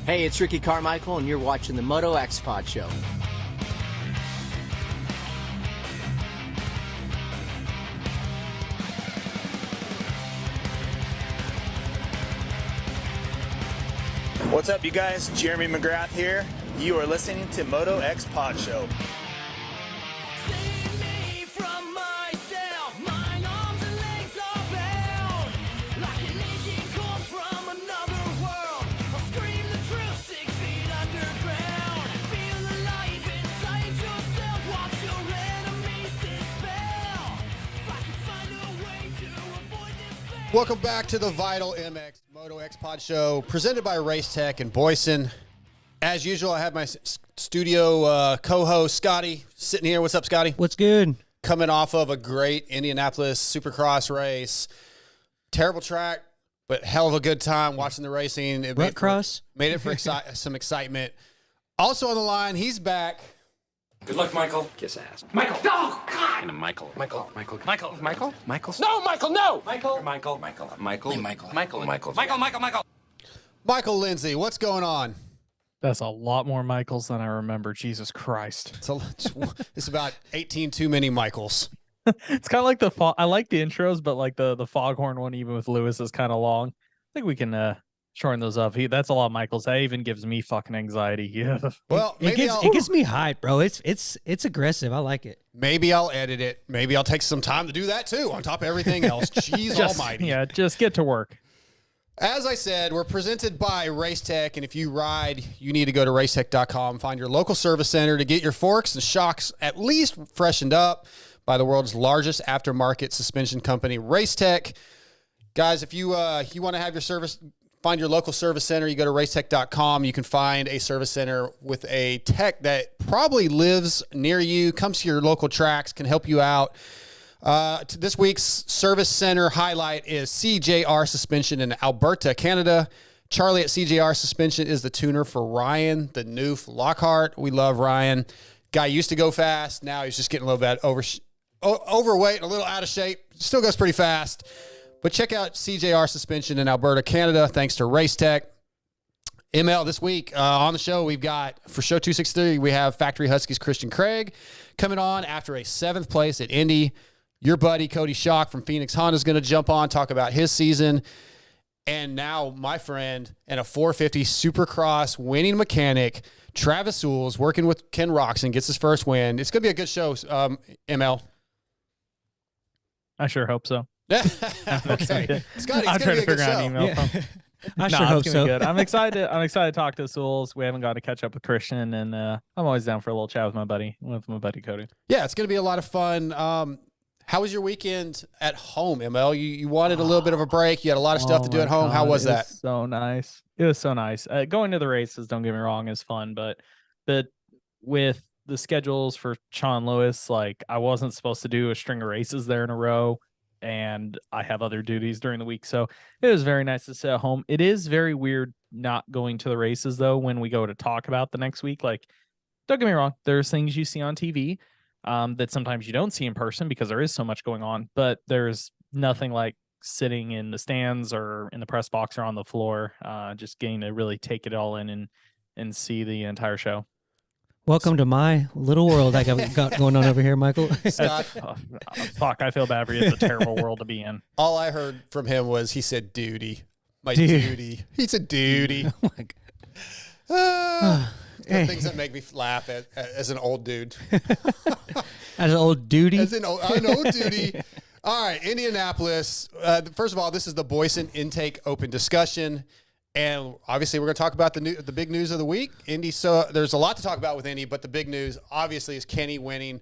Hey, it's Ricky Carmichael, and you're watching the MotoXpod Show. What's up, you guys? Jeremy McGrath here. You are listening to MotoXpod Show. Welcome back to the Vital MX MotoXpod Show, presented by Race Tech and Boyesen. As usual, I have my studio co-host, Scotty, sitting here. What's up, Scotty? What's good? Coming off of a great Indianapolis Supercross race. Terrible track, but hell of a good time watching the racing. Rut cross. Made it for some excitement. Also on the line, he's back. Good luck, Michael. Kiss ass. Michael. Oh, God. And Michael. Michael. Michael. Michael. Michael. Michael. No, Michael, no. Michael. Michael. Michael. Michael. Hey, Michael. Michael. Michael. Michael. Michael. Michael. Michael Lindsay, what's going on? That's a lot more Michaels than I remember. Jesus Christ. It's about 18 too many Michaels. It's kind of like I like the intros, but like the Foghorn one, even with Lewis, is kind of long. I think we can shorten those up. That's a lot of Michaels. That even gives me fucking anxiety. Yeah. Well, it gets me hyped, bro. It's aggressive. I like it. Maybe I'll edit it. Maybe I'll take some time to do that too, on top of everything else. Jeez almighty. Yeah, just get to work. As I said, we're presented by Race Tech, and if you ride, you need to go to racetech.com, find your local service center to get your forks and shocks at least freshened up by the world's largest aftermarket suspension company, Race Tech. Guys, if you want to have your service, find your local service center, you go to racetech.com. You can find a service center with a tech that probably lives near you, comes to your local tracks, can help you out. This week's service center highlight is CJR Suspension in Alberta, Canada. Charlie at CJR Suspension is the tuner for Ryan, the new Lockhart. We love Ryan. Guy used to go fast. Now he's just getting a little bit overweight, a little out of shape. Still goes pretty fast. But check out CJR Suspension in Alberta, Canada, thanks to Race Tech. ML, this week on the show, we've got, for show 263, we have Factory Huskies Christian Craig coming on after a 7th place at Indy. Your buddy, Cody Shock from Phoenix Honda, is going to jump on, talk about his season. And now my friend and a 450 Supercross winning mechanic, Travis Sewells, working with Ken Roczen, gets his first win. It's going to be a good show, ML. I sure hope so. Okay. Scotty, it's going to be a good show. I sure hope so. Good. I'm excited to talk to Sewells. We haven't got to catch up with Christian, and I'm always down for a little chat with my buddy Cody. Yeah, it's going to be a lot of fun. How was your weekend at home, ML? You wanted a little bit of a break. You had a lot of stuff to do at home. How was that? So nice. It was so nice. Going to the races, don't get me wrong, is fun, but with the schedules for Sean Lewis, like I wasn't supposed to do a string of races there in a row, and I have other duties during the week. So it was very nice to sit at home. It is very weird not going to the races though when we go to talk about the next week. Like, don't get me wrong, there's things you see on TV that sometimes you don't see in person because there is so much going on, but there's nothing like sitting in the stands or in the press box or on the floor, just getting to really take it all in and see the entire show. Welcome to my little world I got going on over here, Michael. Fuck, I feel bad for you. It's a terrible world to be in. All I heard from him was he said duty. My duty. He said duty. Oh my God. Things that make me laugh as an old dude. As an old duty? As an old duty. All right, Indianapolis. First of all, this is the Boyesen Intake Open Discussion. And obviously, we're going to talk about the big news of the week. Indy. So there's a lot to talk about with Indy, but the big news, obviously, is Kenny winning.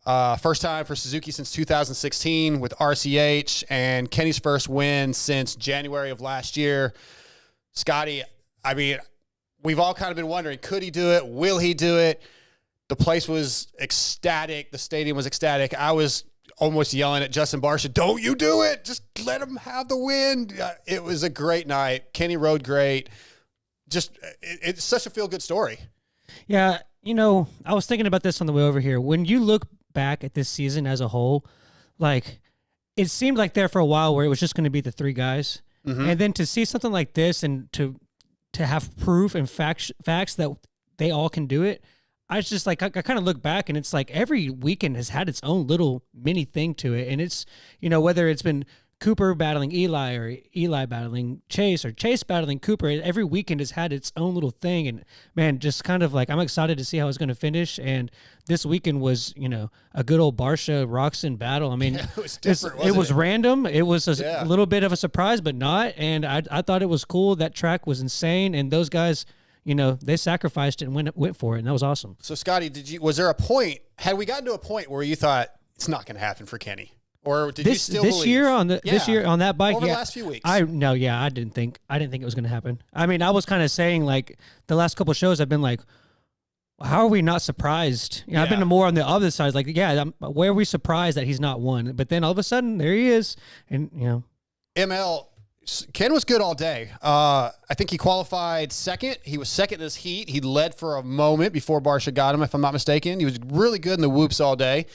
First time for Suzuki since 2016 with RCH, and Kenny's first win since January of last year. Scotty, I mean, we've all kind of been wondering, could he do it? Will he do it? The place was ecstatic. The stadium was ecstatic. I was almost yelling at Justin Barsha, don't you do it. Just let him have the win. It was a great night. Kenny rode great. Just, it's such a feel-good story. Yeah, you know, I was thinking about this on the way over here. When you look back at this season as a whole, like, it seemed like there for a while where it was just going to be the three guys. Mm-hmm. And then to see something like this and to to have proof and facts that they all can do it. I just like I kind of look back and it's like every weekend has had its own little mini thing to it, and it's whether it's been Cooper battling Eli or Eli battling Chase or Chase battling Cooper, every weekend has had its own little thing. And man, just kind of like I'm excited to see how it's going to finish. And this weekend was a good old Barsha Roczen battle. I mean, it was different. It was random. It was a little bit of a surprise, but not. And I thought it was cool. That track was insane, and those guys, they sacrificed it and went for it, and that was awesome. So, Scotty, was there a point? Had we gotten to a point where you thought it's not going to happen for Kenny, or did you still this believe? This year on that bike? Over the last few weeks, I didn't think it was going to happen. I mean, I was kind of saying like the last couple of shows, I've been like, how are we not surprised? I've been more on the other side, like, where are we surprised that he's not won? But then all of a sudden, there he is, and ML. Ken was good all day. I think he qualified second. He was second in his heat. He led for a moment before Barsha got him, if I'm not mistaken. He was really good in the whoops all day.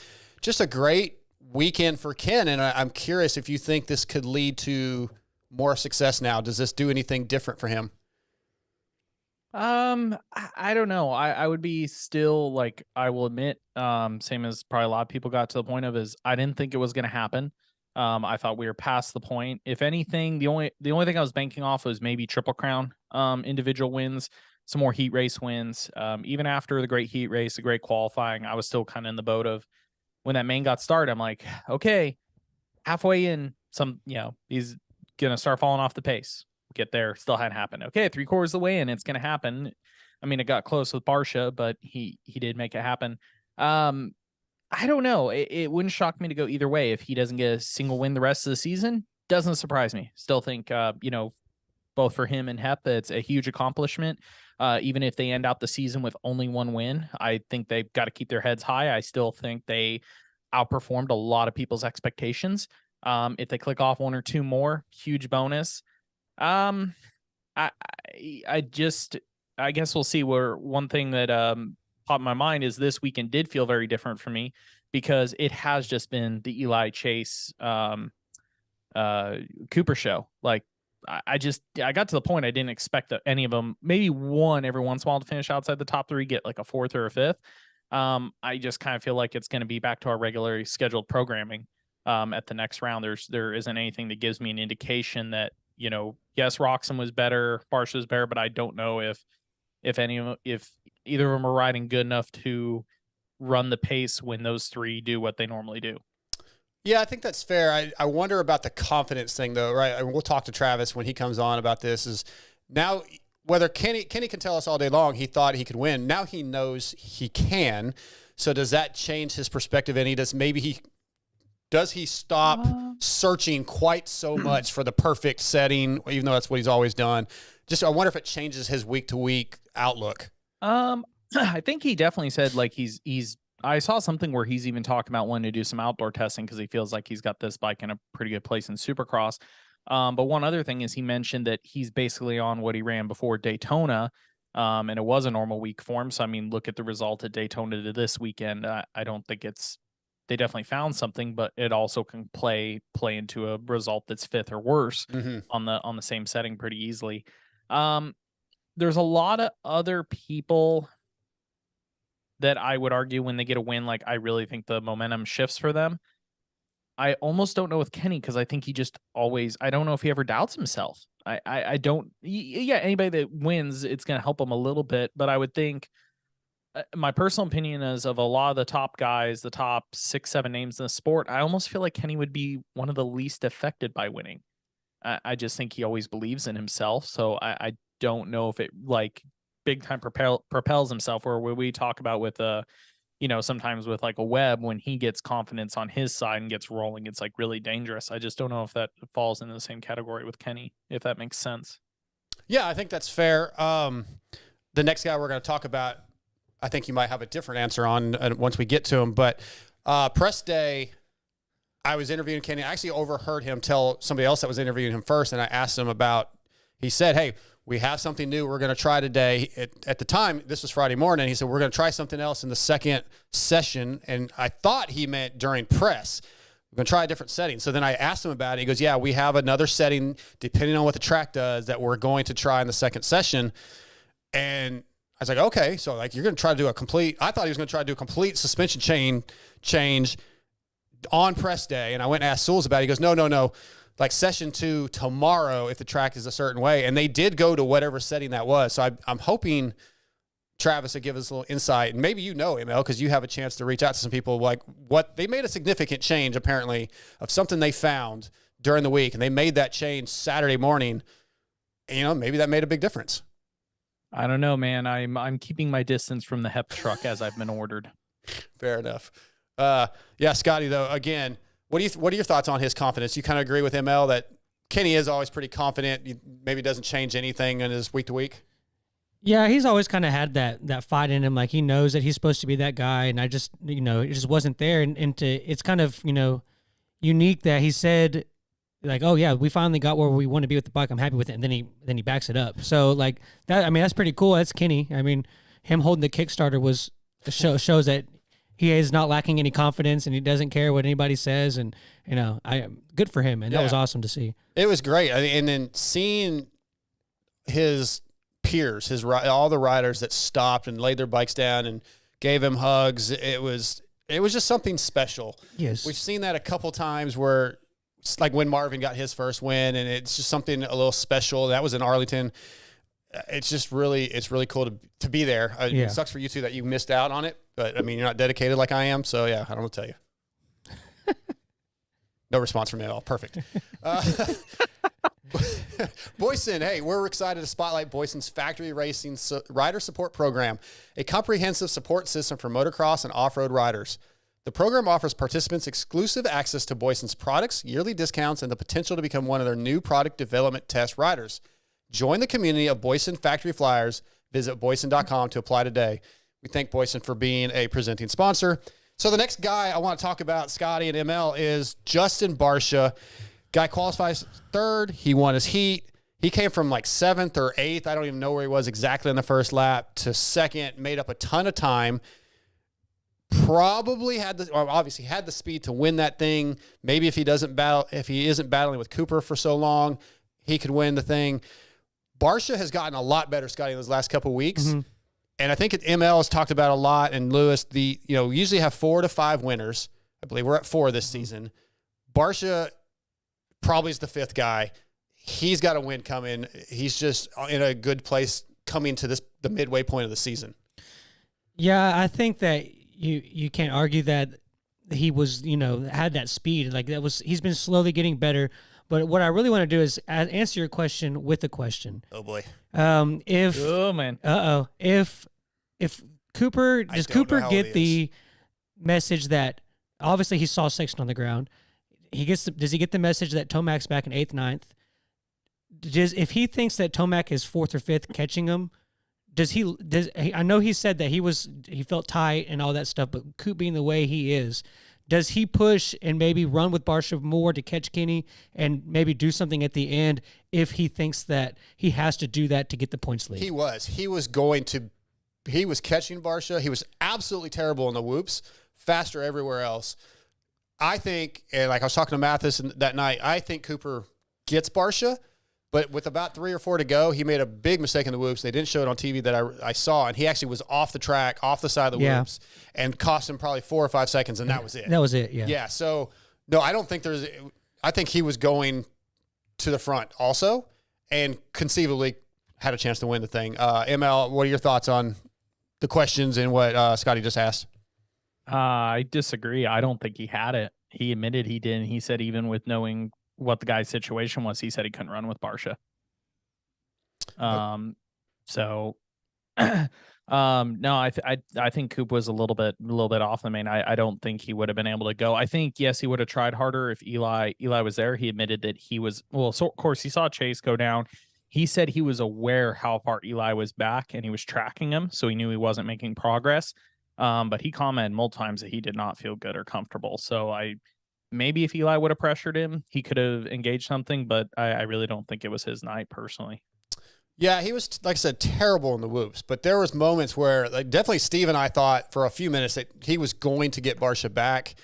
Just a great weekend for Ken, and I'm curious if you think this could lead to more success now. Does this do anything different for him? I don't know. I would be still like, I will admit, same as probably a lot of people got to the point of, is I didn't think it was going to happen. I thought we were past the point. If anything, the only thing I was banking off was maybe Triple Crown, individual wins, some more heat race wins. Even after the great heat race, the great qualifying, I was still kind of in the boat of when that main got started. I'm like, okay, halfway in, he's gonna start falling off the pace. Get there, still hadn't happened. Okay, 3/4 of the way in, it's gonna happen. I mean, it got close with Barsha, but he did make it happen. I don't know. It wouldn't shock me to go either way. If he doesn't get a single win the rest of the season, doesn't surprise me. Still think, both for him and HEP, it's a huge accomplishment. Even if they end out the season with only one win, I think they've got to keep their heads high. I still think they outperformed a lot of people's expectations. If they click off one or two more, huge bonus. I guess we'll see. Where one thing that popped in my mind is this weekend did feel very different for me because it has just been the Eli Chase Cooper show. Like I got to the point I didn't expect that any of them, maybe one every once in a while to finish outside the top three, get like a fourth or a fifth. I just kind of feel like it's going to be back to our regularly scheduled programming at the next round. There isn't anything that gives me an indication that, yes, Roczen was better, Barsha was better, but I don't know if either of them are riding good enough to run the pace when those three do what they normally do. Yeah, I think that's fair. I wonder about the confidence thing, though, right? I mean, we'll talk to Travis when he comes on about this. Is now whether Kenny can tell us all day long he thought he could win. Now he knows he can. So does that change his perspective? And does he stop searching quite so much for the perfect setting, even though that's what he's always done? Just I wonder if it changes his week-to-week outlook. I think he definitely said like he's I saw something where he's even talking about wanting to do some outdoor testing because he feels like he's got this bike in a pretty good place in Supercross. But one other thing is he mentioned that he's basically on what he ran before Daytona, and it was a normal week for him. So, I mean, look at the result at Daytona to this weekend. I don't think they definitely found something, but it also can play into a result that's fifth or worse on the same setting pretty easily. There's a lot of other people that I would argue when they get a win, like I really think the momentum shifts for them. I almost don't know with Kenny because I think he just always, I don't know if he ever doubts himself. I don't, anybody that wins, it's going to help him a little bit, but I would think my personal opinion is of a lot of the top guys, the top 6-7 names in the sport, I almost feel like Kenny would be one of the least affected by winning. I just think he always believes in himself. So I don't know if it like big time propels himself, or where we talk about with sometimes with like a Webb, when he gets confidence on his side and gets rolling, it's like really dangerous. I just don't know if that falls into the same category with Kenny, if that makes sense. Yeah, I think that's fair. The next guy we're going to talk about, I think you might have a different answer on once we get to him, but press day, I was interviewing Kenny. I actually overheard him tell somebody else that was interviewing him first, and I asked him about, he said, hey, we have something new we're going to try today. At the time, this was Friday morning. He said, we're going to try something else in the second session. And I thought he meant during press. we're going to try a different setting. So then I asked him about it. He goes, yeah, we have another setting depending on what the track does that we're going to try in the second session. And I was like, okay, so like you're going to try to do I thought he was going to try to do a complete suspension change on press day. And I went and asked Sewells about it. He goes, no. Like session 2 tomorrow, if the track is a certain way. And they did go to whatever setting that was. So I'm hoping Travis would give us a little insight. And maybe you know, ML, because you have a chance to reach out to some people like what they made a significant change apparently of something they found during the week. And they made that change Saturday morning. And, maybe that made a big difference. I don't know, man. I'm keeping my distance from the HEP truck as I've been ordered. Fair enough. Yeah, Scotty, though, again, what are your thoughts on his confidence? You kind of agree with ML that Kenny is always pretty confident. He maybe doesn't change anything in his week to week. Yeah, he's always kind of had that fight in him. Like he knows that he's supposed to be that guy, and I just it just wasn't there. And it's kind of unique that he said like, oh yeah, we finally got where we want to be with the bike. I'm happy with it, and then he backs it up. So like that, I mean, that's pretty cool. That's Kenny. I mean, him holding the Kickstarter shows that he is not lacking any confidence, and he doesn't care what anybody says. And I good for him, and that was awesome to see. It was great, and then seeing his peers, all the riders that stopped and laid their bikes down and gave him hugs. It was just something special. Yes, we've seen that a couple times where, like when Marvin got his first win, and it's just something a little special. That was in Arlington. It's really cool to be there. It sucks for you two that you missed out on it, but I mean, you're not dedicated like I am. So yeah, I don't know what to tell you. No response from me at all. Perfect. Boyesen, hey, we're excited to spotlight Boyesen's Factory Racing Rider Support Program, a comprehensive support system for motocross and off-road riders. The program offers participants exclusive access to Boyesen's products, yearly discounts, and the potential to become one of their new product development test riders. Join the community of Boyesen Factory Flyers. Visit Boyesen.com to apply today. We thank Boyesen for being a presenting sponsor. So the next guy I want to talk about, Scotty and ML, is Justin Barsha. Guy qualifies third. He won his heat. He came from like 7th or 8th. I don't even know where he was exactly in the first lap to second, made up a ton of time. Probably obviously had the speed to win that thing. Maybe if he isn't battling with Cooper for so long, he could win the thing. Barsha has gotten a lot better, Scotty, in those last couple of weeks. Mm-hmm. And I think ML has talked about a lot, and Lewis, usually have 4 to 5 winners. I believe we're at 4 this season. Barsha probably is the 5th guy. He's got a win coming. He's just in a good place coming to the midway point of the season. Yeah, I think that you can't argue that he was, had that speed. Like he's been slowly getting better. But what I really want to do is answer your question with a question. Oh boy. If Cooper, does Cooper get the message that obviously he saw Sexton on the ground? Does he get the message that Tomac's back in 8th, 9th? If he thinks that Tomac is 4th or 5th catching him, I know he said that he felt tight and all that stuff, but Coop being the way he is, does he push and maybe run with Barsha more to catch Kenny and maybe do something at the end if he thinks that he has to do that to get the points lead? He was catching Barsha. He was absolutely terrible in the whoops, faster everywhere else. I think, and like I was talking to Mathis that night, I think Cooper gets Barsha, but with about 3 or 4 to go, he made a big mistake in the whoops. They didn't show it on TV that I saw, and he actually was off the track, off the side of the whoops, and cost him probably 4 or 5 seconds, and that was it. That was it, yeah. Yeah, so, no, I don't think I think he was going to the front also, and conceivably had a chance to win the thing. ML, what are your thoughts on the questions and what Scotty just asked? I disagree. I don't think he had it. He admitted he didn't. He said even with knowing what the guy's situation was, he said he couldn't run with Barsha. No, I think Coop was a little bit off the main. I don't think he would have been able to go. I think, yes, he would have tried harder if Eli was there. He admitted that he was, so of course he saw Chase go down. He said he was aware how far Eli was back and he was tracking him. So he knew he wasn't making progress. But he commented multiple times that he did not feel good or comfortable. So maybe if Eli would have pressured him, he could have engaged something, but I really don't think it was his night personally. Yeah, he was, like I said, terrible in the whoops, but there was moments where definitely Steve and I thought for a few minutes that he was going to get Barsha back.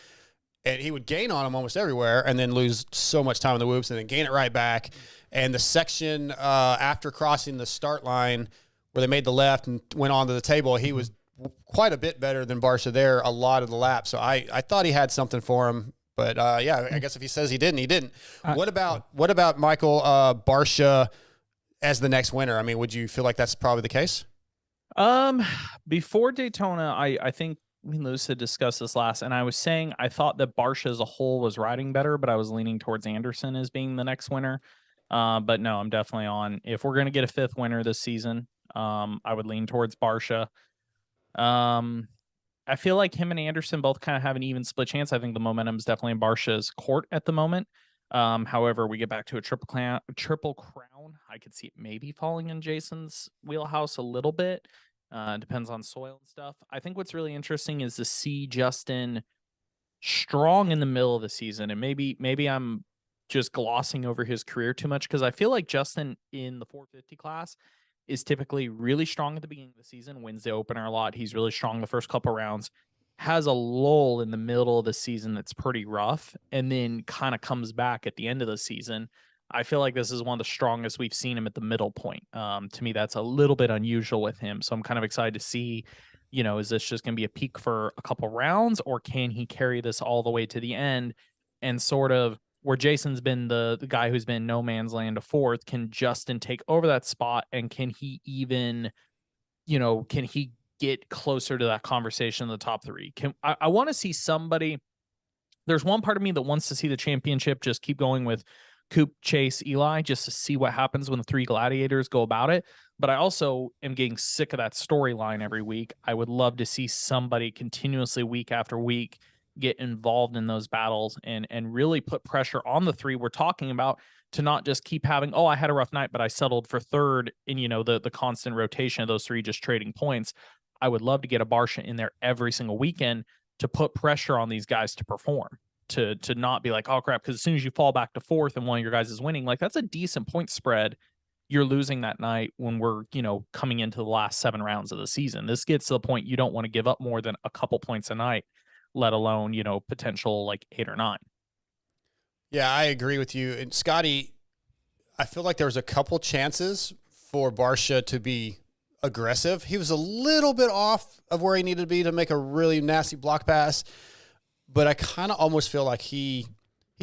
and he would gain on him almost everywhere and then lose so much time in the whoops and then gain it right back. And the section after crossing the start line where they made the left and went onto the table, he was quite a bit better than Barsha there a lot of the lap. So I thought he had something for him. But, yeah, I guess if he says he didn't, he didn't. What about Michael Barsha as the next winner? I mean, would you feel like that's probably the case? Before Daytona, I think me and Lewis had discussed this last, and I was saying I thought that Barsha as a whole was riding better, but I was leaning towards Anderson as being the next winner. But no, I'm definitely on. If we're going to get a fifth winner this season, I would lean towards Barsha. I feel like him and Anderson both kind of have an even split chance. I think the momentum is definitely in Barsha's court at the moment. However, we get back to a triple crown. I could see it maybe falling in Jason's wheelhouse a little bit. Depends on soil and stuff. I think what's really interesting is to see Justin strong in the middle of the season. And maybe I'm just glossing over his career too much, because I feel like Justin in the 450 class is typically really strong at the beginning of the season, wins the opener a lot. He's really strong the first couple rounds, has a lull in the middle of the season that's pretty rough, and then kind of comes back at the end of the season. I feel like this is one of the strongest we've seen him at the middle point. To me, that's a little bit unusual with him. So I'm kind of excited to see, is this just going to be a peak for a couple rounds, or can he carry this all the way to the end? And sort of where Jason's been the guy who's been no man's land to fourth, can Justin take over that spot? And can he even, can he get closer to that conversation in the top three? I want to see somebody. There's one part of me that wants to see the championship just keep going with Coop, Chase, Eli, just to see what happens when the three gladiators go about it. But I also am getting sick of that storyline every week. I would love to see somebody continuously week after week get involved in those battles and really put pressure on the three we're talking about, to not just keep having, oh, I had a rough night, but I settled for third in, the constant rotation of those three just trading points. I would love to get a Barsha in there every single weekend to put pressure on these guys to perform. To not be like, oh crap, because as soon as you fall back to fourth and one of your guys is winning, like that's a decent point spread. You're losing that night when we're, coming into the last 7 rounds of the season. This gets to the point you don't want to give up more than a couple points a night, let alone, potential like 8 or 9. Yeah, I agree with you. And Scotty, I feel like there was a couple chances for Barsha to be aggressive. He was a little bit off of where he needed to be to make a really nasty block pass. But I kind of almost feel like he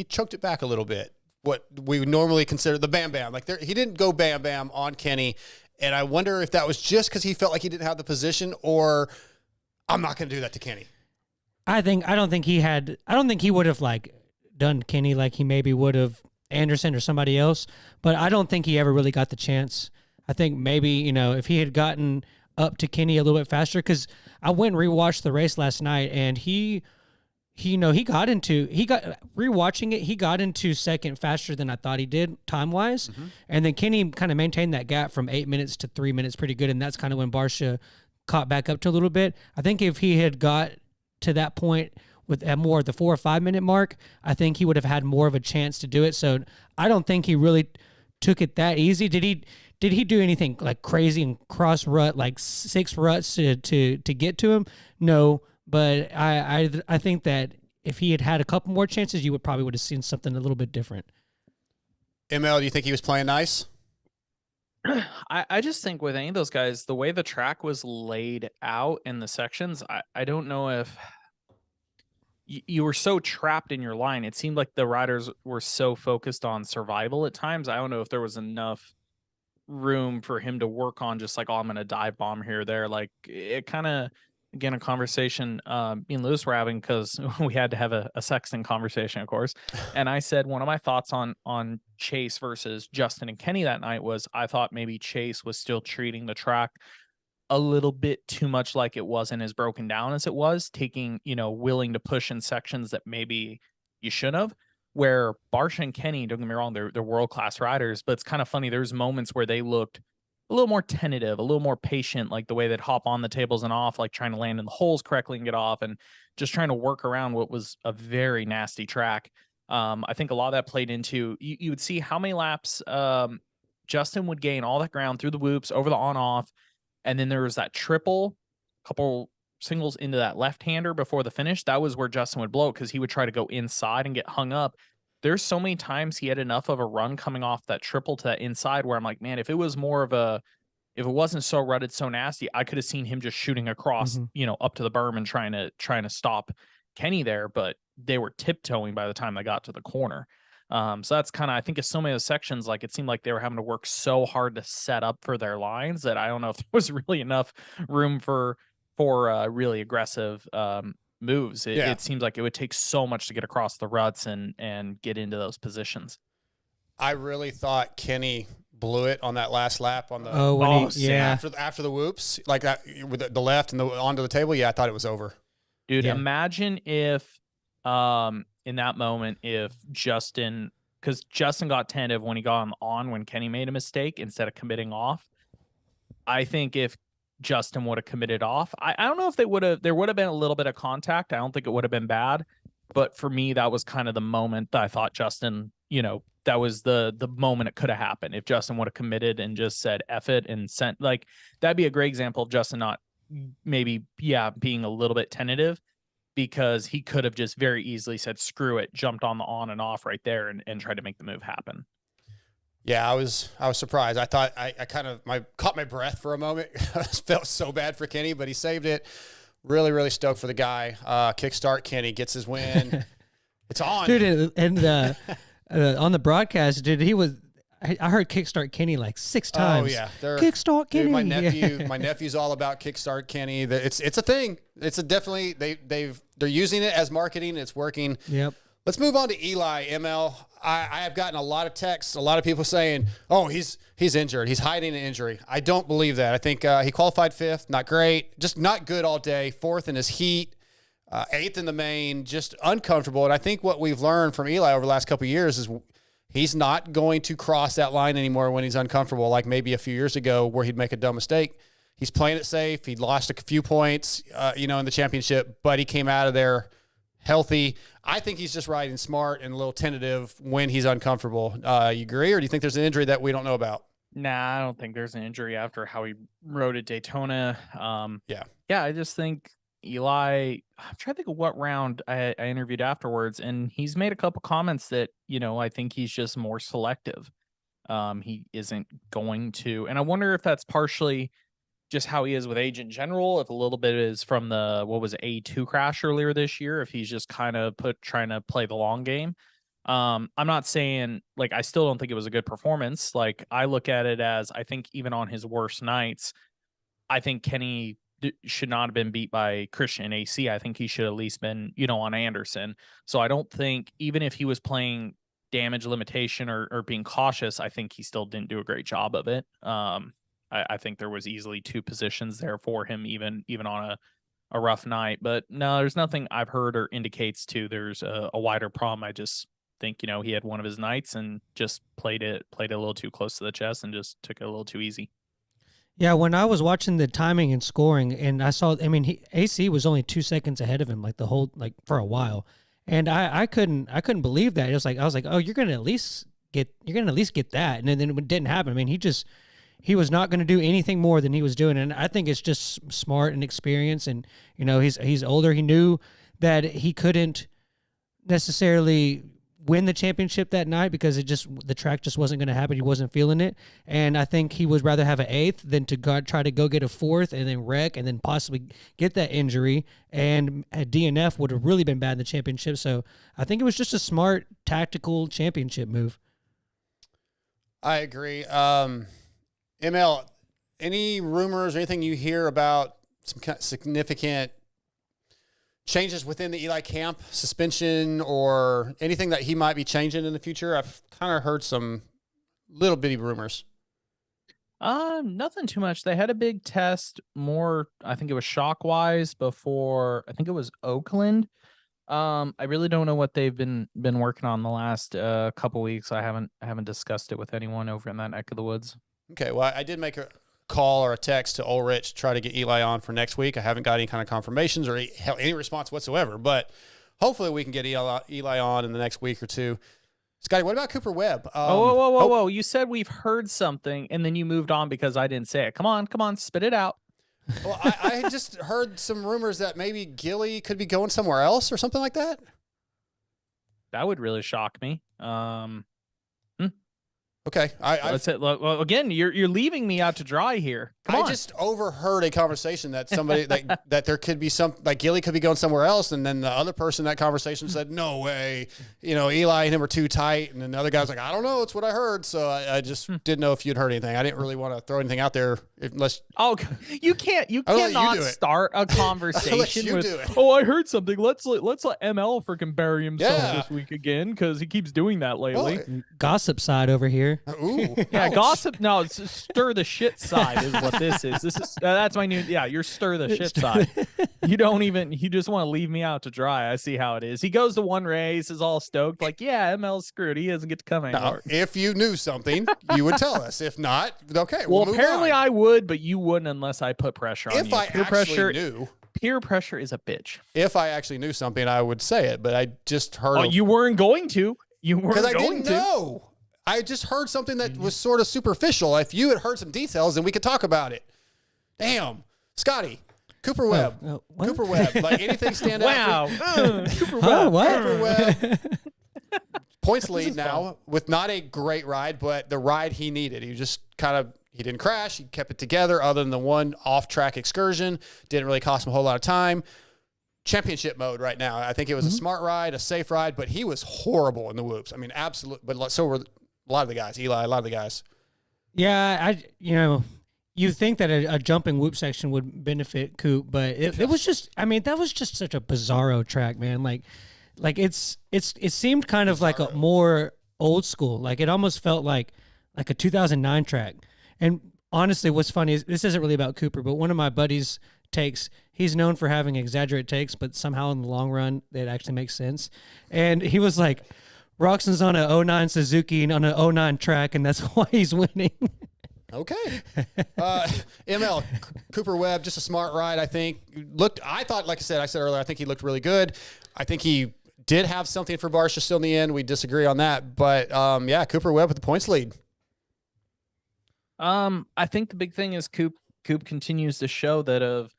choked it back a little bit. What we would normally consider the bam bam. Like he didn't go bam bam on Kenny. And I wonder if that was just because he felt like he didn't have the position, or I'm not going to do that to Kenny. I don't think he would have like done Kenny like he maybe would have Anderson or somebody else. But I don't think he ever really got the chance. I think maybe, if he had gotten up to Kenny a little bit faster, because I went and rewatched the race last night, and he got into second faster than I thought he did time-wise. Mm-hmm. And then Kenny kind of maintained that gap from 8 minutes to 3 minutes pretty good, and that's kind of when Barsha caught back up to a little bit. I think if he had got to that point with more the 4 or 5 minute mark, I think he would have had more of a chance to do it. So I don't think he really took it that easy. Did he do anything like crazy and cross rut, like 6 ruts to get to him? No. But I think that if he had had a couple more chances, you would have seen something a little bit different. ML, do you think he was playing nice? I just think with any of those guys, the way the track was laid out in the sections, I don't know if you were so trapped in your line. It seemed like the riders were so focused on survival at times. I don't know if there was enough room for him to work on just like, oh, I'm going to dive bomb here or there. Like it kind of, again, a conversation me and Lewis were having, because we had to have a Sexton conversation, of course. And I said one of my thoughts on Chase versus Justin and Kenny that night was I thought maybe Chase was still treating the track a little bit too much like it wasn't as broken down as it was, taking, willing to push in sections that maybe you shouldn't have. Where Barsha and Kenny, don't get me wrong, they're world-class riders, but it's kind of funny. There's moments where they looked a little more tentative, a little more patient, like the way they'd hop on the tables and off, like trying to land in the holes correctly and get off, and just trying to work around what was a very nasty track. I think a lot of that played into, you would see how many laps Justin would gain all that ground through the whoops, over the on-off, and then there was that triple, couple singles into that left-hander before the finish, that was where Justin would blow because he would try to go inside and get hung up. There's so many times he had enough of a run coming off that triple to that inside where I'm like, man, if it was more of a, if it wasn't so rutted, so nasty, I could have seen him just shooting across, you know, up to the berm and trying to stop Kenny there, but they were tiptoeing by the time they got to the corner. So that's kind of, I think, of so many of the sections, like it seemed like they were having to work so hard to set up for their lines that I don't know if there was really enough room for really aggressive moves. It seems like it would take so much to get across the ruts and get into those positions. I really thought Kenny blew it on that last lap on the after the whoops, like that with the left and the onto the table. Yeah, I thought it was over. Dude, imagine if in that moment if Justin, because Justin got tentative when he got him on when Kenny made a mistake instead of committing off. I think if Justin would have committed off, I don't know if there would have been a little bit of contact. I don't think it would have been bad, but for me that was kind of the moment that I thought Justin, you know, that was the moment it could have happened. If Justin would have committed and just said F it and sent, like, that'd be a great example of Justin not maybe being a little bit tentative, because he could have just very easily said screw it, jumped on the on and off right there and tried to make the move happen. Yeah, I was surprised. I thought I kind of caught my breath for a moment. I felt so bad for Kenny, but he saved it. Really, really stoked for the guy. Kickstart Kenny gets his win. It's on, dude. And on the broadcast, dude, I heard Kickstart Kenny like 6 times. Oh yeah, Kickstart Kenny. Dude, my nephew's all about Kickstart Kenny. It's a thing. It's a definitely they're using it as marketing. It's working. Yep. Let's move on to Eli. ML. I have gotten a lot of texts, a lot of people saying, "Oh, he's injured. He's hiding an injury." I don't believe that. I think he qualified 5th. Not great. Just not good all day. 4th in his heat. 8th in the main. Just uncomfortable. And I think what we've learned from Eli over the last couple of years is he's not going to cross that line anymore when he's uncomfortable, like maybe a few years ago where he'd make a dumb mistake. He's playing it safe. He lost a few points, in the championship, but he came out of there healthy. I think he's just riding smart and a little tentative when he's uncomfortable. You agree, or do you think there's an injury that we don't know about? Nah, I don't think there's an injury after how he rode at Daytona. I just think Eli, I'm trying to think of what round I interviewed afterwards, and he's made a couple comments that, I think he's just more selective. He isn't going to, and I wonder if that's partially just how he is with age in general, if a little bit is from the, A2 crash earlier this year, if he's just kind of trying to play the long game. I'm not saying, I still don't think it was a good performance. Like, I look at it as, I think even on his worst nights, I think Kenny should not have been beat by Christian AC. I think he should at least been, on Anderson. So I don't think, even if he was playing damage limitation or being cautious, I think he still didn't do a great job of it. I think there was easily 2 positions there for him, even on a rough night. But no, there's nothing I've heard or indicates there's a wider problem. I just think, he had one of his nights and just played it a little too close to the chest and just took it a little too easy. Yeah, when I was watching the timing and scoring, and I saw, AC was only 2 seconds ahead of him, for a while, and I couldn't believe that. It was I was like, oh, you're gonna at least get that, and then it didn't happen. He was not going to do anything more than he was doing, and I think it's just smart and experience, and he's older. He knew that he couldn't necessarily win the championship that night because the track just wasn't going to happen. He wasn't feeling it, and I think he would rather have an 8th than to try to go get a 4th and then wreck and then possibly get that injury. And a DNF would have really been bad in the championship. So I think it was just a smart tactical championship move. I agree. ML, any rumors or anything you hear about some kind of significant changes within the Eli camp, suspension, or anything that he might be changing in the future? I've kind of heard some little bitty rumors. Nothing too much. They had a big test, more, I think it was shock wise before, I think it was Oakland. I really don't know what they've been working on the last couple weeks. I haven't discussed it with anyone over in that neck of the woods. Okay, well, I did make a call or a text to Ulrich to try to get Eli on for next week. I haven't got any kind of confirmations or any response whatsoever, but hopefully we can get Eli on in the next week or two. Scotty, what about Cooper Webb? Whoa. You said we've heard something, and then you moved on because I didn't say it. Come on, spit it out. Well, I had just heard some rumors that maybe Gilly could be going somewhere else or something like that. That would really shock me. Okay, Let's say, well, again, you're leaving me out to dry here. Come on. I just overheard a conversation that somebody that there could be some, like Gilly could be going somewhere else, and then the other person in that conversation said, "No way," Eli and him are too tight, and then the other guy's like, "I don't know, it's what I heard." So I just didn't know if you'd heard anything. I didn't really want to throw anything out there unless. Oh, you cannot start a conversation with. Oh, I heard something. Let's let ML freaking bury himself this week again because he keeps doing that lately. Gossip side over here. Ooh, yeah, ouch. gossip. No, it's stir the shit side is what this is. This is that's my new. Yeah, you're stir the shit side. You just want to leave me out to dry. I see how it is. He goes to one race, is all stoked, like, yeah, ML's screwed. He doesn't get to come anymore. Now, if you knew something, you would tell us. If not, okay. Well, move apparently on. I would, but you wouldn't unless I put pressure on you. If I actually knew. Peer pressure is a bitch. If I actually knew something, I would say it. But I just heard. Oh, you weren't going to. You weren't going to. Because I didn't know. I just heard something that was sort of superficial. If you had heard some details, then we could talk about it. Damn. Scotty, Cooper Webb. Cooper Webb. Like anything stand out? Wow. Cooper Webb. What? Cooper Webb. Points lead now with not a great ride, but the ride he needed. He just he didn't crash. He kept it together other than the one off-track excursion. Didn't really cost him a whole lot of time. Championship mode right now. I think it was a smart ride, a safe ride, but he was horrible in the whoops. I mean, absolute. But so were a lot of the guys. Eli, a lot of the guys. Yeah, you think that a jumping whoop section would benefit Coop, but it was just. I mean, that was just such a bizarro track, man. Like it seemed kind of like a more old school. Like it almost felt like a 2009 track. And honestly, what's funny is this isn't really about Cooper, but one of my buddies takes. He's known for having exaggerate takes, but somehow in the long run, it actually makes sense. And he was like, Roczen's on a 09 Suzuki and on a 09 track, and that's why he's winning. Okay. ML, Cooper Webb, just a smart ride, I think. I thought, like I said earlier, I think he looked really good. I think he did have something for Barsha still in the end. We disagree on that. But, yeah, Cooper Webb with the points lead. I think the big thing is Coop continues to show that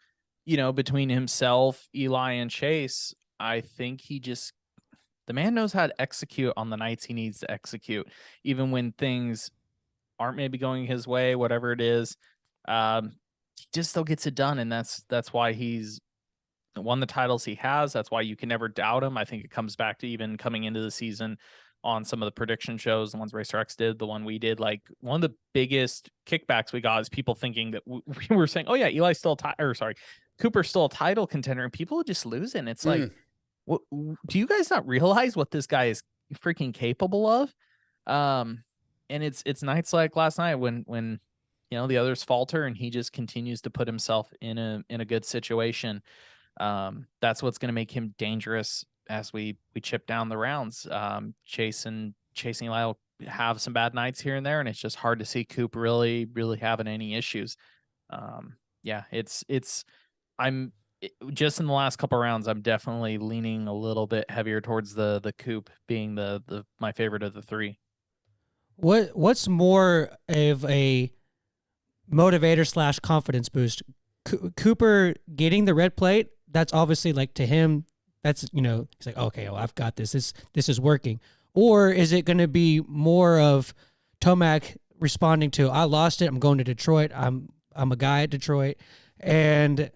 between himself, Eli, and Chase, I think the man knows how to execute on the nights he needs to execute, even when things aren't maybe going his way, whatever it is. He just still gets it done, and that's why he's won the titles he has. That's why you can never doubt him. I think it comes back to even coming into the season on some of the prediction shows, the ones Racer X did, the one we did. Like one of the biggest kickbacks we got is people thinking that we were saying, "Oh yeah, Eli's still Cooper's still a title contender," and people are just losing. It's like, what, do you guys not realize what this guy is freaking capable of? And it's nights like last night when the others falter and he just continues to put himself in a good situation. That's what's going to make him dangerous as we chip down the rounds. Chasing Eli will have some bad nights here and there, and it's just hard to see Coop really having any issues. I'm just in the last couple rounds, I'm definitely leaning a little bit heavier towards the Coop being the my favorite of the three. What's more of a motivator / confidence boost? Cooper getting the red plate, that's obviously like to him, that's, he's like, okay, well, I've got this. This is working. Or is it going to be more of Tomac responding to, I lost it, I'm going to Detroit, I'm a guy at Detroit, and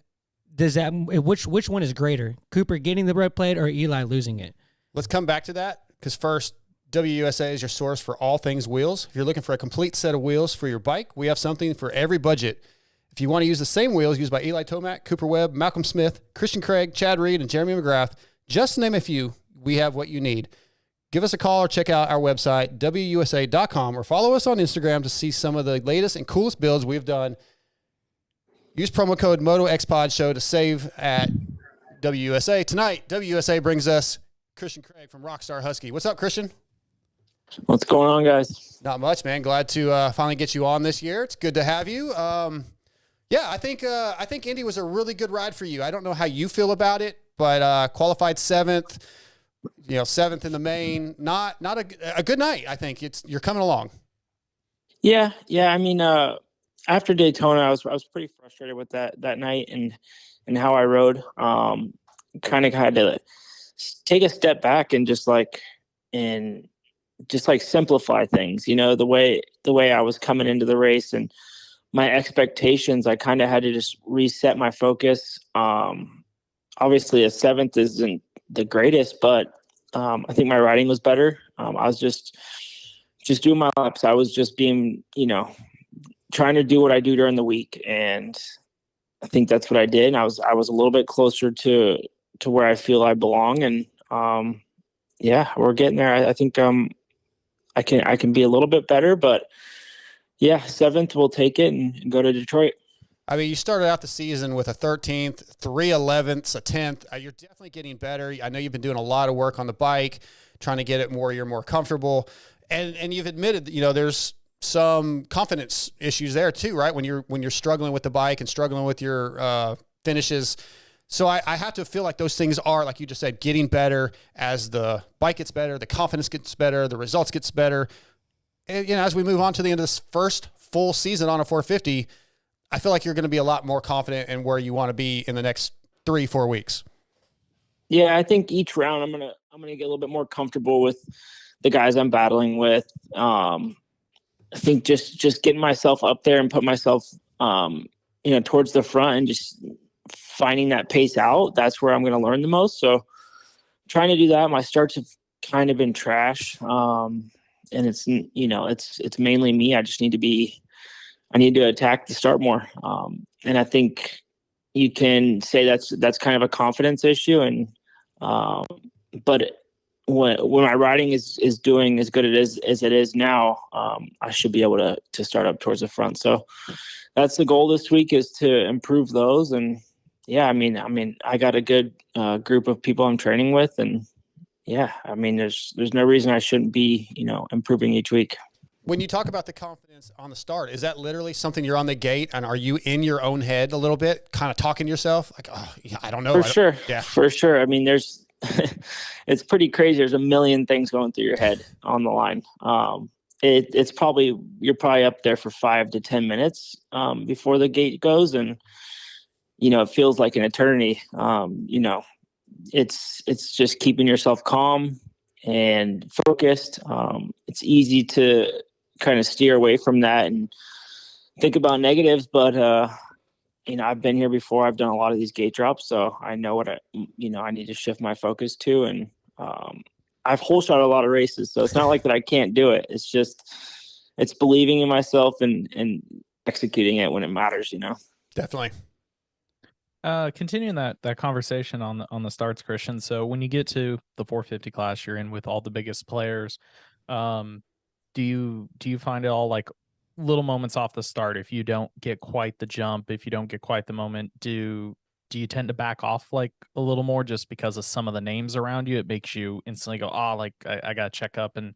does that which one is greater? Cooper getting the red plate or Eli losing it? Let's come back to that, because first, WUSA is your source for all things wheels. If you're looking for a complete set of wheels for your bike, we have something for every budget. If you want to use the same wheels used by Eli Tomac, Cooper Webb, Malcolm Smith, Christian Craig, Chad Reed, and Jeremy McGrath, just to name a few, we have what you need. Give us a call or check out our website, WUSA.com, or follow us on Instagram to see some of the latest and coolest builds we've done. Use promo code MotoXpod Show to save at WUSA. Tonight, WUSA brings us Christian Craig from Rockstar Husky. What's up, Christian? What's going on, guys? Not much, man. Glad to finally get you on this year. It's good to have you. I think Indy was a really good ride for you. I don't know how you feel about it, but qualified 7th, 7th in the main. Not a good night. I think you're coming along. Yeah. I mean, I after Daytona, I was pretty frustrated with that night and how I rode. Kind of had to take a step back and just like simplify things. The way I was coming into the race and my expectations, I kind of had to just reset my focus. Obviously, a seventh isn't the greatest, but I think my riding was better. I was just doing my laps. I was just being, trying to do what I do during the week, and I think that's what I did. And I was a little bit closer to where I feel I belong, and yeah, we're getting there. I think I can be a little bit better, but yeah, seventh, we'll take it and go to Detroit. I mean, you started out the season with a 13th, 3 11ths, a 10th. You're definitely getting better. I know you've been doing a lot of work on the bike, trying to get it more. You're more comfortable, and you've admitted that there's some confidence issues there too, right? When you're struggling with the bike and struggling with your finishes. So I have to feel like those things are, like you just said, getting better as the bike gets better, the confidence gets better, the results gets better. And, as we move on to the end of this first full season on a 450, I feel like you're going to be a lot more confident in where you want to be in the next 3-4 weeks. Yeah, I think each round I'm gonna get a little bit more comfortable with the guys I'm battling with. I think just getting myself up there and put myself towards the front and just finding that pace out. That's where I'm going to learn the most. So trying to do that. My starts have kind of been trash. And it's mainly me. I need to attack the start more. And I think you can say that's kind of a confidence issue. And, but when my riding is doing as good as it is now, I should be able to start up towards the front. So that's the goal this week, is to improve those. And yeah, I mean, I got a good group of people I'm training with, and yeah, I mean, there's no reason I shouldn't be, improving each week. When you talk about the confidence on the start, is that literally something you're on the gate, and are you in your own head a little bit, kind of talking to yourself? Like, oh, yeah, I don't know. For sure. Yeah, for sure. I mean, it's pretty crazy. There's a million things going through your head on the line. You're probably up there for 5 to 10 minutes before the gate goes, and it feels like an eternity. It's just keeping yourself calm and focused. It's easy to kind of steer away from that and think about negatives, but I've been here before. I've done a lot of these gate drops, so I know what I need to shift my focus to. And I've whole shot a lot of races, so it's not like that I can't do it. It's just, it's believing in myself and executing it when it matters, Definitely. Continuing that conversation on the starts, Christian. So when you get to the 450 class, you're in with all the biggest players. Do you find it all like little moments off the start? If you don't get quite the jump, if you don't get quite the moment, do you tend to back off like a little more just because of some of the names around you? It makes you instantly go, I gotta check up and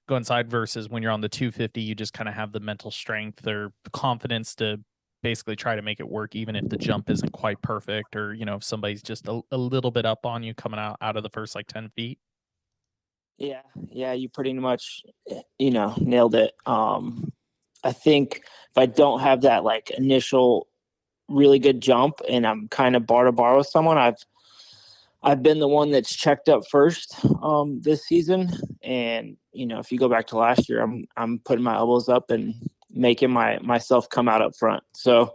go inside, versus when you're on the 250, you just kind of have the mental strength or the confidence to basically try to make it work, even if the jump isn't quite perfect, or if somebody's just a little bit up on you coming out of the first like 10 feet. Yeah, you pretty much nailed it. I think if I don't have that like initial really good jump and I'm kind of bar to bar with someone, I've been the one that's checked up first this season. And if you go back to last year, I'm putting my elbows up and making myself come out up front. So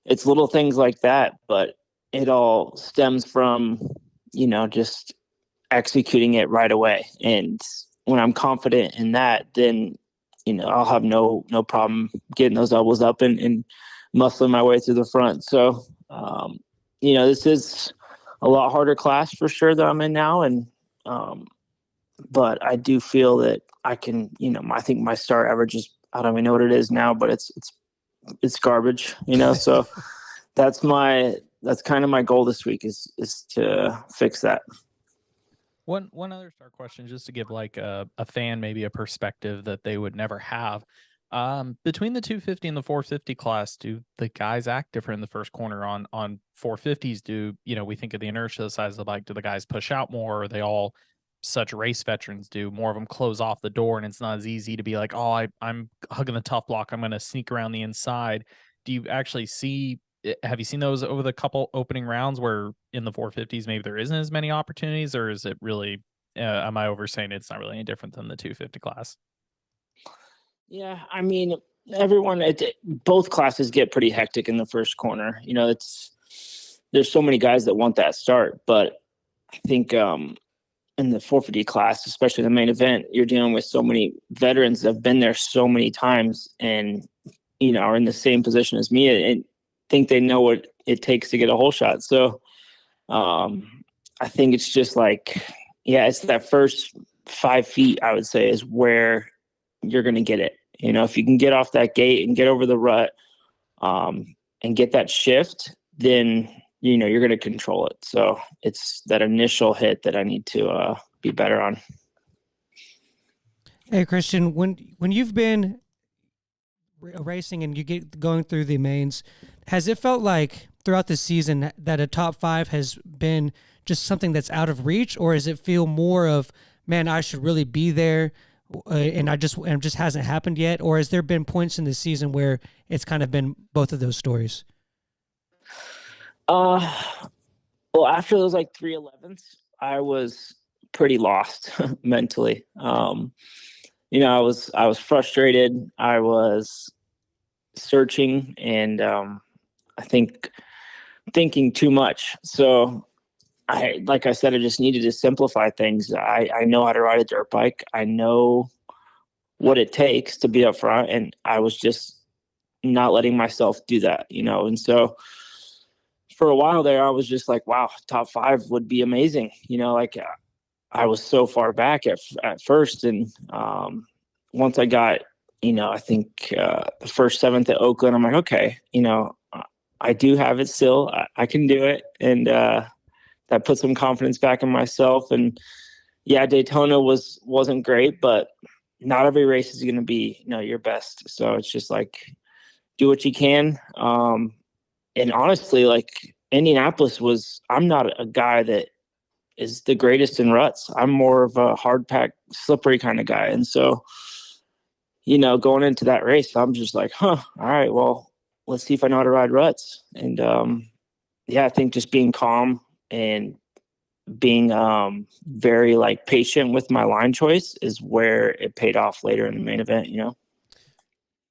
it's little things like that, but it all stems from just executing it right away. And when I'm confident in that, then I'll have no problem getting those elbows up and muscling my way through the front. So this is a lot harder class for sure that I'm in now, and but I do feel that I can, I think my start average is, I don't even know what it is now, but it's garbage, so that's kind of my goal this week is to fix that. One other start question, just to give like a fan maybe a perspective that they would never have. Between the 250 and the 450 class, do the guys act different in the first corner on 450s? Do we think of the inertia, the size of the bike? Do the guys push out more? Are they all such race veterans do. More of them close off the door, and it's not as easy to be like, oh, I'm hugging the tough block, I'm going to sneak around the inside. Do you actually have you seen those over the couple opening rounds where in the 450s maybe there isn't as many opportunities, or is it really, am I oversaying it's not really any different than the 250 class? Yeah, I mean, both classes get pretty hectic in the first corner. There's so many guys that want that start, but I think in the 450 class, especially the main event, you're dealing with so many veterans that have been there so many times and, are in the same position as me and think they know what it takes to get a hole shot. So I think it's just like, it's that first 5 feet, I would say, is where you're going to get it. If you can get off that gate and get over the rut and get that shift, then you're going to control it. So it's that initial hit that I need to be better on. Hey, Christian, when you've been racing and you get going through the mains, has it felt like throughout the season that a top 5 has been just something that's out of reach, or does it feel more of, man, I should really be there, and it just hasn't happened yet? Or has there been points in the season where it's kind of been both of those stories? Well, after those 311s, I was pretty lost mentally. I was frustrated. I was searching and I think thinking too much. So like I said, I just needed to simplify things. I know how to ride a dirt bike. I know what it takes to be up front, and I was just not letting myself do that, and so for a while there, I was just like, wow, top 5 would be amazing. I was so far back at first. And once I got, I think the first 7th at Oakland, I'm like, okay, I do have it still. I can do it. And that put some confidence back in myself. And yeah, Daytona wasn't great, but not every race is going to be, your best. So it's just like, do what you can. And honestly, Indianapolis I'm not a guy that is the greatest in ruts. I'm more of a hard pack, slippery kind of guy. And so, going into that race, I'm just like, all right, well, let's see if I know how to ride ruts. And I think just being calm and being very patient with my line choice is where it paid off later in the main event,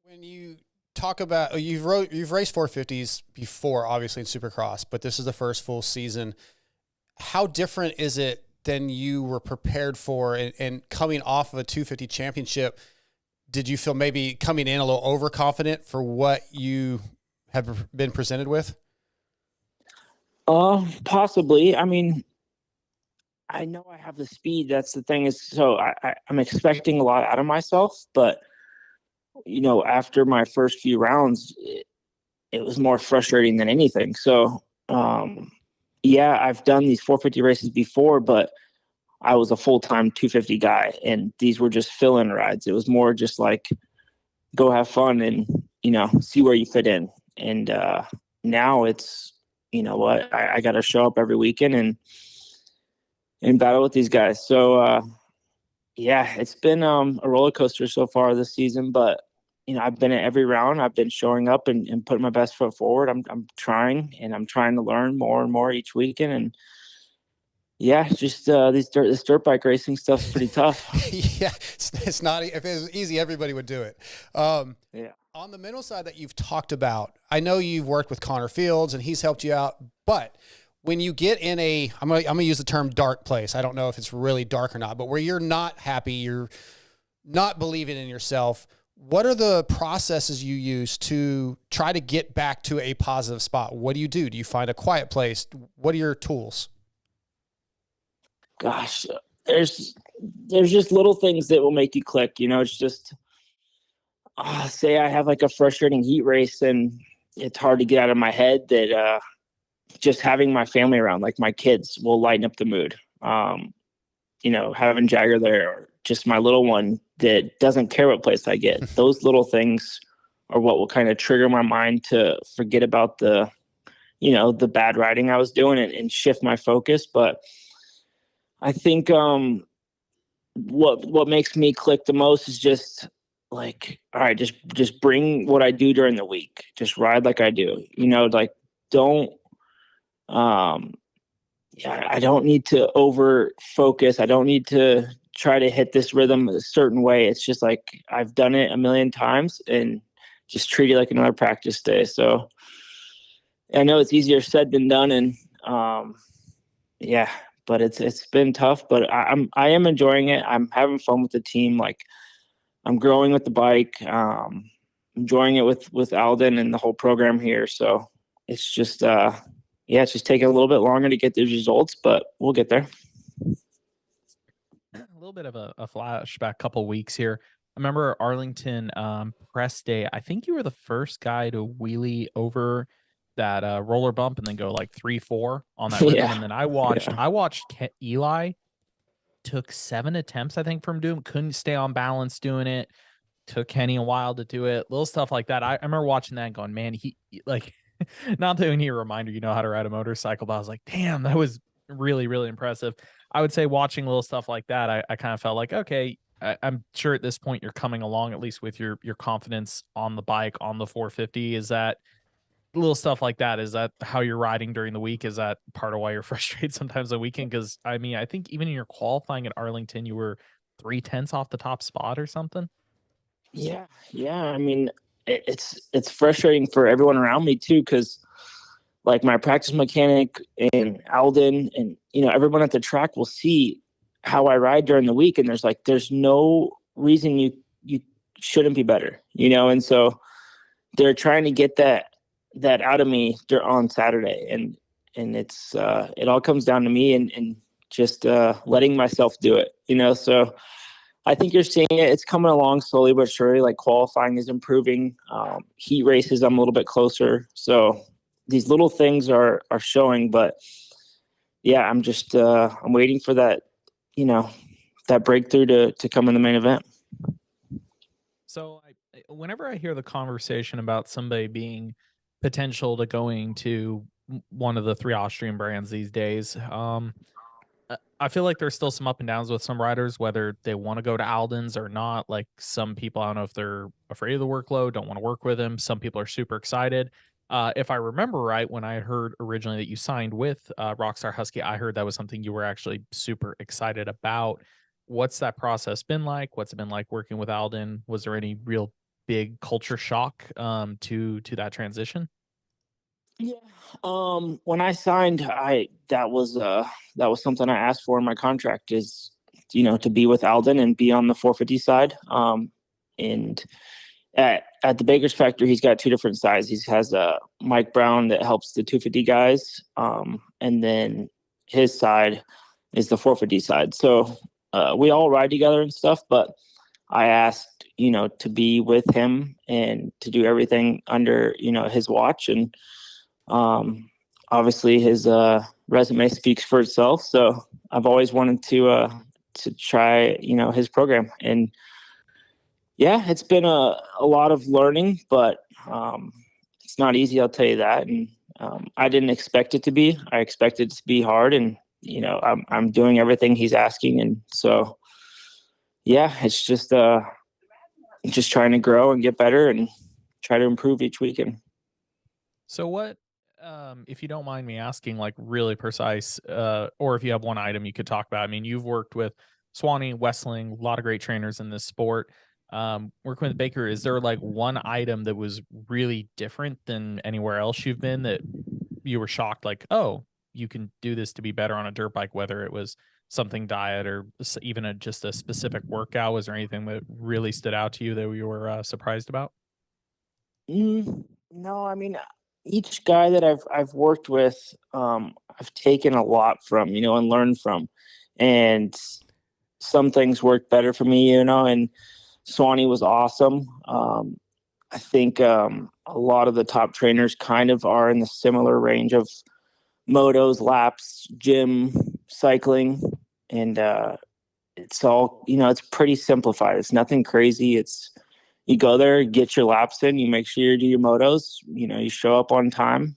When you talk about, you've raced 450s before, obviously in Supercross, but this is the first full season. How different is it than you were prepared for? And coming off of a 250 championship, did you feel maybe coming in a little overconfident for what you have been presented with? Possibly. I mean, I know I have the speed. That's the thing is, so I'm expecting a lot out of myself, but after my first few rounds, it was more frustrating than anything. So, I've done these 450 races before, but I was a full-time 250 guy, and these were just fill-in rides. It was more just like, go have fun and, see where you fit in. And now it's, I got to show up every weekend and battle with these guys. So, it's been a roller coaster so far this season, but I've been at every round. I've been showing up and putting my best foot forward. I'm trying to learn more and more each weekend. And just this dirt bike racing stuff's pretty tough. Yeah, it's not. If it was easy, everybody would do it. On the mental side that you've talked about, I know you've worked with Connor Fields and he's helped you out, but when you get in I'm gonna use the term dark place. I don't know if it's really dark or not, but where you're not happy, you're not believing in yourself. What are the processes you use to try to get back to a positive spot? What do? Do you find a quiet place? What are your tools? Gosh, there's just little things that will make you click. It's just, say I have a frustrating heat race and it's hard to get out of my head that just having my family around, my kids, will lighten up the mood. Having Jagger there, or just my little one that doesn't care what place I get. Those little things are what will kind of trigger my mind to forget about the bad riding I was doing and shift my focus. But I think what makes me click the most is just like, all right, just bring what I do during the week. Just ride like I do. Like don't I don't need to over focus. I don't need to try to hit this rhythm a certain way. It's just like I've done it a million times and just treat it like another practice day. So I know it's easier said than done, and but it's been tough, but I am enjoying it. I'm having fun with the team. Like I'm growing with the bike, enjoying it with Alden and the whole program here. So it's just it's just taking a little bit longer to get these results, but we'll get there. A little bit of a flashback couple weeks here. I remember Arlington press day. I think you were the first guy to wheelie over that roller bump and then go like 3-4 on that rhythm. Yeah. And then I watched Eli took 7 attempts, I think, from doing, couldn't stay on balance doing it. Took Kenny a while to do it. Little stuff like that. I remember watching that and going, man, he like, not that we need a reminder, how to ride a motorcycle, but I was like, damn, that was really, really impressive. I would say watching little stuff like that, I kind of felt like, okay, I'm sure at this point you're coming along, at least with your confidence on the bike, on the 450. Is that little stuff like that? Is that how you're riding during the week? Is that part of why you're frustrated sometimes on the weekend? Because I mean, I think even in your qualifying at Arlington, you were 3/10 off the top spot or something. Yeah. I mean, it's frustrating for everyone around me too, because like my practice mechanic and Alden and everyone at the track will see how I ride during the week, and there's no reason you shouldn't be better, and so they're trying to get that out of me on Saturday, and it's it all comes down to me and just letting myself do it, so I think you're seeing it. It's coming along slowly but surely. Like qualifying is improving. Heat races, I'm a little bit closer. So these little things are showing, but yeah, I'm just I'm waiting for that, that breakthrough to come in the main event. So whenever I hear the conversation about somebody being potential to going to one of the 3 Austrian brands these days, I feel like there's still some up and downs with some riders, whether they want to go to Alden's or not. Like some people, I don't know if they're afraid of the workload, don't want to work with him. Some people are super excited. If I remember right, when I heard originally that you signed with Rockstar Husky, I heard that was something you were actually super excited about. What's that process been like? What's it been like working with Alden? Was there any real big culture shock to that transition? Yeah. When I signed, that was something I asked for in my contract, is to be with Alden and be on the 450 side. And at the Baker's factory, he's got 2 different sides. He has Mike Brown that helps the 250 guys, and then his side is the 450 side. So we all ride together and stuff, but I asked to be with him and to do everything under his watch, and obviously his resume speaks for itself. So I've always wanted to try his program, and yeah, it's been a lot of learning, but it's not easy, I'll tell you that. And I didn't expect it to be. I expected it to be hard, and I'm doing everything he's asking, and so yeah, it's just trying to grow and get better and try to improve each weekend. So what, if you don't mind me asking, like really precise, or if you have one item you could talk about. I mean, you've worked with Swanee, Westling, a lot of great trainers in this sport. Working with Baker, is there like one item that was really different than anywhere else you've been that you were shocked, like, oh, you can do this to be better on a dirt bike, whether it was something diet or even just a specific workout? Was there anything that really stood out to you that you were surprised about? No, I mean, each guy that I've worked with, I've taken a lot from, and learned from, and some things worked better for me, and Swanee was awesome. I think a lot of the top trainers kind of are in the similar range of motos, laps, gym, cycling, and it's all, it's pretty simplified. It's nothing crazy. It's, you go there, get your laps in, you make sure you do your motos, you show up on time,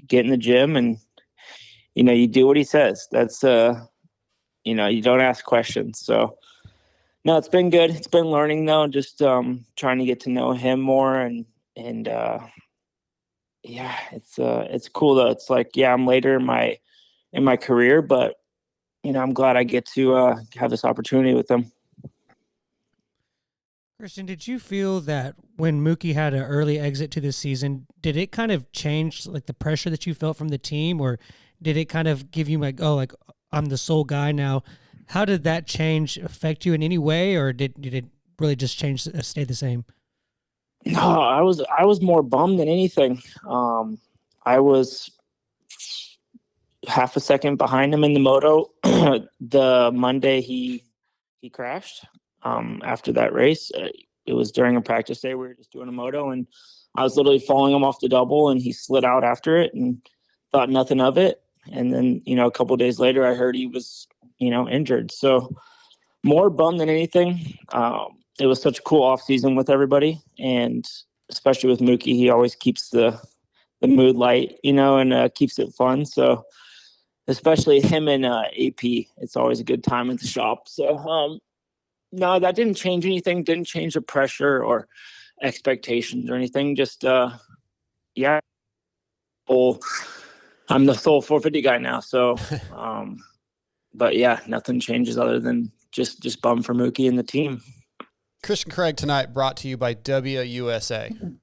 get in the gym, and you do what he says. That's you don't ask questions. So no, it's been good. It's been learning though, just trying to get to know him more and yeah, it's cool though. It's like, yeah, I'm later in my career, but I'm glad I get to have this opportunity with them. Christian, did you feel that when Mookie had an early exit to this season, did it kind of change like the pressure that you felt from the team, or did it kind of give you like, oh, like I'm the sole guy now? How did that change affect you in any way, or did it really just stay the same? No, I was more bummed than anything. I was half a second behind him in the moto the Monday he crashed. After that race, it was during a practice day. We were just doing a moto, and I was literally following him off the double, and he slid out after it, and thought nothing of it. And then a couple of days later, I heard he was injured. So more bummed than anything. It was such a cool off season with everybody, and especially with Mookie, he always keeps the mood light, and keeps it fun. So especially him and AP, it's always a good time at the shop. So no, that didn't change anything. Didn't change the pressure or expectations or anything. Just yeah, I'm the sole 450 guy now. So, but yeah, nothing changes other than just bummed for Mookie and the team. Christian Craig tonight brought to you by WUSA.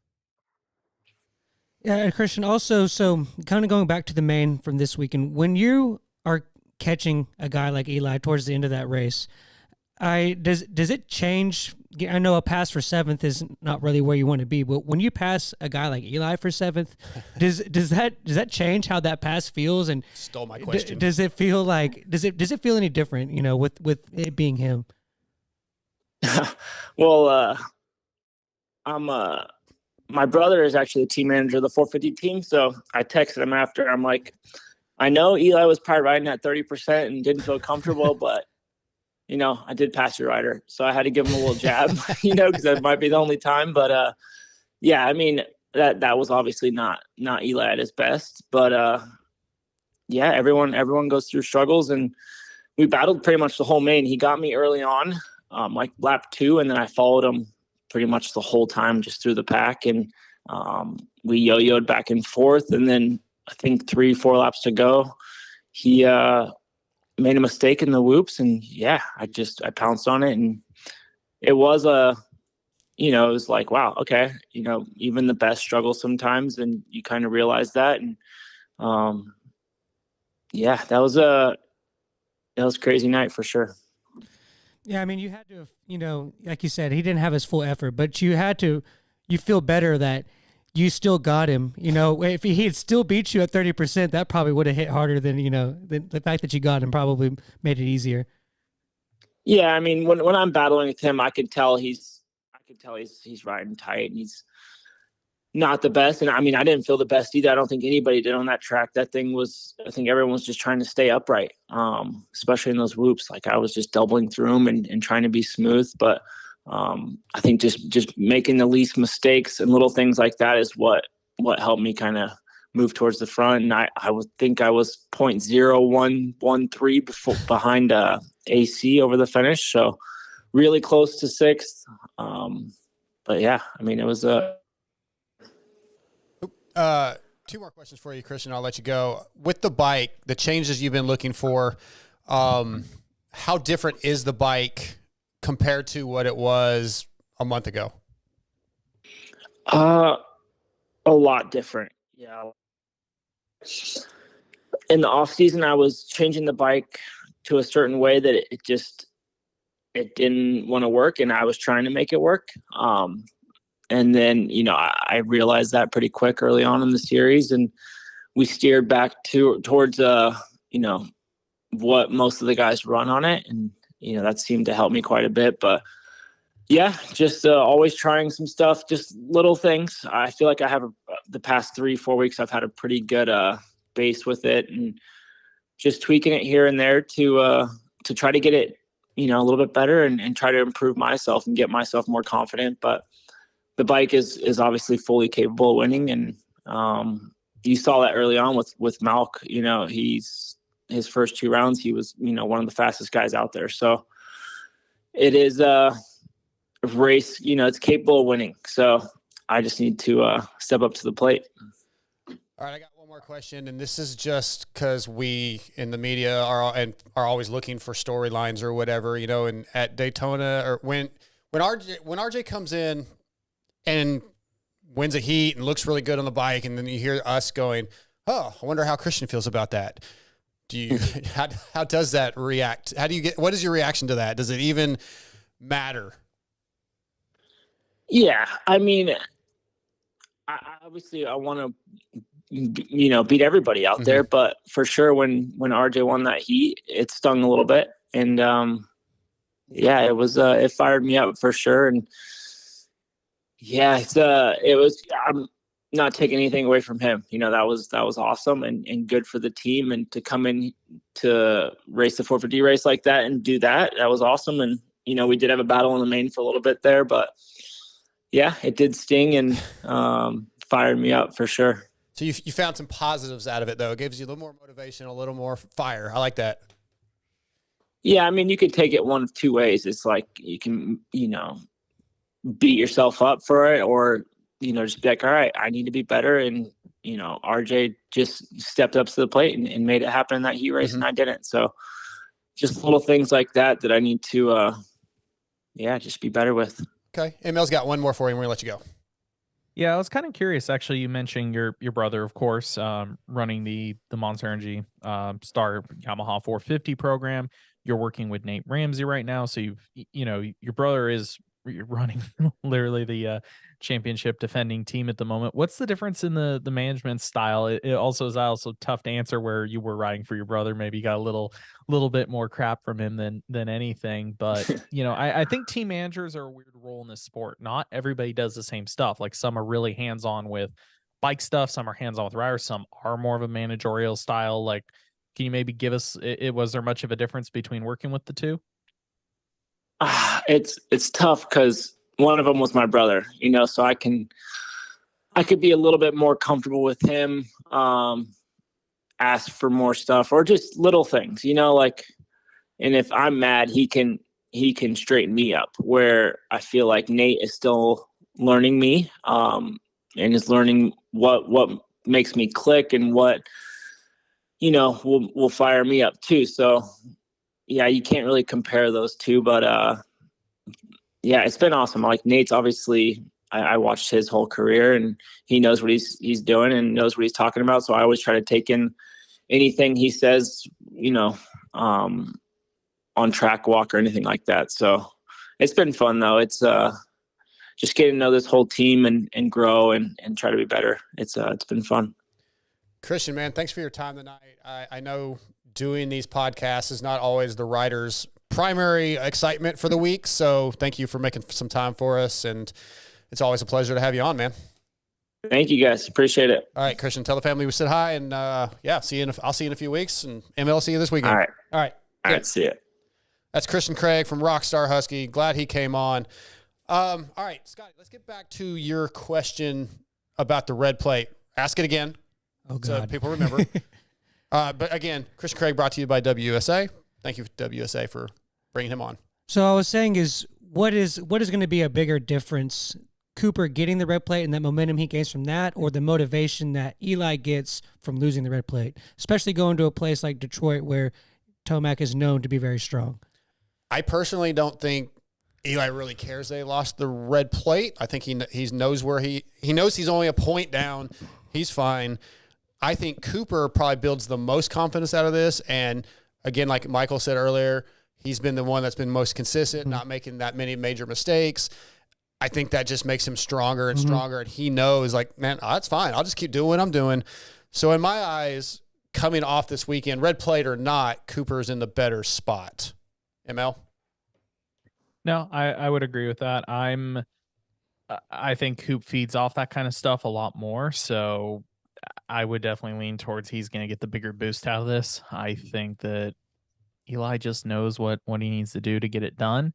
Yeah, and Christian, also, so kind of going back to the main from this weekend, when you are catching a guy like Eli towards the end of that race, does it change? I know a pass for seventh is not really where you want to be, but when you pass a guy like Eli for seventh, does that change how that pass feels? And stole my question. Does it feel any different? With it being him. Well, my brother is actually the team manager of the 450 team, so I texted him after. I'm like, I know Eli was probably riding at 30% and didn't feel comfortable, but I did pass your rider, so I had to give him a little jab, because that might be the only time. But yeah, I mean that was obviously not Eli at his best, but yeah, everyone goes through struggles, and we battled pretty much the whole main. He got me early on, like lap 2, and then I followed him pretty much the whole time just through the pack, and we yo-yoed back and forth, and then I think 3-4 laps to go, he made a mistake in the whoops, and yeah, I pounced on it, and it was it was like, wow, okay, even the best struggle sometimes, and you kind of realize that, and yeah, that was a crazy night for sure. Yeah, I mean, you had to, like you said, he didn't have his full effort, but you feel better that you still got him. If he had still beat you at 30%, that probably would have hit harder than, the fact that you got him probably made it easier. Yeah, I mean, when I'm battling with him, I could tell he's riding tight, and he's not the best. And I mean, I didn't feel the best either. I don't think anybody did on that track. I think everyone was just trying to stay upright, especially in those whoops. Like I was just doubling through them and trying to be smooth. But I think just making the least mistakes and little things like that is what helped me kind of move towards the front. And I would think I was 0.0113 behind AC over the finish. So really close to sixth. But yeah, I mean, it was two more questions for you, Christian. I'll let you go. With the bike, the changes you've been looking for, how different is the bike compared to what it was a month ago? A lot different. Yeah. In the off season, I was changing the bike to a certain way that it didn't want to work, and I was trying to make it work. And then, I realized that pretty quick early on in the series, and we steered back towards, what most of the guys run on it. And, that seemed to help me quite a bit. But yeah, just always trying some stuff, just little things. I feel like I have the past 3-4 weeks, I've had a pretty good base with it, and just tweaking it here and there to try to get it, a little bit better and try to improve myself and get myself more confident. But the bike is obviously fully capable of winning. And you saw that early on with Malk. He's his first 2 rounds, he was, one of the fastest guys out there. So it is a race, it's capable of winning. So I just need to step up to the plate. All right, I got one more question, and this is just because we in the media are always looking for storylines or whatever, and at Daytona, or when RJ comes in and wins a heat and looks really good on the bike, and then you hear us going, "Oh, I wonder how Christian feels about that." Do you how does that react? What is your reaction to that? Does it even matter? Yeah, I mean, obviously I want to beat everybody out there, but for sure when RJ won that heat, it stung a little bit, and yeah, it was it fired me up for sure. And yeah, it was, I'm not taking anything away from him. That was awesome and good for the team, and to come in to race the 450 race like that and do that was awesome. And we did have a battle in the main for a little bit there, but yeah, it did sting and fired me up for sure. So you found some positives out of it, though. It gives you a little more motivation, a little more fire. I like that. Yeah, I mean, you could take it one of 2 ways. It's like you can, beat yourself up for it, or, just be like, all right, I need to be better. And, RJ just stepped up to the plate and made it happen in that heat race, and I didn't. So just little things like that I need to, just be better with. Okay. ML's got one more for you, and we're going to let you go. Yeah, I was kind of curious. Actually, you mentioned your brother, of course, running the Monster Energy Star Yamaha 450 program. You're working with Nate Ramsey right now, so your brother is running literally the championship defending team at the moment. What's the difference in the management style? It also is tough to answer where you were riding for your brother. Maybe you got a little bit more crap from him than anything. But I think team managers are a weird role in this sport. Not everybody does the same stuff. Like some are really hands-on with bike stuff, some are hands-on with riders, some are more of a managerial style. Like, can you maybe give us was there much of a difference between working with the two? It's tough because one of them was my brother, so I could be a little bit more comfortable with him, ask for more stuff or just little things, like, and if I'm mad, he can straighten me up, where I feel like Nate is still learning me, and is learning what makes me click and what, will fire me up too. So yeah, you can't really compare those two, but yeah, it's been awesome. Like Nate's obviously, I watched his whole career, and he knows what he's doing and knows what he's talking about. So I always try to take in anything he says, on track walk or anything like that. So it's been fun though. It's just getting to know this whole team and grow and try to be better. It's been fun. Christian, man, thanks for your time tonight. I know doing these podcasts is not always the writer's primary excitement for the week. So thank you for making some time for us. And it's always a pleasure to have you on, man. Thank you guys. Appreciate it. All right, Christian, tell the family we said hi, and yeah, I'll see you in a few weeks, and ML, see you this weekend. All right. All right. All right. See ya. That's Christian Craig from Rockstar Husky. Glad he came on. All right, Scotty, let's get back to your question about the red plate. Ask it again. Oh, God. So people remember. But again, Christian Craig brought to you by WSA. Thank you, WSA, for bringing him on. So I was saying is what is going to be a bigger difference, Cooper getting the red plate and that momentum he gains from that, or the motivation that Eli gets from losing the red plate, especially going to a place like Detroit where Tomac is known to be very strong? I personally don't think Eli really cares they lost the red plate. I think he knows where he knows he's only a point down. He's fine. I think Cooper probably builds the most confidence out of this. And again, like Michael said earlier, he's been the one that's been most consistent, not making that many major mistakes. I think that just makes him stronger and stronger. And he knows, like, man, that's fine. I'll just keep doing what I'm doing. So in my eyes, coming off this weekend, red plate or not, Cooper's in the better spot. ML? No, I would agree with that. I think Coop feeds off that kind of stuff a lot more. So I would definitely lean towards he's going to get the bigger boost out of this. I think that Eli just knows what he needs to do to get it done.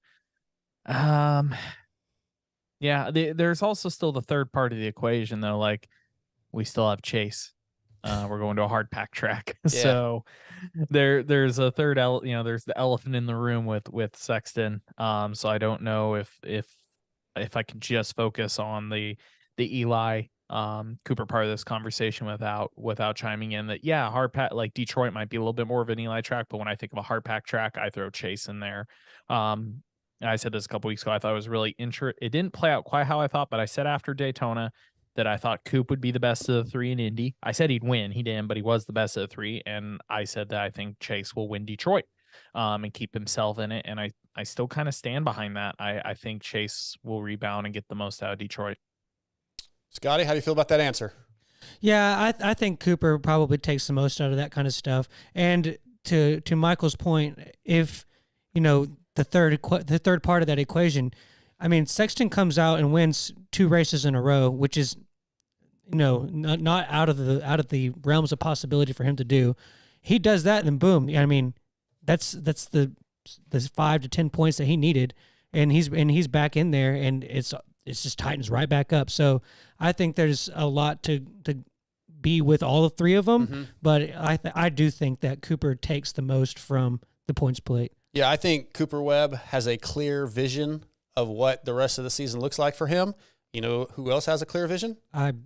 Yeah, there's also still the third part of the equation, though. Like, we still have Chase. We're going to a hard pack track. Yeah. So there's a third, there's the elephant in the room with Sexton. So I don't know if I can just focus on the Eli Cooper part of this conversation without chiming in that, yeah, hard pack, like Detroit might be a little bit more of an Eli track, but when I think of a hard pack track, I throw Chase in there. I said this a couple weeks ago. I thought it was really it didn't play out quite how I thought, but I said after Daytona that I thought Coop would be the best of the three in Indy. I said he'd win. He didn't, but he was the best of the three. And I said that I think Chase will win Detroit and keep himself in it. And I still kind of stand behind that. I think Chase will rebound and get the most out of Detroit. Scotty, how do you feel about that answer? Yeah, I think Cooper probably takes the most out of that kind of stuff. And to Michael's point, if, the third part of that equation, I mean, Sexton comes out and wins 2 races in a row, which is, not out of the realms of possibility for him to do. He does that, and boom. I mean, that's the 5 to 10 points that he needed, and he's back in there, and it's just tightens right back up. So I think there's a lot to be with all 3 of them, but I do think that Cooper takes the most from the points plate. Yeah, I think Cooper Webb has a clear vision of what the rest of the season looks like for him. You know who else has a clear vision? I'm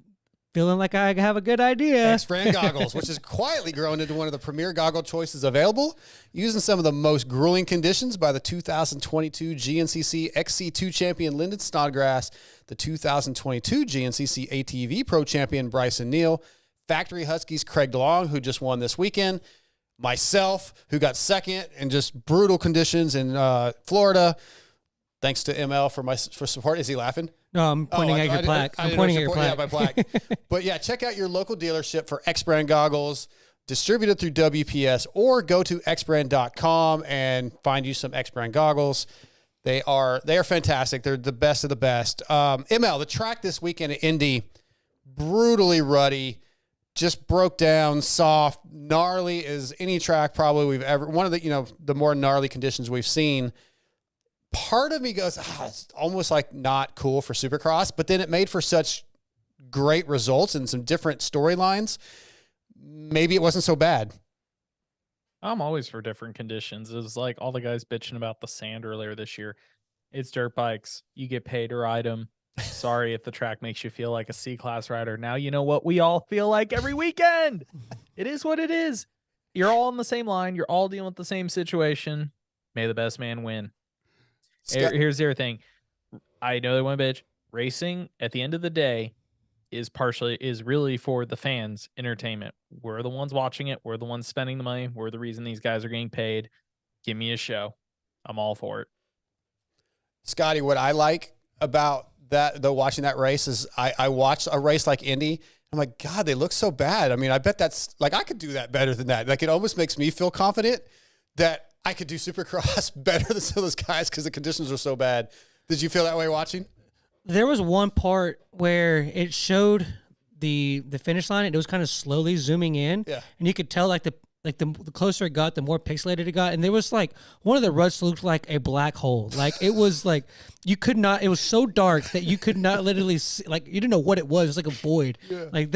feeling like I have a good idea. X-Brand goggles, which has quietly grown into one of the premier goggle choices available, using some of the most grueling conditions by the 2022 GNCC XC2 champion Lyndon Snodgrass, the 2022 GNCC ATV Pro champion Bryson Neal, Factory Huskies Craig DeLong, who just won this weekend, myself, who got second in just brutal conditions in Florida. Thanks to ML for support. Is he laughing? No, I'm pointing at your plaque. I'm pointing at your plaque. Yeah, my plaque. But yeah, check out your local dealership for X-Brand goggles, distributed through WPS, or go to xbrand.com and find you some X-Brand goggles. They are fantastic. They're the best of the best. ML, the track this weekend at Indy, brutally ruddy, just broke down, soft, gnarly as any track probably we've ever, one of the more gnarly conditions we've seen. Part of me goes, it's almost like not cool for Supercross, but then it made for such great results and some different storylines. Maybe it wasn't so bad. I'm always for different conditions. It was like all the guys bitching about the sand earlier this year. It's dirt bikes. You get paid to ride them. Sorry if the track makes you feel like a C-class rider. Now you know what we all feel like every weekend. It is what it is. You're all on the same line. You're all dealing with the same situation. May the best man win. Here's the other thing. I know they want to bitch. Racing, at the end of the day, is really for the fans' entertainment. We're the ones watching it. We're the ones spending the money. We're the reason these guys are getting paid. Give me a show. I'm all for it. Scotty, what I like about that, though, watching that race is I watched a race like Indy. I'm like, God, they look so bad. I mean, I bet that's like, I could do that better than that. Like, it almost makes me feel confident that I could do Supercross better than some of those guys because the conditions are so bad. Did you feel that way watching? There was one part where it showed the finish line and it was kind of slowly zooming in. Yeah. And you could tell the closer it got, the more pixelated it got. And there was like one of the ruts looked like a black hole. Like it was like you could not, it was so dark that you could not literally see, like you didn't know what it was. It was like a void. Yeah. Like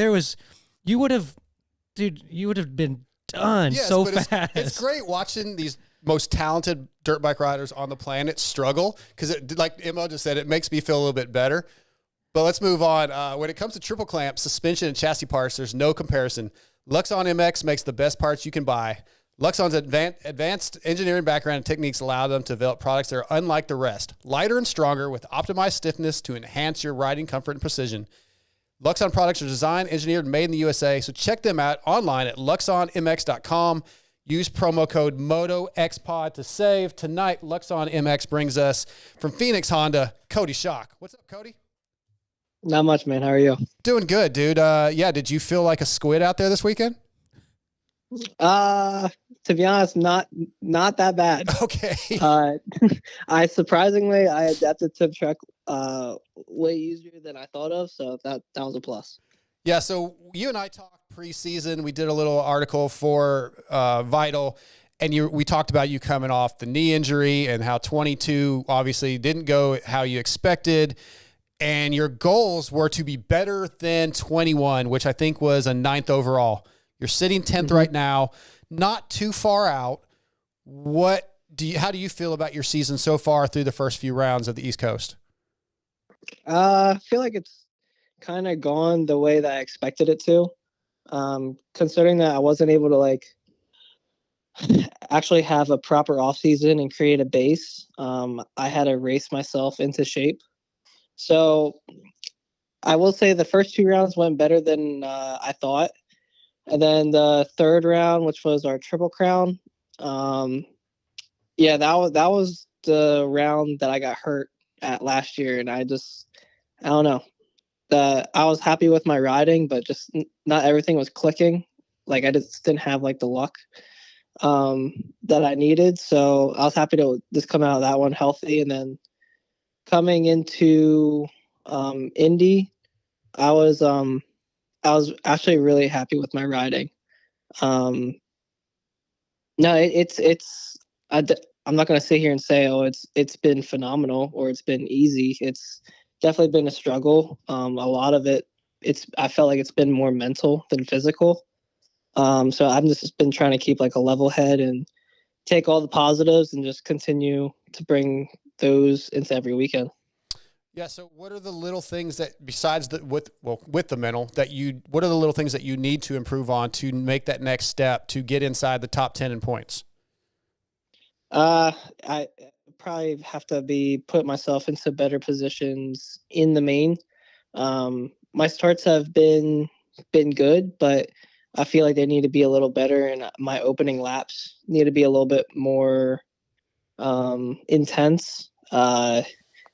you would have been done so fast. It's great watching these most talented dirt bike riders on the planet struggle because, like Emma just said, it makes me feel a little bit better. But let's move on. When it comes to triple clamp, suspension, and chassis parts, there's no comparison. Luxon MX makes the best parts you can buy. Luxon's advanced engineering background and techniques allow them to develop products that are unlike the rest. Lighter and stronger with optimized stiffness to enhance your riding comfort and precision. Luxon products are designed, engineered, and made in the USA, so check them out online at luxonmx.com. Use promo code MotoXpod to save. Tonight, Luxon MX brings us from Phoenix Honda, Cody Shock. What's up, Cody? Not much, man. How are you? Doing good, dude. Did you feel like a squid out there this weekend? To be honest, not that bad. Okay. I adapted to the track way easier than I thought of, so that was a plus. Yeah, so you and I talked preseason. We did a little article for Vital, and we talked about you coming off the knee injury and how 22 obviously didn't go how you expected, and your goals were to be better than 21, which I think was a 9th overall. You're sitting 10th right now, not too far out. How do you feel about your season so far through the first few rounds of the East Coast? I feel like it's kind of gone the way that I expected it to. Considering that I wasn't able to like actually have a proper off season and create a base, I had to race myself into shape. So I will say the first 2 rounds went better than I thought. And then the third round, which was our Triple Crown, that was the round that I got hurt at last year, and I don't know. I was happy with my riding, but just not everything was clicking. Like I just didn't have like the luck that I needed. So I was happy to just come out of that one healthy, and then coming into Indy, I was actually really happy with my riding. No, I'm not going to sit here and say, oh, it's been phenomenal or it's been easy. It's definitely been a struggle. A lot of it, I felt like it's been more mental than physical. So I've just been trying to keep like a level head and take all the positives and just continue to bring those into every weekend. Yeah. So what are the little things that besides with the mental what are the little things that you need to improve on to make that next step to get inside the top 10 in points? I probably have to put myself into better positions in the main. My starts have been good, but I feel like they need to be a little better, and my opening laps need to be a little bit more intense.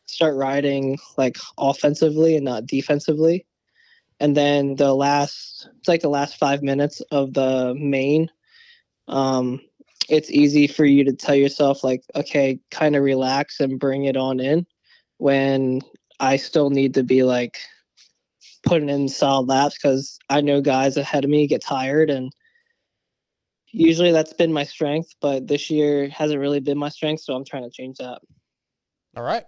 Start riding like offensively and not defensively. And then the last 5 minutes of the main, it's easy for you to tell yourself like, okay, kind of relax and bring it on in, when I still need to be like putting in solid laps, because I know guys ahead of me get tired, and usually that's been my strength, but this year hasn't really been my strength, so I'm trying to change that. All right.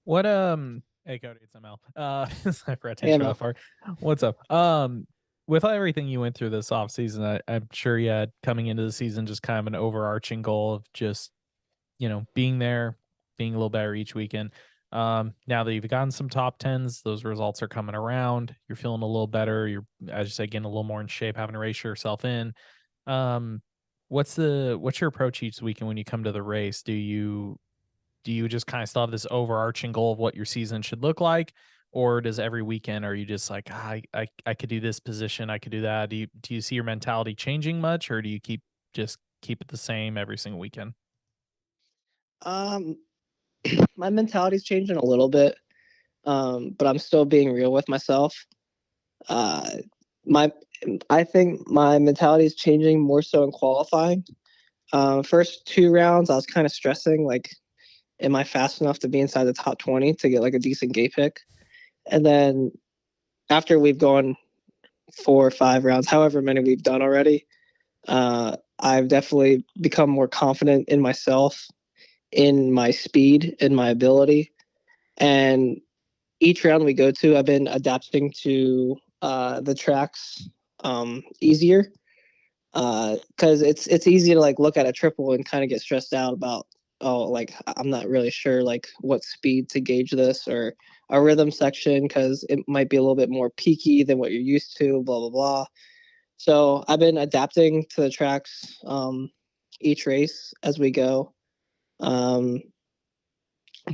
What hey Cody, it's ML. I forgot to Hey, intro ML. that part. What's up? With everything you went through this off season, I'm sure you had coming into the season just kind of an overarching goal of just, being there, being a little better each weekend. Now that you've gotten some top 10s, those results are coming around. You're feeling a little better. You're, as you say, getting a little more in shape, having to race yourself in. What's your approach each weekend when you come to the race? Do you just kind of still have this overarching goal of what your season should look like? Or does every weekend, are you just like, I could do this position, I could do that? Do you see your mentality changing much, or do you keep it the same every single weekend? My mentality's changing a little bit, but I'm still being real with myself. I think my mentality is changing more so in qualifying. First 2 rounds, I was kind of stressing, like, am I fast enough to be inside the top 20 to get like a decent gate pick? And then after we've gone 4 or 5 rounds, however many we've done already, I've definitely become more confident in myself, in my speed, in my ability. And each round we go to, I've been adapting to the tracks easier, because it's easy to like look at a triple and kind of get stressed out about, oh, like I'm not really sure like what speed to gauge this, or a rhythm section, because it might be a little bit more peaky than what you're used to, blah blah blah. So I've been adapting to the tracks each race as we go, but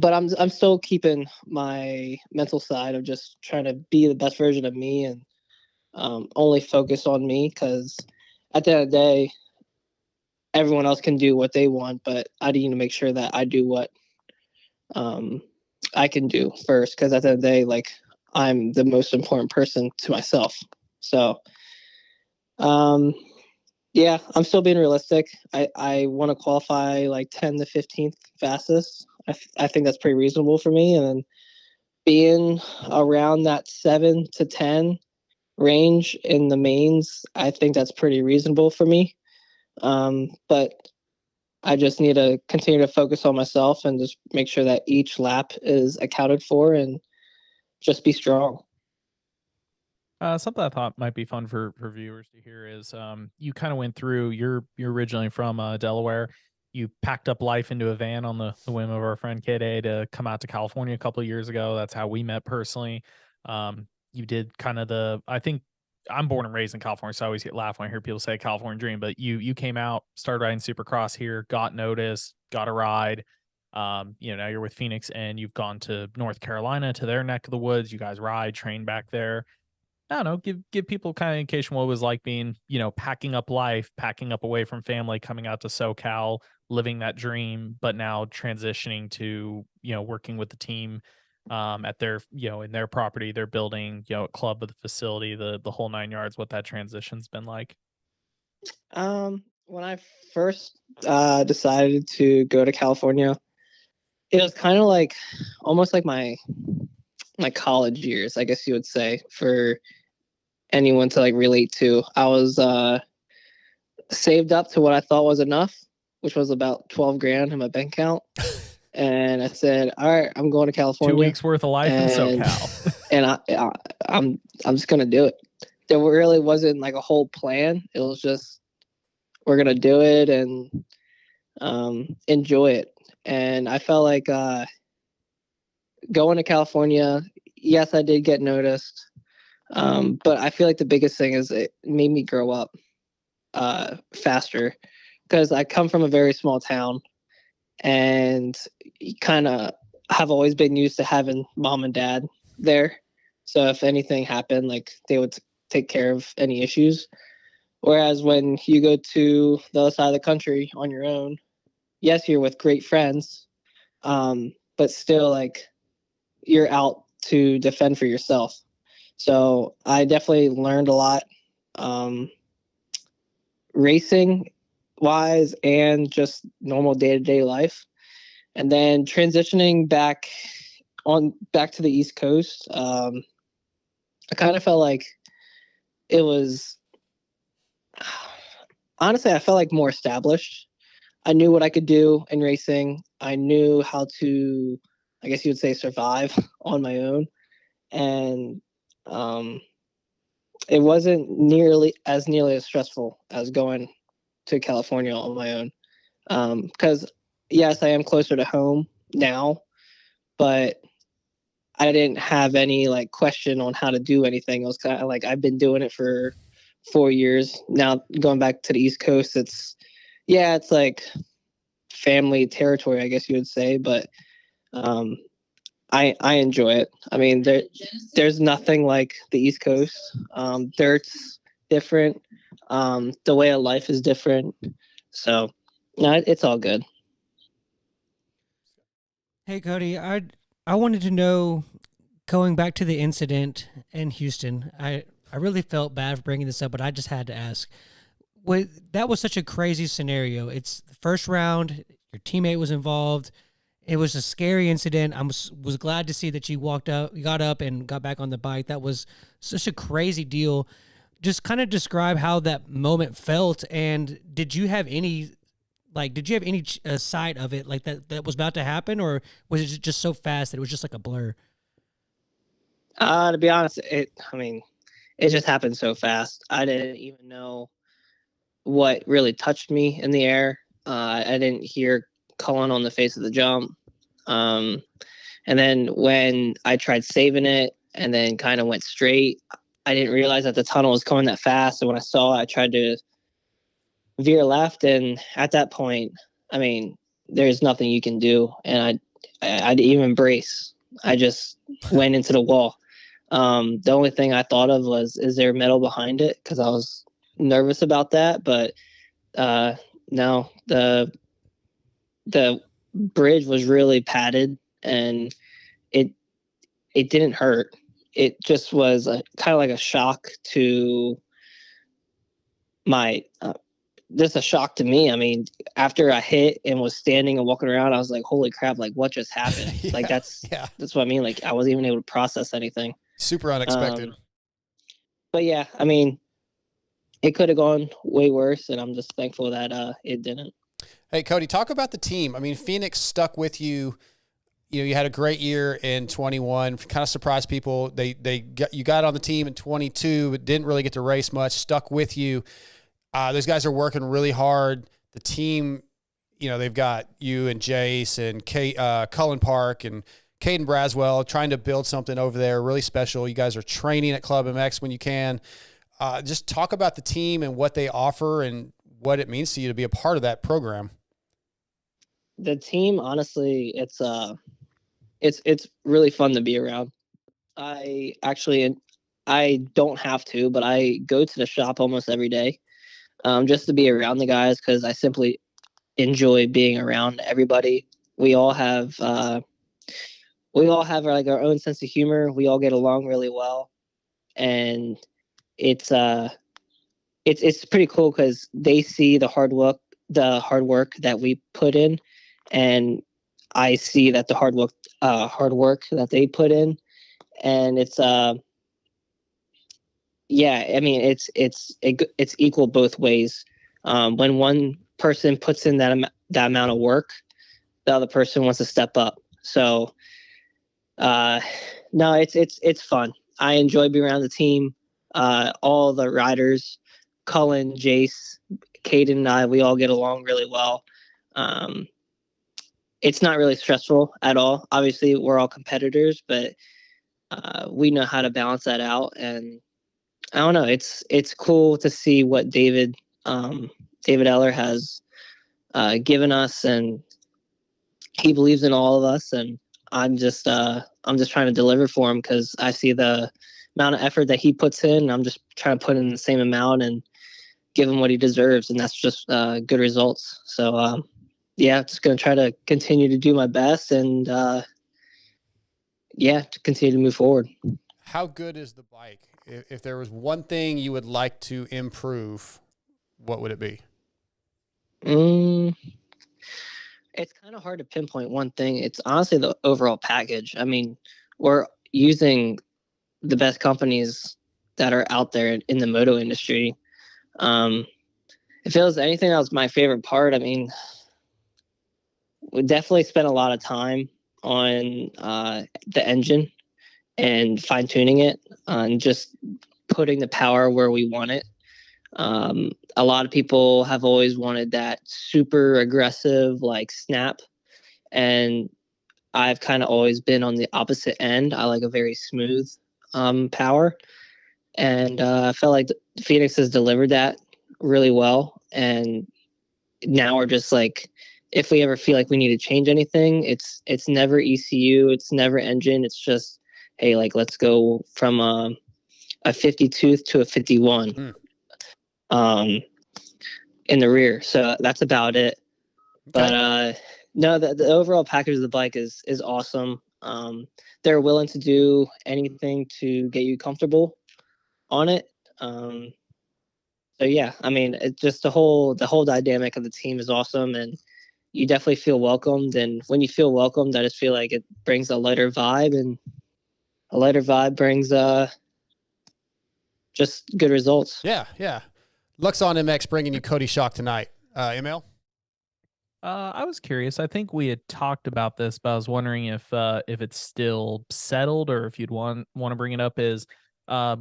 I'm still keeping my mental side of just trying to be the best version of me, and only focus on me, because at the end of the day, everyone else can do what they want, but I need to make sure that I do what I can do first, because at the end of the day, like, I'm the most important person to myself. So, yeah, I'm still being realistic. I want to qualify like 10 to 15th fastest. I think that's pretty reasonable for me. And then being around that 7 to 10 range in the mains, I think that's pretty reasonable for me. But I just need to continue to focus on myself and just make sure that each lap is accounted for, and just be strong. Something I thought might be fun for viewers to hear is you kind of went through. You're originally from Delaware. You packed up life into a van on the whim of our friend K-Day to come out to California a couple of years ago. That's how we met personally. You did kind of I think I'm born and raised in California, so I always get laughed when I hear people say California dream, but you came out, started riding Supercross here, got noticed, got a ride. Now you're with Phoenix and you've gone to North Carolina, to their neck of the woods. You guys ride, train back there. I don't know, give people kind of indication what it was like being, packing up life, packing up away from family, coming out to SoCal, living that dream, but now transitioning to, working with the team at their, in their property, their building, club of the facility, the whole 9 yards, what that transition's been like. When I first decided to go to California, it was kind of like almost like my college years, I guess you would say, for anyone to like relate to. I was saved up to what I thought was enough, which was about 12 grand in my bank account. And I said, all right, I'm going to California. 2 weeks worth of life in SoCal. And I'm just going to do it. There really wasn't like a whole plan. It was just, we're going to do it and enjoy it. And I felt like going to California, yes, I did get noticed. But I feel like the biggest thing is it made me grow up faster, because I come from a very small town and kind of have always been used to having mom and dad there. So if anything happened, like they would take care of any issues. Whereas when you go to the other side of the country on your own, yes, you're with great friends, but still like you're out to defend for yourself. So I definitely learned a lot, racing wise and just normal day-to-day life. And then transitioning back to the East Coast, I kind of felt like it was, honestly, I felt like more established. I knew what I could do in racing. I knew how to, I guess you would say, survive on my own. And it wasn't nearly as stressful as going to California on my own. Because yes, I am closer to home now, but I didn't have any like question on how to do anything. It was kind of like, I've been doing it for 4 years now. Going back to the East Coast, it's like family territory, I guess you would say, but I enjoy it. I mean, there's nothing like the East Coast. Dirt's different. The way of life is different. So, no, it's all good. Hey, Cody, I wanted to know, going back to the incident in Houston, I really felt bad for bringing this up, but I just had to ask. That was such a crazy scenario. It's the first round. Your teammate was involved. It was a scary incident. I was glad to see that you got up and got back on the bike. That was such a crazy deal. Just kind of describe how that moment felt, and did you have any sight of it like that was about to happen, or was it just so fast that it was just like a blur? To be honest, it just happened so fast. I didn't even know what really touched me in the air. I didn't hear Cullen on the face of the jump. And then when I tried saving it and then kind of went straight, I didn't realize that the tunnel was coming that fast. So when I saw it, I tried to veer left. And at that point, there's nothing you can do. And I didn't even brace. I just went into the wall. The only thing I thought of was, is there metal behind it? Because I was nervous about that. But no, the bridge was really padded, and it didn't hurt. It just was kind of like a shock to just a shock to me. I mean, after I hit and was standing and walking around, I was like, holy crap, like what just happened? Like that's what I mean. Like I wasn't even able to process anything. Super unexpected. But yeah, it could have gone way worse, and I'm just thankful that it didn't. Hey, Cody, talk about the team. Phoenix stuck with you, you had a great year in 21, kind of surprised people. You got on the team in 22, but didn't really get to race much, stuck with you. Those guys are working really hard. The team, they've got you and Jace and Cullen Park and Caden Braswell trying to build something over there really special. You guys are training at Club MX when you can. Just talk about the team and what they offer and what it means to you to be a part of that program. The team, honestly, it's really fun to be around. I don't have to, but I go to the shop almost every day, just to be around the guys, because I simply enjoy being around everybody. We all have like our own sense of humor. We all get along really well, and it's pretty cool because they see the hard work that we put in, and I see that the hard work that they put in, and it's equal both ways. When one person puts in that amount of work, the other person wants to step up. So no, it's fun. I enjoy being around the team. All the riders, Cullen, Jace, Caden, and I, we all get along really well. It's not really stressful at all. Obviously, we're all competitors, but we know how to balance that out. And I don't know, it's cool to see what David Eller has given us, and he believes in all of us. And I'm just trying to deliver for him because I see the amount of effort that he puts in. I'm just trying to put in the same amount and give him what he deserves, and that's just good results. So just going to try to continue to do my best and to continue to move forward. How good is the bike? If there was one thing you would like to improve, what would it be? It's kind of hard to pinpoint one thing. It's honestly the overall package. I mean, we're using the best companies that are out there in the moto industry. If it was anything that was my favorite part, I mean, we definitely spent a lot of time on the engine and fine tuning it and just putting the power where we want it. A lot of people have always wanted that super aggressive, like snap. And I've kind of always been on the opposite end. I like a very smooth power. And I felt like Phoenix has delivered that really well. And now we're just like, if we ever feel like we need to change anything, it's never ECU, it's never engine. It's just, hey, like, let's go from a 50 tooth to a 51 in the rear. So that's about it. Okay. But no, the overall package of the bike is awesome. They're willing to do anything to get you comfortable on it. So yeah, I mean, it's just the whole dynamic of the team is awesome, and you definitely feel welcomed. And when you feel welcomed, I just feel like it brings a lighter vibe, and a lighter vibe brings just good results. Yeah. Luxon MX bringing you Cody Shock tonight. ML? I was curious. I think we had talked about this, but I was wondering if it's still settled or if you'd want to bring it up. Is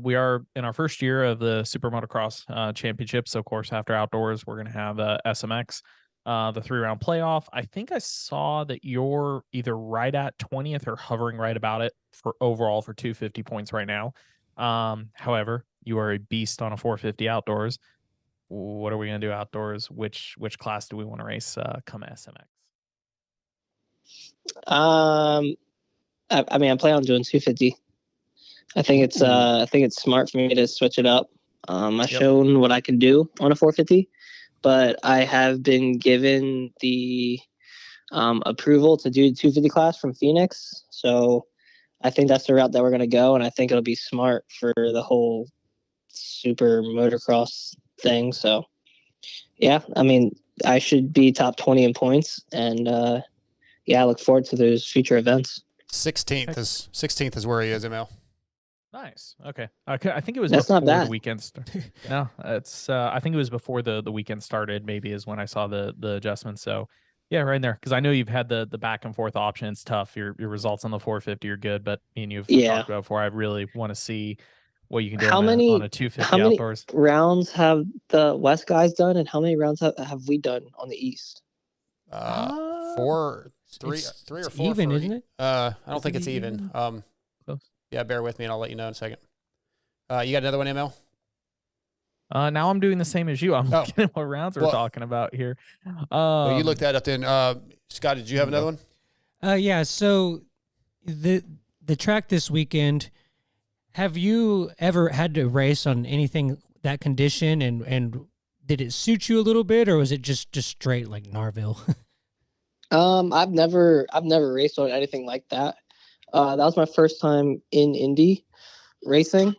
we are in our first year of the Super Motocross Championships. So of course, after outdoors, we're going to have SMX, the 3-round playoff. I think I saw that you're either right at 20th or hovering right about it for overall for 250 points right now. However, you are a beast on a 450 outdoors. What are we going to do outdoors? Which class do we want to race come SMX? I mean, I plan on doing 250. I think it's smart for me to switch it up. I've shown what I can do on a 450, but I have been given the approval to do the 250 class from Phoenix. So I think that's the route that we're going to go, and I think it'll be smart for the whole super motocross thing. So yeah, I mean, I should be top 20 in points, and I look forward to those future events. 16th is where he is, ML. Nice. Okay. I think it was That's before not bad. the weekend started. No, it's I think it was before the weekend started, maybe, is when I saw the adjustments. So Yeah, right in there. Because I know you've had the back and forth option. It's tough. Your results on the 450 are good, but me and you've talked about before. I really want to see what you can do on a 250 how many outdoors. rounds have the West guys done, and how many rounds have we done on the East? Three or four. Even, isn't it? I don't think it's even. Yeah, bear with me, and I'll let you know in a second. You got another one, ML? Now I'm doing the same as you. I'm looking at what rounds we're talking about here. Well, you looked that up then. Scott, did you have another one? Yeah. So the track this weekend, have you ever had to race on anything that condition, and did it suit you a little bit, or was it just straight like Narville? I've never raced on anything like that. That was my first time in Indy racing.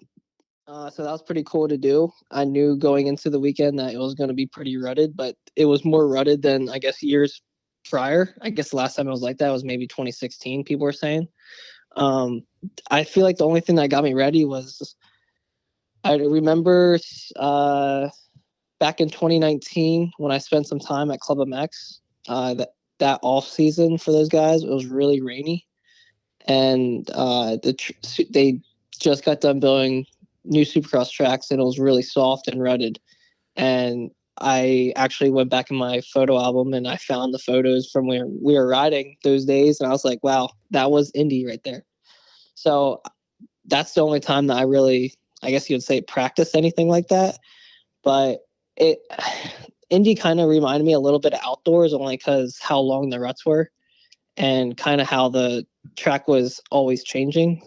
So that was pretty cool to do. I knew going into the weekend that it was going to be pretty rutted, but it was more rutted than I guess years prior. I guess the last time it was like that was maybe 2016, people were saying. I feel like the only thing that got me ready was I remember back in 2019 when I spent some time at Club MX, that off season for those guys, it was really rainy, and they just got done building new Supercross tracks, and it was really soft and rutted. And I actually went back in my photo album and I found the photos from where we were riding those days, and I was like, wow, that was Indy right there. So that's the only time that I really, I guess you would say, practiced anything like that. But Indy kind of reminded me a little bit of outdoors, only because how long the ruts were and kind of how the track was always changing.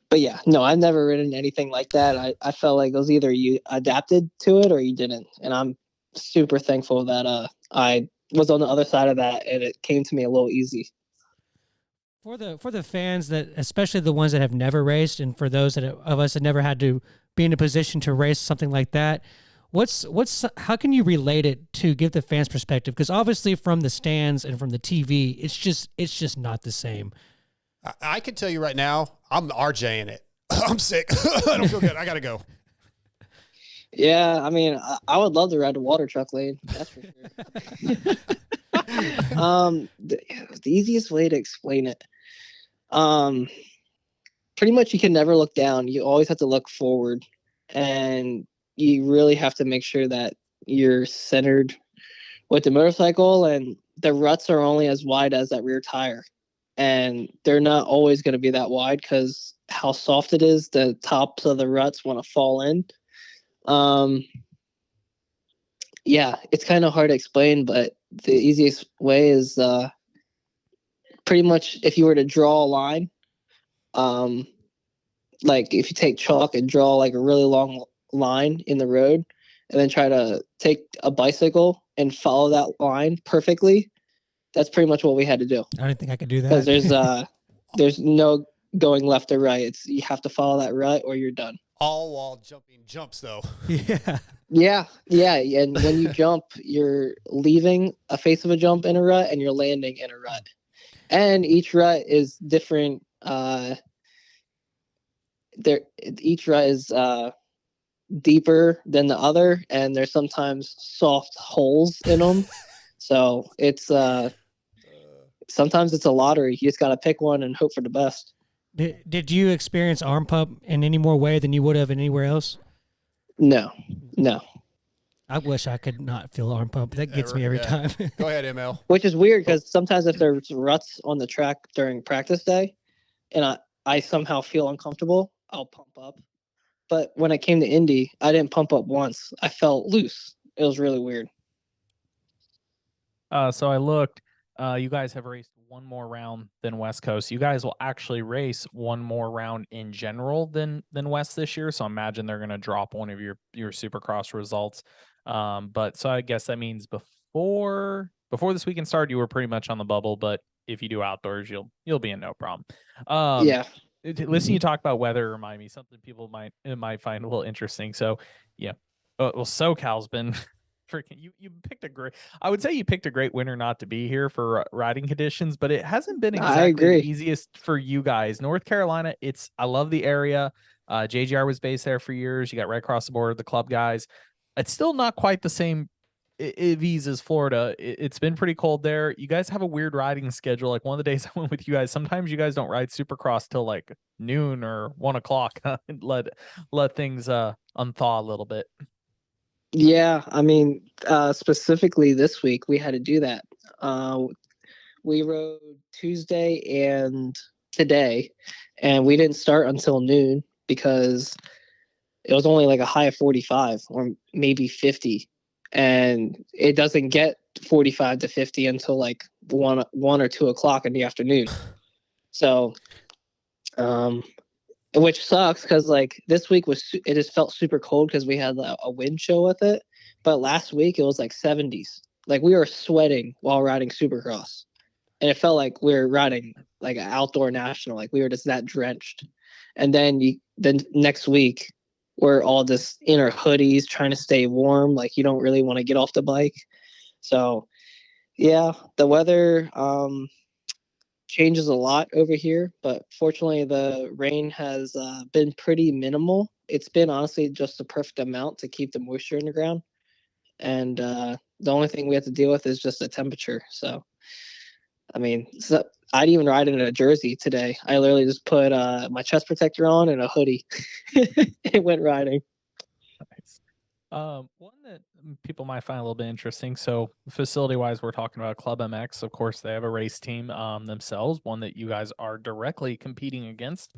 But yeah, no, I've never ridden anything like that. I felt like it was either you adapted to it or you didn't. And I'm super thankful that I was on the other side of that and it came to me a little easy. For the fans, that especially the ones that have never raced, and for those of us that never had to be in a position to race something like that, how can you relate it to give the fans perspective? Because obviously from the stands and from the TV, it's just not the same. I can tell you right now, I'm RJing it. I'm sick. I don't feel good. I got to go. Yeah, I mean, I would love to ride the water truck lane. That's for sure. The easiest way to explain it. Pretty much you can never look down. You always have to look forward. And you really have to make sure that you're centered with the motorcycle, and the ruts are only as wide as that rear tire. And they're not always going to be that wide because how soft it is. The tops of the ruts want to fall in. Yeah, it's kind of hard to explain, but the easiest way is pretty much if you were to draw a line, like if you take chalk and draw like a really long line in the road and then try to take a bicycle and follow that line perfectly, that's pretty much what we had to do. I don't think I could do that. Because there's no going left or right. You have to follow that rut or you're done. All while jumping jumps, though. Yeah. And when you jump, you're leaving a face of a jump in a rut and you're landing in a rut. And each rut is different. Each rut is deeper than the other, and there's sometimes soft holes in them. So it's sometimes it's a lottery. You just got to pick one and hope for the best. Did you experience arm pump in any more way than you would have anywhere else? No. I wish I could not feel arm pump. That gets me every time. Go ahead, ML. Which is weird because sometimes if there's ruts on the track during practice day and I somehow feel uncomfortable, I'll pump up. But when I came to Indy, I didn't pump up once. I felt loose. It was really weird. So I looked. You guys have raced one more round than West Coast. You guys will actually race one more round in general than West this year. So I imagine they're going to drop one of your Supercross results. But so I guess that means before this weekend started, you were pretty much on the bubble. But if you do outdoors, you'll be in no problem. Yeah. Listening you talk about weather remind me something people might find a little interesting. So yeah, well, SoCal's been freaking. You picked I would say you picked a great winter not to be here for riding conditions, but it hasn't been exactly the easiest for you guys. North Carolina, I love the area. JGR was based there for years. You got right across the border, the club guys. It's still not quite the same it eases Florida. It's been pretty cold there. You guys have a weird riding schedule. Like one of the days I went with you guys, sometimes you guys don't ride Supercross till like noon or 1 o'clock. let things unthaw a little bit. Yeah, I mean, specifically this week we had to do that. We rode Tuesday and today, and we didn't start until noon because it was only like a high of 45 or maybe 50, and it doesn't get 45 to 50 until like 1 or 2 o'clock in the afternoon. So, which sucks because like this week it just felt super cold because we had a wind chill with it, but last week it was like 70s. Like we were sweating while riding Supercross, and it felt like we were riding like an outdoor national. Like we were just that drenched. And then next week we're all just in our hoodies trying to stay warm. Like you don't really want to get off the bike. So yeah, the weather changes a lot over here, but fortunately the rain has been pretty minimal. It's been honestly just the perfect amount to keep the moisture in the ground. And the only thing we have to deal with is just the temperature. So, I mean, I didn't even ride in a jersey today. I literally just put my chest protector on and a hoodie. It went riding. Nice. One that people might find a little bit interesting. So facility-wise, we're talking about Club MX. Of course, they have a race team themselves, one that you guys are directly competing against.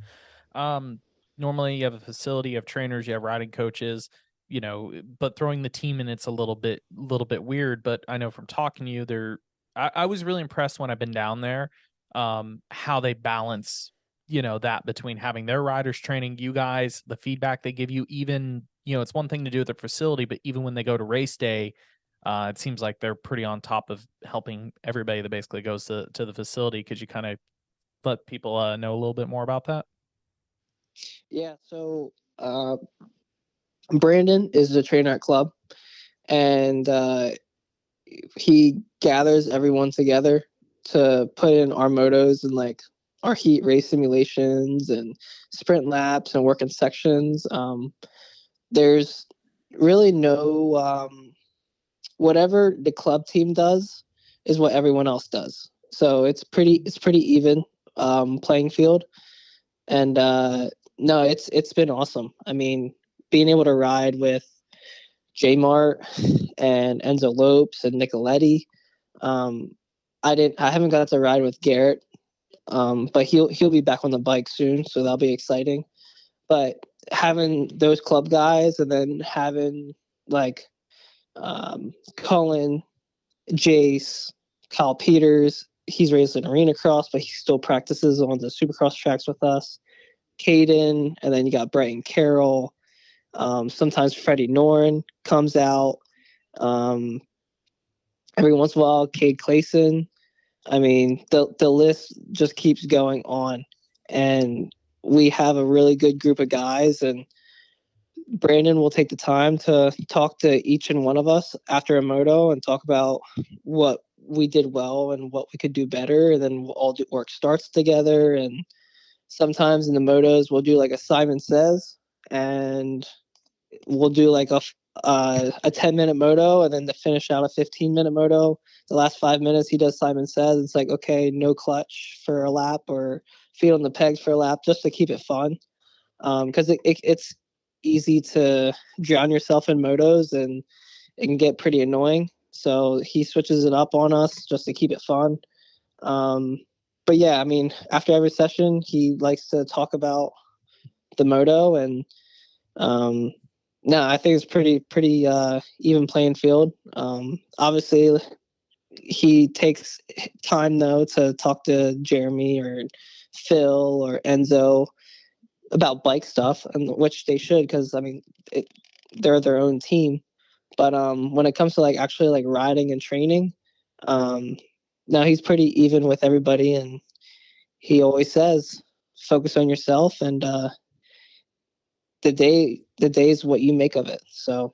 Normally, you have a facility, you have trainers, you have riding coaches, but throwing the team in, it's a little bit weird. But I know from talking to you, I was really impressed when I've been down there, how they balance, that between having their riders training you guys, the feedback they give you, even, it's one thing to do at their facility, but even when they go to race day, it seems like they're pretty on top of helping everybody that basically goes to the facility. Could you kind of let people know a little bit more about that? Yeah, so Brandon is the trainer at Club, and he gathers everyone together to put in our motos and like our heat race simulations and sprint laps and work in sections. There's really no whatever the club team does is what everyone else does. So it's pretty even playing field. And no, it's been awesome. I mean, being able to ride with J Mart and Enzo Lopes and Nicoletti. I haven't got to ride with Garrett, but he'll be back on the bike soon, so that'll be exciting. But having those club guys and then having like Cullen, Jace, Kyle Peters, he's raised in arena cross, but he still practices on the Supercross tracks with us. Caden, and then you got Brighton Carroll. Sometimes Freddie Noren comes out. Every once in a while, Cade Clayson. I mean, the list just keeps going on. And we have a really good group of guys. And Brandon will take the time to talk to each and one of us after a moto and talk about what we did well and what we could do better. And then we'll all do work starts together. And sometimes in the motos, we'll do like a Simon Says, and we'll do like a 10-minute moto, and then to finish out a 15-minute moto, the last 5 minutes he does Simon Says. It's like, okay, no clutch for a lap or feet on the pegs for a lap, just to keep it fun. Because it's easy to drown yourself in motos and it can get pretty annoying. So he switches it up on us just to keep it fun. But yeah, I mean, after every session, he likes to talk about the moto, and no, I think it's pretty even playing field. Obviously, he takes time though to talk to Jeremy or Phil or Enzo about bike stuff, and which they should, because I mean, they're their own team. But when it comes to like actually like riding and training, now he's pretty even with everybody, and he always says, focus on yourself, and the day is what you make of it. So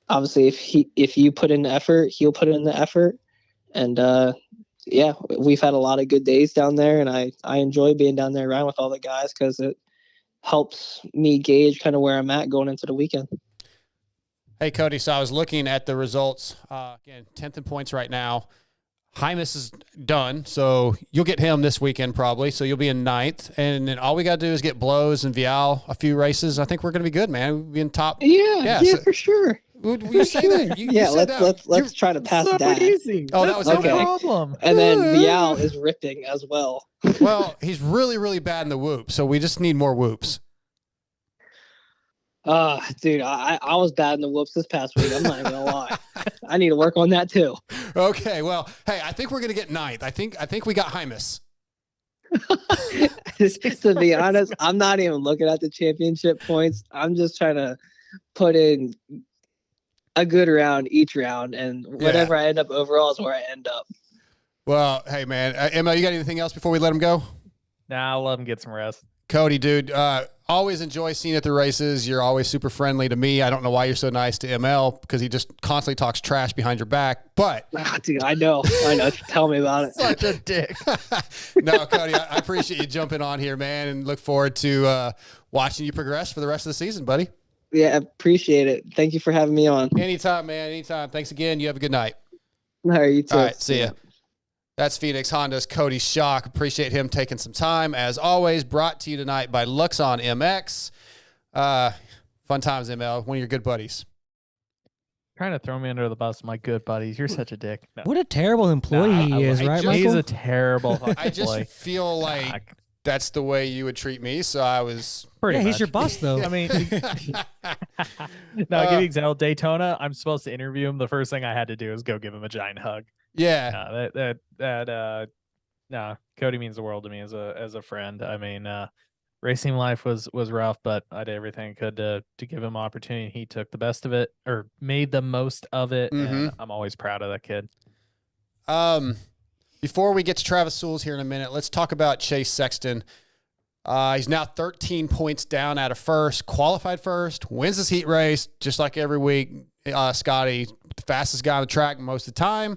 obviously if you put in the effort, he'll put in the effort. And yeah, we've had a lot of good days down there, and I enjoy being down there around with all the guys because it helps me gauge kind of where I'm at going into the weekend. Hey, Cody, so I was looking at the results. Again, 10th in points right now. Hymus is done, so you'll get him this weekend probably, so you'll be in 9th. And then all we got to do is get Blows and Vial a few races. I think we're going to be good, man. We'll be in top. Yeah, so, for sure. You say that. Let's try to pass so that. easy. Oh, that was no okay. problem. And then Vial is ripping as well. Well, he's really, really bad in the whoop, so we just need more whoops. Dude, I was bad in the whoops this past week. I'm not even gonna lie. I need to work on that too. Okay, well, hey, I think we're gonna get 9th. I think we got Hymus. To be honest, I'm not even looking at the championship points. I'm just trying to put in a good round each round, and whatever I end up overall is where I end up. Well, hey, man. Emma, you got anything else before we let him go? Nah, I'll let him get some rest. Cody, dude, always enjoy seeing you at the races. You're always super friendly to me. I don't know why you're so nice to ML because he just constantly talks trash behind your back. But dude, I know. Tell me about it. Such a dick. No, Cody, I appreciate you jumping on here, man, and look forward to watching you progress for the rest of the season, buddy. Yeah, appreciate it. Thank you for having me on. Anytime, man. Anytime. Thanks again. You have a good night. All right, you too. All right, see ya. That's Phoenix Honda's Cody Shock. Appreciate him taking some time. As always, brought to you tonight by Luxon MX. Fun times, ML. One of your good buddies. Trying to throw me under the bus, my good buddies. You're such a dick. No. What a terrible employee he is, right, Michael? He's a terrible fucking I just employee. feel like that's the way you would treat me, so I was... He's your boss, though. I mean, no, I'll give you an example. Daytona, I'm supposed to interview him. The first thing I had to do is go give him a giant hug. Yeah. No, Cody means the world to me as a friend. I mean, racing life was rough, but I did everything I could to give him opportunity. He took the best of it, or made the most of it, and I'm always proud of that kid. Before we get to Travis Sewells here in a minute, let's talk about Chase Sexton. He's now 13 points down out of first, qualified first, wins this heat race, just like every week. Scotty, the fastest guy on the track most of the time.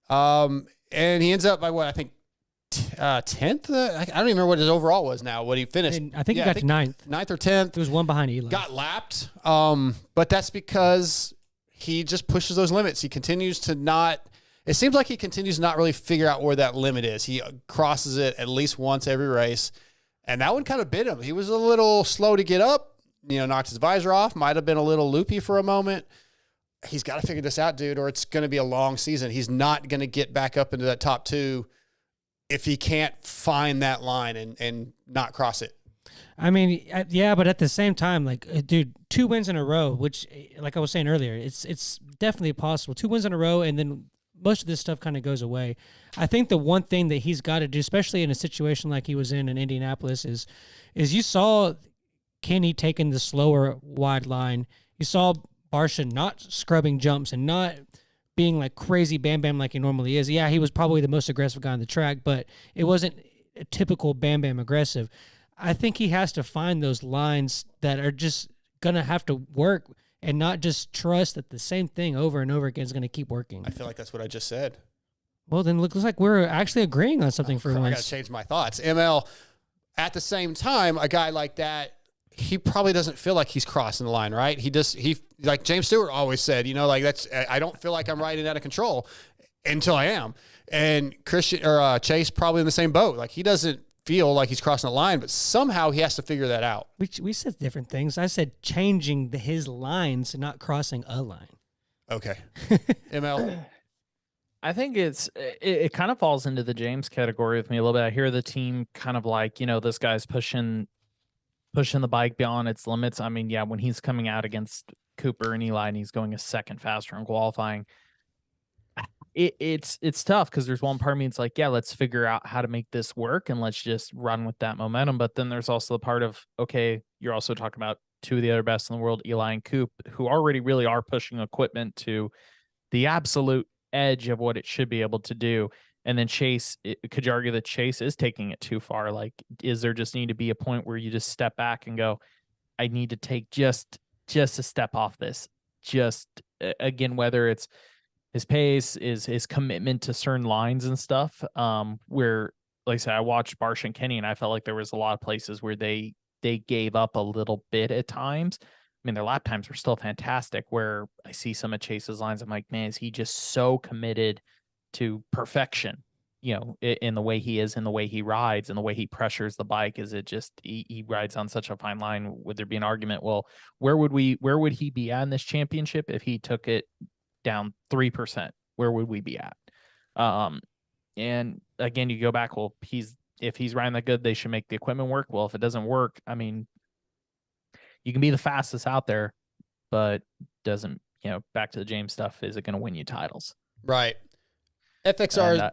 And he ends up by what, I think 10th? I don't even remember what his overall was now, what he finished. I think he got to 9th. 9th or 10th. There was one behind Eli. Got lapped. But that's because he just pushes those limits. He continues to not, it seems like he continues to not really figure out where that limit is. He crosses it at least once every race. And that one kind of bit him. He was a little slow to get up, knocked his visor off, might have been a little loopy for a moment. He's got to figure this out, dude, or it's going to be a long season. He's not going to get back up into that top 2 if he can't find that line and not cross it. I mean, yeah, but at the same time, dude, 2 wins in a row, which, like I was saying earlier, it's definitely possible. 2 wins in a row, and then most of this stuff kind of goes away. I think the one thing that he's got to do, especially in a situation like he was in Indianapolis, is you saw Kenny taking the slower wide line. You saw Barsha not scrubbing jumps and not being like crazy Bam Bam like he normally is. Yeah, he was probably the most aggressive guy on the track, but it wasn't a typical Bam Bam aggressive. I think he has to find those lines that are just going to have to work and not just trust that the same thing over and over again is going to keep working. I feel like that's what I just said. Well, then it looks like we're actually agreeing on something for once. I got to change my thoughts. ML, at the same time, a guy like that, he probably doesn't feel like he's crossing the line, right? He like James Stewart always said, I don't feel like I'm riding out of control until I am. And Chase probably in the same boat. Like he doesn't feel like he's crossing the line, but somehow he has to figure that out. We said different things. I said changing his lines and not crossing a line. Okay. ML. I think it kind of falls into the James category with me a little bit. I hear the team kind of like, this guy's pushing the bike beyond its limits. I mean, yeah, when he's coming out against Cooper and Eli and he's going a second faster in qualifying, it's tough because there's one part of me it's like, yeah, let's figure out how to make this work and let's just run with that momentum. But then there's also the part of, okay, you're also talking about 2 of the other best in the world, Eli and Coop, who already really are pushing equipment to the absolute edge of what it should be able to do. And then Chase, could you argue that Chase is taking it too far? Like, is there just need to be a point where you just step back and go, I need to take just a step off this? Just again, whether it's his pace, is his commitment to certain lines and stuff. Where, like I said, I watched Barsha and Kenny, and I felt like there was a lot of places where they gave up a little bit at times. mean, their lap times were still fantastic. Where I see some of Chase's lines, I'm like, man, is he just so committed to perfection? In the way he is, in the way he rides, and the way he pressures the bike. Is it just he rides on such a fine line? Would there be an argument? Well, where would he be at in this championship if he took it down 3%? Where would we be at? And again, you go back. Well, if he's riding that good, they should make the equipment work. Well, if it doesn't work, I mean, you can be the fastest out there, but doesn't, back to the James stuff, is it going to win you titles? Right. FXR.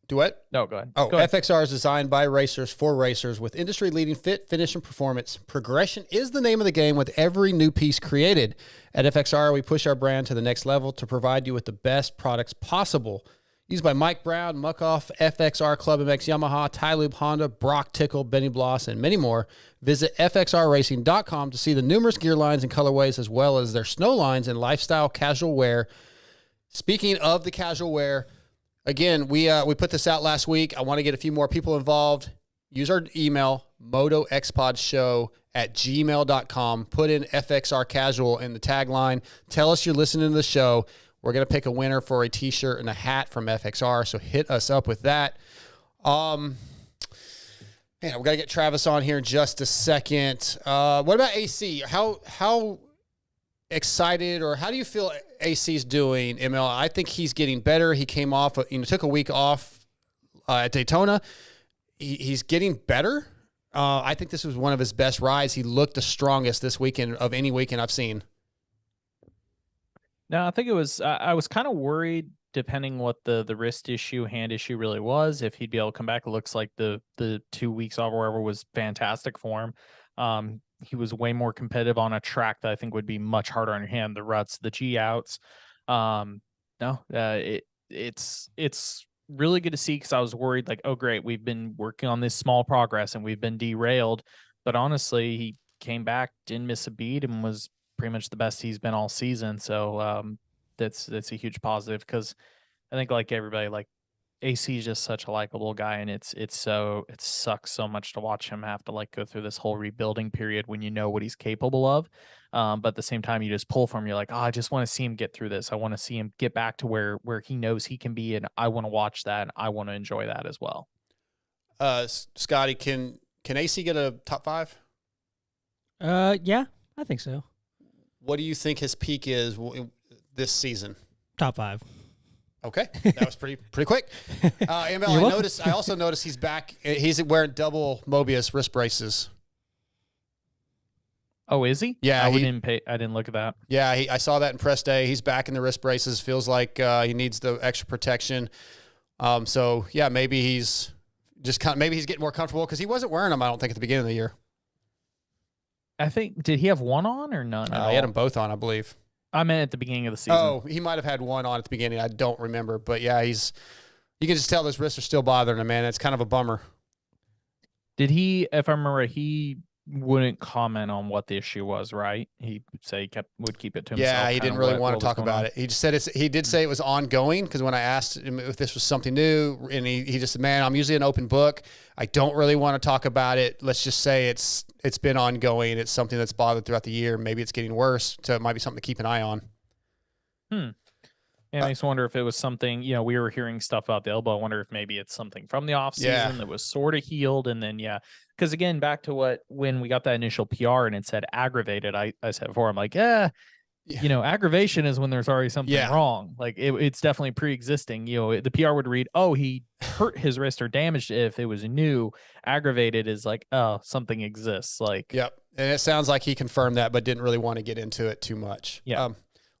Do what? No, go ahead. Oh, go ahead. FXR is designed by racers for racers with industry-leading fit, finish, and performance. Progression is the name of the game with every new piece created. At FXR, we push our brand to the next level to provide you with the best products possible. Used by Mike Brown, Muckoff, FXR, Club MX, Yamaha, Tylube, Honda, Brock, Tickle, Benny Bloss, and many more. Visit fxrracing.com to see the numerous gear lines and colorways, as well as their snow lines and lifestyle casual wear. Speaking of the casual wear, again, we put this out last week. I want to get a few more people involved. Use our email, motoxpodshow@gmail.com. Put in FXR Casual in the tagline. Tell us you're listening to the show. We're going to pick a winner for a T-shirt and a hat from FXR, so hit us up with that. Man, we got to get Travis on here in just a second. What about AC? How excited, or how do you feel AC's doing, ML? I think he's getting better. He came off, took a week off at Daytona. He's getting better. I think this was one of his best rides. He looked the strongest this weekend of any weekend I've seen. No, I think it was, I was kind of worried, depending what the wrist issue, hand issue really was, if he'd be able to come back. It looks like the 2 weeks off or wherever was fantastic for him. He was way more competitive on a track that I think would be much harder on your hand, the ruts, the G outs. It's really good to see, because I was worried, like, oh, great, we've been working on this small progress and we've been derailed. But honestly, he came back, didn't miss a beat, and was pretty much the best he's been all season. So that's a huge positive, because I think, like everybody, like, AC is just such a likable guy, and it sucks so much to watch him have to like go through this whole rebuilding period when you know what he's capable of. But at the same time, you just pull from, you're like, oh, I just want to see him get through this. I want to see him get back to where he knows he can be, and I want to watch that, and I want to enjoy that as well. Scotty, can AC get a top 5? Yeah, I think so. What do you think his peak is this season? Top 5. Okay, that was pretty quick. ML, I also noticed he's back. He's wearing double Mobius wrist braces. Oh, is he? Yeah, I didn't look at that. Yeah, I saw that in press day. He's back in the wrist braces. Feels like he needs the extra protection. So yeah, maybe he's just maybe he's getting more comfortable, because he wasn't wearing them, I don't think, at the beginning of the year. I think, did he have one on or none? He had them both on, I believe. I meant at the beginning of the season. Oh, he might have had one on at the beginning. I don't remember. But yeah, you can just tell those wrists are still bothering him, man. It's kind of a bummer. Did he, if I remember, he wouldn't comment on what the issue was, right? He said he would keep it to himself. Yeah, he didn't really want to talk about it. He just said he did say it was ongoing, because when I asked him if this was something new, and he just said, man, I'm usually an open book. I don't really want to talk about it. Let's just say it's been ongoing. It's something that's bothered throughout the year. Maybe it's getting worse, so it might be something to keep an eye on. Yeah, it makes me wonder if it was something, we were hearing stuff about the elbow. I wonder if maybe it's something from the offseason that was sort of healed. And then, because again, back to when we got that initial PR and it said aggravated, I said before, I'm like, aggravation is when there's already something wrong. Like it's definitely pre-existing. The PR would read, oh, he hurt his wrist or damaged it if it was new. Aggravated is like, oh, something exists. Like, yep. And it sounds like he confirmed that, but didn't really want to get into it too much. Yeah.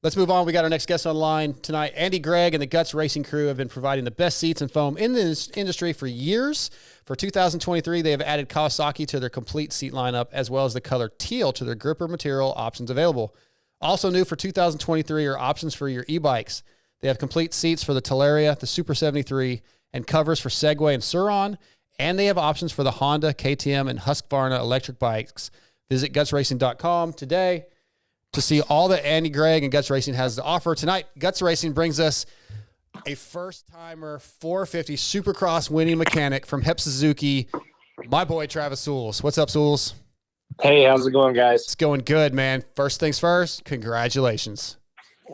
Let's move on. We got our next guest online tonight. Andy Gregg and the Guts Racing crew have been providing the best seats and foam in this industry for years. For 2023, they have added Kawasaki to their complete seat lineup, as well as the color teal to their gripper material options available. Also new for 2023 are options for your e-bikes. They have complete seats for the Talaria, the Super 73, and covers for Segway and Sur-Ron. And they have options for the Honda, KTM, and Husqvarna electric bikes. Visit gutsracing.com today to see all that Andy Gregg and Guts Racing has to offer. Tonight, Guts Racing brings us a first-timer 450 Supercross winning mechanic from HEP Suzuki, my boy Travis Sewells. What's up, Sewells? Hey, how's it going, guys? It's going good, man. First things first, congratulations.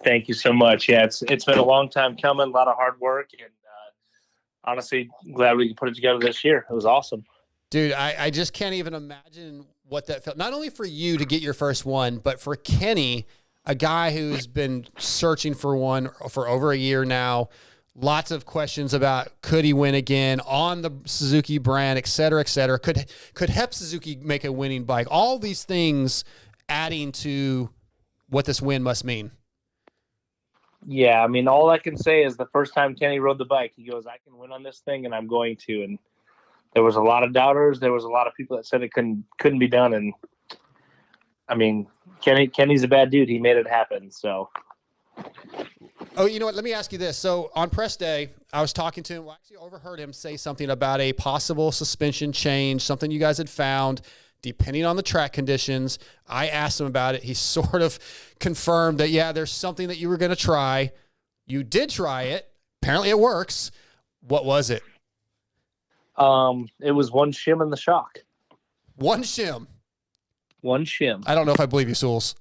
Thank you so much. Yeah, it's been a long time coming, a lot of hard work, and honestly, glad we could put it together this year. It was awesome. Dude, I just can't even imagine what that felt. Not only for you to get your first one, but for Kenny, a guy who's been searching for one for over a year now. Lots of questions about could he win again on the Suzuki brand, et cetera, et cetera. Could HEP Suzuki make a winning bike? All these things adding to what this win must mean. Yeah, I mean, all I can say is the first time Kenny rode the bike, he goes, I can win on this thing, and I'm going to. And there was a lot of doubters. There was a lot of people that said it couldn't be done. And, I mean, Kenny's a bad dude. He made it happen, so. Oh, you know what? Let me ask you this. So on press day, I was talking to him. Well, I actually overheard him say something about a possible suspension change, something you guys had found, depending on the track conditions. I asked him about it. He sort of confirmed that, yeah, there's something that you were going to try. You did try it. Apparently it works. What was it? It was one shim in the shock. One shim. One shim. I don't know if I believe you, Sewells.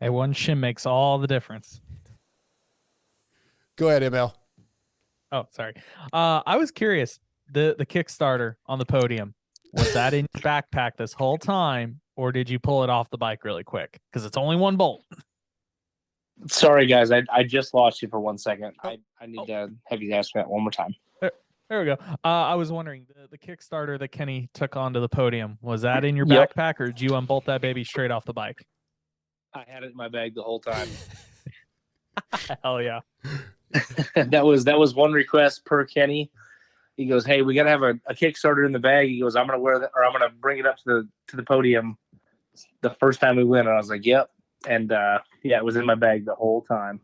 Hey, one shim makes all the difference. Go ahead, ML. Oh, sorry. I was curious. The Kickstarter on the podium, was that in your backpack this whole time, or did you pull it off the bike really quick? Because it's only one bolt. Sorry, guys. I just lost you for 1 second. I need to have you ask that one more time. There we go. I was wondering, the Kickstarter that Kenny took onto the podium, was that in your backpack, or did you unbolt that baby straight off the bike? I had it in my bag the whole time. Hell yeah. that was one request per Kenny. He goes, hey, we got to have a Kickstarter in the bag. He goes, I'm going to wear that, or I'm going to bring it up to the podium the first time we win. And I was like, yep. And yeah, it was in my bag the whole time.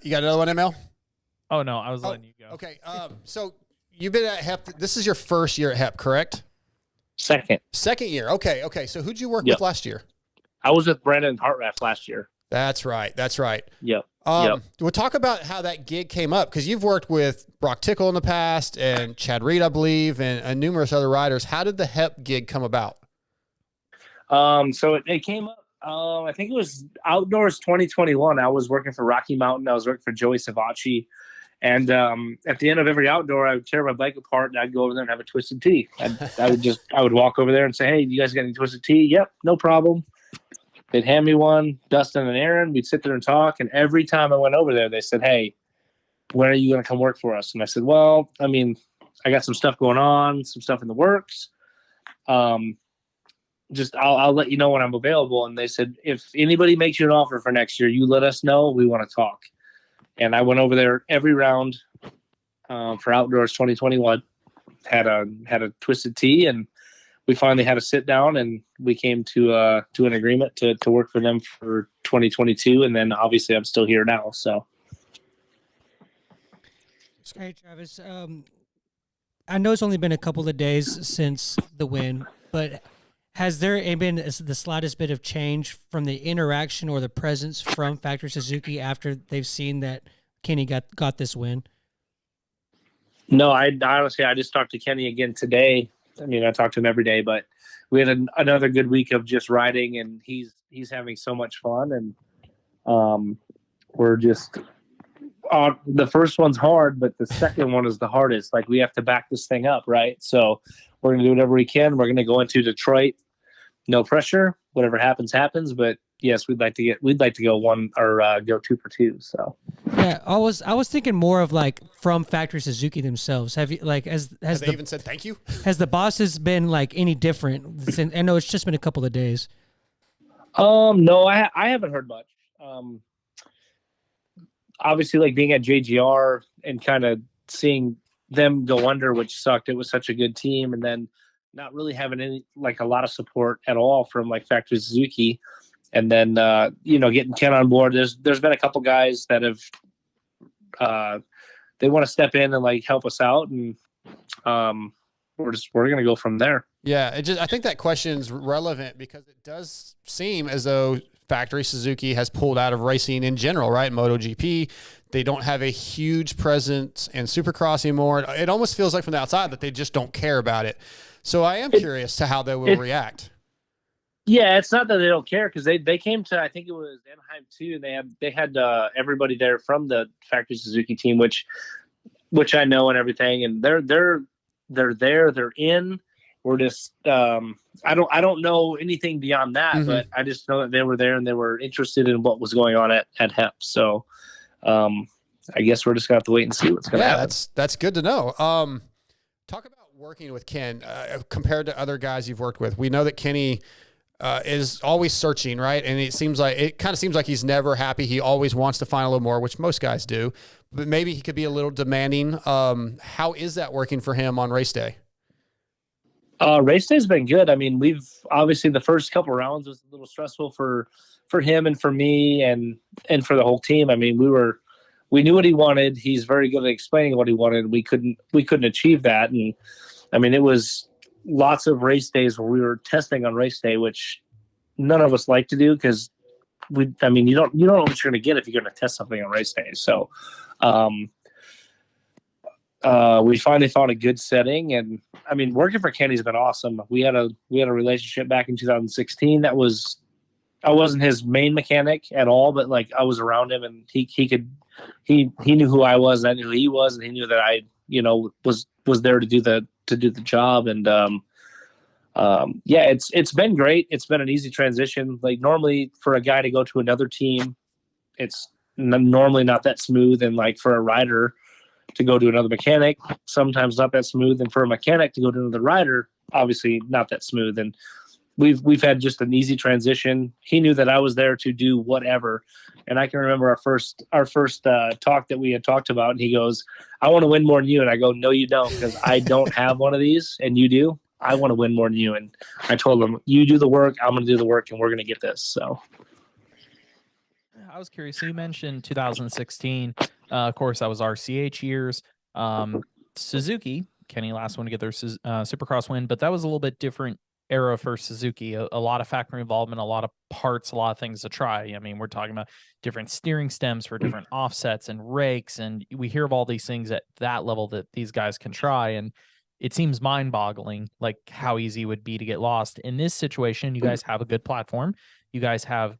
You got another one, ML? Oh, no, I was letting you go. Okay. So you've been at HEP. This is your first year at HEP, correct? Second year. Okay. So who'd you work with last year? I was with Brandon Hartraff last year. That's right. Yep. We'll talk about how that gig came up, because you've worked with Brock Tickle in the past and Chad Reed, I believe, and numerous other riders. How did the HEP gig come about? So it came up, I think it was Outdoors 2021. I was working for Rocky Mountain. I was working for Joey Savacci. And at the end of every outdoor, I would tear my bike apart, and I'd go over there and have a Twisted Tea. I would walk over there and say, hey, you guys got any Twisted Tea? Yep, no problem. They'd hand me one, Dustin and Aaron. We'd sit there and talk. And every time I went over there, they said, hey, when are you going to come work for us? And I said, well, I mean, I got some stuff going on, some stuff in the works. I'll let you know when I'm available. And they said, if anybody makes you an offer for next year, you let us know. We want to talk. And I went over there every round for Outdoors 2021, had a Twisted Tea, and we finally had a sit down, and we came to an agreement to work for them for 2022. And then obviously I'm still here now. So. Hey, Travis. I know it's only been a couple of days since the win, but has there been the slightest bit of change from the interaction or the presence from Factory Suzuki after they've seen that Kenny got this win? No, I honestly just talked to Kenny again today. I mean, I talk to him every day, but we had another good week of just riding, and he's having so much fun. And we're just the first one's hard, but the second one is the hardest. Like, we have to back this thing up, right? So we're going to do whatever we can. We're going to go into Detroit, no pressure. Whatever happens, happens. But yes, we'd like to go one or go 2 for 2. So yeah, I was thinking more of like from Factory Suzuki themselves. Have you has they even said thank you? Has the bosses been like any different? I know it's just been a couple of days. No, I haven't heard much. Obviously, like being at JGR and kind of seeing them go under, which sucked. It was such a good team, and then not really having a lot of support at all from like Factory Suzuki. And then, getting Ken on board, there's been a couple guys that have, they want to step in and like help us out. And, we're going to go from there. Yeah. I think that question's relevant because it does seem as though Factory Suzuki has pulled out of racing in general, right? MotoGP, they don't have a huge presence in Supercross anymore. It almost feels like from the outside that they just don't care about it. So I am curious to how they will react. Yeah, it's not that they don't care, because they came to, I think it was Anaheim too, and they had everybody there from the factory Suzuki team, which I know and everything, and they're there, they're in. We're just I don't know anything beyond that, but I just know that they were there and they were interested in what was going on at HEP. So I guess we're just gonna have to wait and see what's gonna happen. That's good to know. Talk about working with Ken compared to other guys you've worked with. We know that Kenny is always searching, right? And it kind of seems like he's never happy. He always wants to find a little more, which most guys do, but maybe he could be a little demanding. How is that working for him on race day? Race day's been good. I mean, we've obviously, the first couple rounds was a little stressful for him and for me and for the whole team. I mean, we knew what he wanted. He's very good at explaining what he wanted. We couldn't achieve that. And I mean, it was lots of race days where we were testing on race day, which none of us like to do, because you don't know what you're going to get if you're going to test something on race day. So we finally found a good setting, and I mean, working for Kenny's been awesome. We had a relationship back in 2016 that was, I wasn't his main mechanic at all, but like I was around him, and he knew who I was, and I knew who he was, and he knew that I was there to do the job. And it's been great. It's been an easy transition. Like, normally for a guy to go to another team, it's normally not that smooth, and like for a rider to go to another mechanic, sometimes not that smooth, and for a mechanic to go to another rider, obviously not that smooth. And we've had just an easy transition. He knew that I was there to do whatever. And I can remember our first talk that we had talked about, and he goes, "I want to win more than you." And I go, "No, you don't, because I don't have one of these, and you do. I want to win more than you." And I told him, "You do the work, I'm going to do the work, and we're going to get this." So I was curious. So you mentioned 2016. Of course, that was RCH years. Suzuki, Kenny, last one to get their Supercross win, but that was a little bit different era for Suzuki. A lot of factory involvement, a lot of parts, a lot of things to try. I mean, we're talking about different steering stems for different offsets and rakes, and we hear of all these things at that level that these guys can try, and it seems mind-boggling, like how easy it would be to get lost. In this situation, you guys have a good platform. You guys have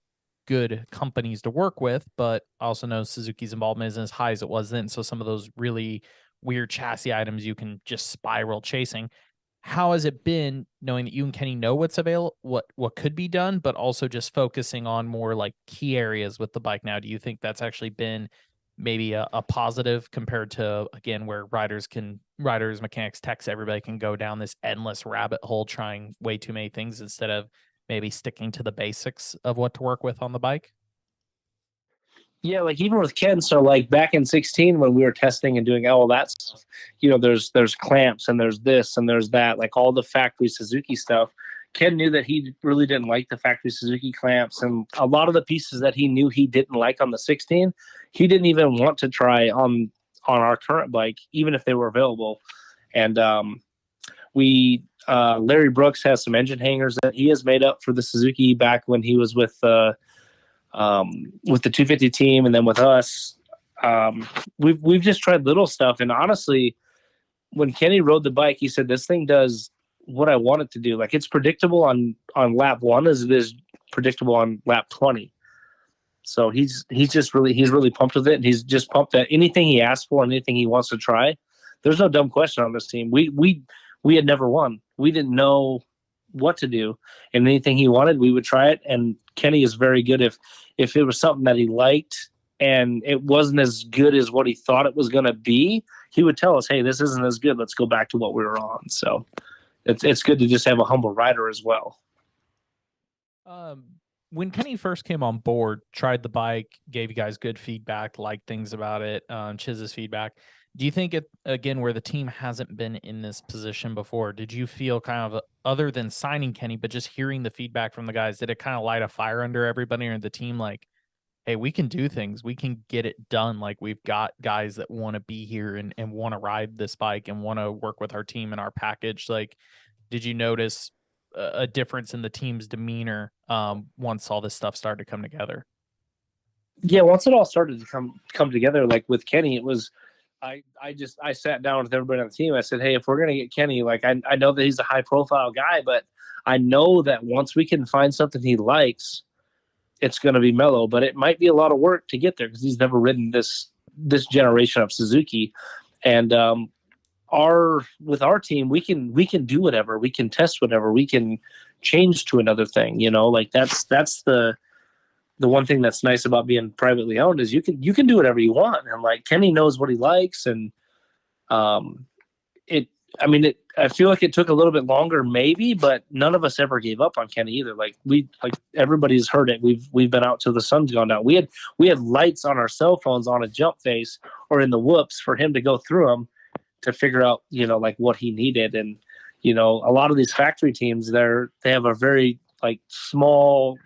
good companies to work with, but I also know Suzuki's involvement isn't as high as it was then. So some of those really weird chassis items you can just spiral chasing. How has it been knowing that you and Kenny know what's available, what could be done, but also just focusing on more like key areas with the bike now? Do you think that's actually been maybe a positive compared to, again, where riders, mechanics, techs, everybody can go down this endless rabbit hole trying way too many things instead of maybe sticking to the basics of what to work with on the bike? yeah, like even with Ken, so like back in 16 when we were testing and doing all that stuff, there's clamps and there's this and there's that, like all the factory Suzuki stuff. Ken knew that he really didn't like the factory Suzuki clamps, and a lot of the pieces that he knew he didn't like on the 16, he didn't even want to try on our current bike, even if they were available. And Larry Brooks has some engine hangers that he has made up for the Suzuki back when he was with the 250 team, and then with us. We've just tried little stuff, and honestly, when Kenny rode the bike, he said this thing does what I want it to do. Like, it's predictable on lap 1 as it is predictable on lap 20. So he's really pumped with it, and he's just pumped that anything he asks for, anything he wants to try, there's no dumb question on this team. We had never won. We didn't know what to do, and anything he wanted, we would try it. And Kenny is very good if it was something that he liked and it wasn't as good as what he thought it was going to be, he would tell us, "Hey, this isn't as good. Let's go back to what we were on." So it's good to just have a humble rider as well. When Kenny first came on board, tried the bike, gave you guys good feedback, liked things about it, Chiz's feedback. Do you think again, where the team hasn't been in this position before, did you feel kind of, other than signing Kenny, but just hearing the feedback from the guys, did it kind of light a fire under everybody or the team? Like, hey, we can do things. We can get it done. Like, we've got guys that want to be here and want to ride this bike and want to work with our team and our package. Like, did you notice a difference in the team's demeanor once all this stuff started to come together? Yeah, once it all started to come together, like with Kenny, it was I sat down with everybody on the team. I said, hey, if we're going to get Kenny, like, I know that he's a high profile guy, but I know that once we can find something he likes, it's going to be mellow, but it might be a lot of work to get there because he's never ridden this generation of Suzuki. And with our team, we can do whatever, we can test whatever, we can change to another thing, like that's the one thing that's nice about being privately owned is you can do whatever you want. And like Kenny knows what he likes. And I feel like it took a little bit longer maybe, but none of us ever gave up on Kenny either. Like everybody's heard it. We've been out till the sun's gone down. We had lights on our cell phones on a jump face or in the whoops for him to go through them to figure out, like what he needed. And, a lot of these factory teams, they have a very like small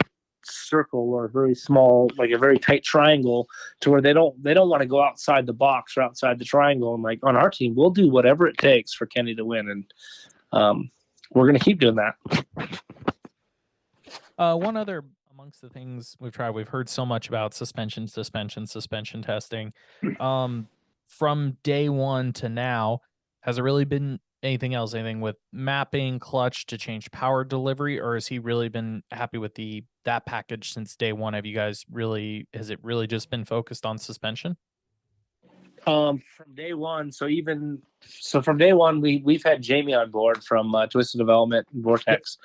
circle or very small, like a very tight triangle to where they don't want to go outside the box or outside the triangle. And like on our team, we'll do whatever it takes for Kenny to win. And we're going to keep doing that. One other amongst the things we've tried, we've heard so much about suspension testing. From day one to now, has there really been anything else, anything with mapping, clutch to change power delivery, or has he really been happy with that package since day one? Has it really just been focused on suspension? From day one. From day one, we've had Jamie on board from Twisted Development and Vortex.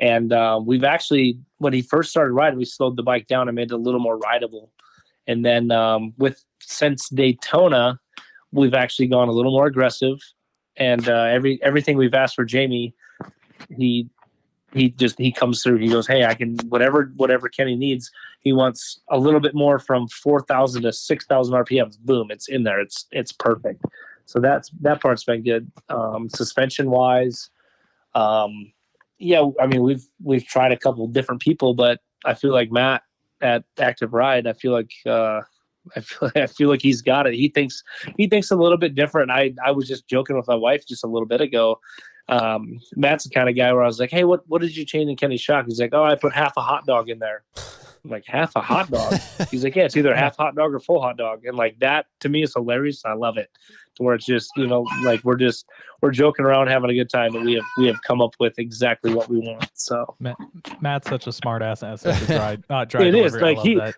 And we've actually, when he first started riding, we slowed the bike down and made it a little more rideable. And then since Daytona, we've actually gone a little more aggressive. And everything we've asked for Jamie, he comes through. He goes, hey, I can whatever Kenny needs. He wants a little bit more from 4,000 to 6,000 RPMs. Boom, it's in there. It's perfect. So that part's been good. Suspension wise, we've tried a couple different people, but I feel like Matt at Active Ride, I feel like he's got it. He thinks a little bit different. I was just joking with my wife just a little bit ago. Matt's the kind of guy where I was like, hey, what did you change in Kenny Shock? He's like, oh, I put half a hot dog in there. I'm like, half a hot dog? He's like, yeah, it's either half hot dog or full hot dog. And like that to me is hilarious. I love it. To where it's just, like we're joking around having a good time, and we have come up with exactly what we want. So Matt's such a smart ass and such a dry it is like I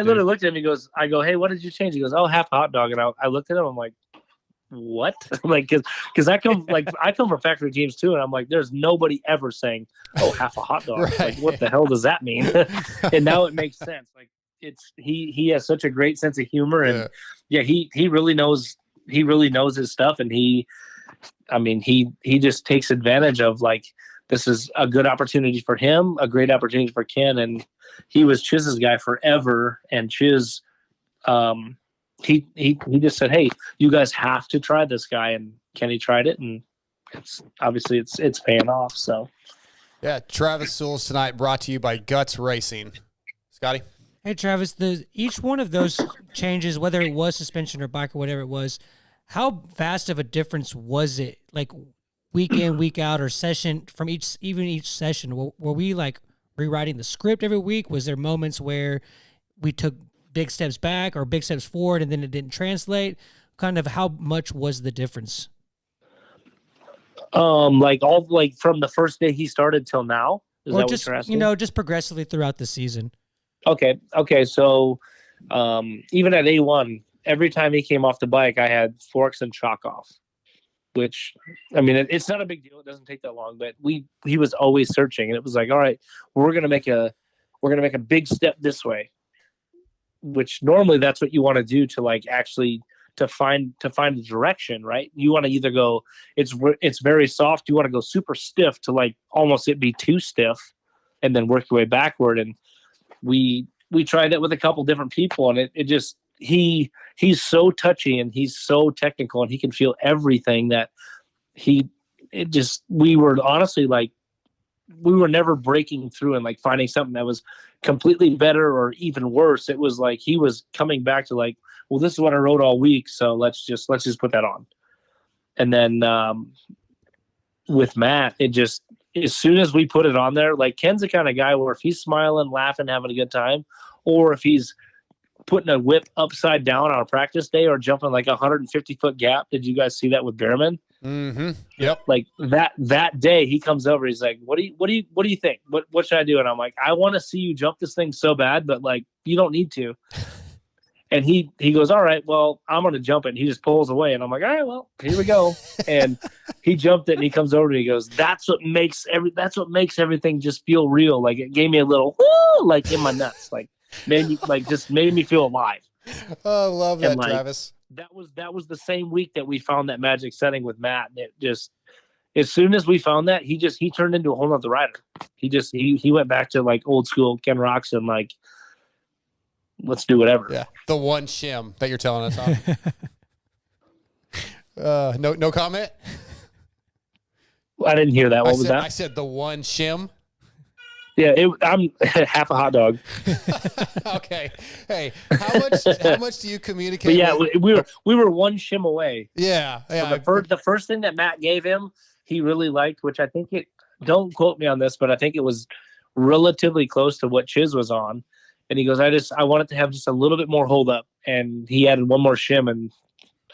literally dude. looked at him. He goes, I go, hey, what did you change? He goes, oh, half hot dog. And I looked at him. I'm like, what? Like, because I come from factory teams too, and I'm like, there's nobody ever saying, oh, half a hot dog. Right. Like, what the hell does that mean? And now it makes sense. Like, it's he has such a great sense of humor, and he really knows his stuff, and he just takes advantage of, like, this is a good opportunity for him, a great opportunity for Ken, and he was Chiz's guy forever, and Chiz, he just said, hey, you guys have to try this guy, and Kenny tried it, and it's obviously it's paying off. So yeah, Travis Sewells tonight brought to you by Guts Racing. Scotty? Hey, Travis, each one of those changes, whether it was suspension or bike or whatever it was, how vast of a difference was it? Like week in, week out, or session from each session? Were we like rewriting the script every week? Was there moments where we took big steps back or big steps forward and then it didn't translate? Kind of how much was the difference? From the first day he started till now? Is or that just, what you're asking? just progressively throughout the season. Okay. So even at A1, every time he came off the bike, I had forks and chalk off, which, it's not a big deal. It doesn't take that long, but he was always searching, and it was like, all right, we're going to make a big step this way, which normally that's what you want to do to like actually to find a direction, right? You want to either go, it's very soft. You want to go super stiff to like almost it be too stiff, and then work your way backward. And we tried it with a couple different people, and it just, he's so touchy and he's so technical, and he can feel everything that we were honestly like, we were never breaking through and like finding something that was completely better or even worse. It was like he was coming back to like, well, this is what I wrote all week, so let's just put that on. And then with Matt, it just, as soon as we put it on there, like Ken's the kind of guy where if he's smiling, laughing, having a good time, or if he's putting a whip upside down on a practice day or jumping like a 150-foot gap. Did you guys see that with Behrman? Mm-hmm. Yep. Like that day he comes over, he's like, what do you think? What should I do? And I'm like, I want to see you jump this thing so bad, but like, you don't need to. And he goes, all right, well, I'm going to jump it. And he just pulls away. And I'm like, all right, well, here we go. And he jumped it and he comes over and he goes, that's what makes everything just feel real. Like it gave me a little, woo, like in my nuts, like made me feel alive. Oh, I love that, like, Travis. That was the same week that we found that magic setting with Matt. And it just, as soon as we found that, he turned into a whole nother rider. He went back to like old school Ken Roczen, like, let's do whatever. Yeah. The one shim that you're telling us on. No comment? I didn't hear that. What was that? I said the one shim. Yeah, I'm half a hot dog. Okay. Hey, how much do you communicate? But yeah, we were one shim away. Yeah. Yeah. So the first thing that Matt gave him, he really liked, which I think don't quote me on this, but I think it was relatively close to what Chiz was on. And he goes, I want it to have just a little bit more hold up. And he added one more shim. And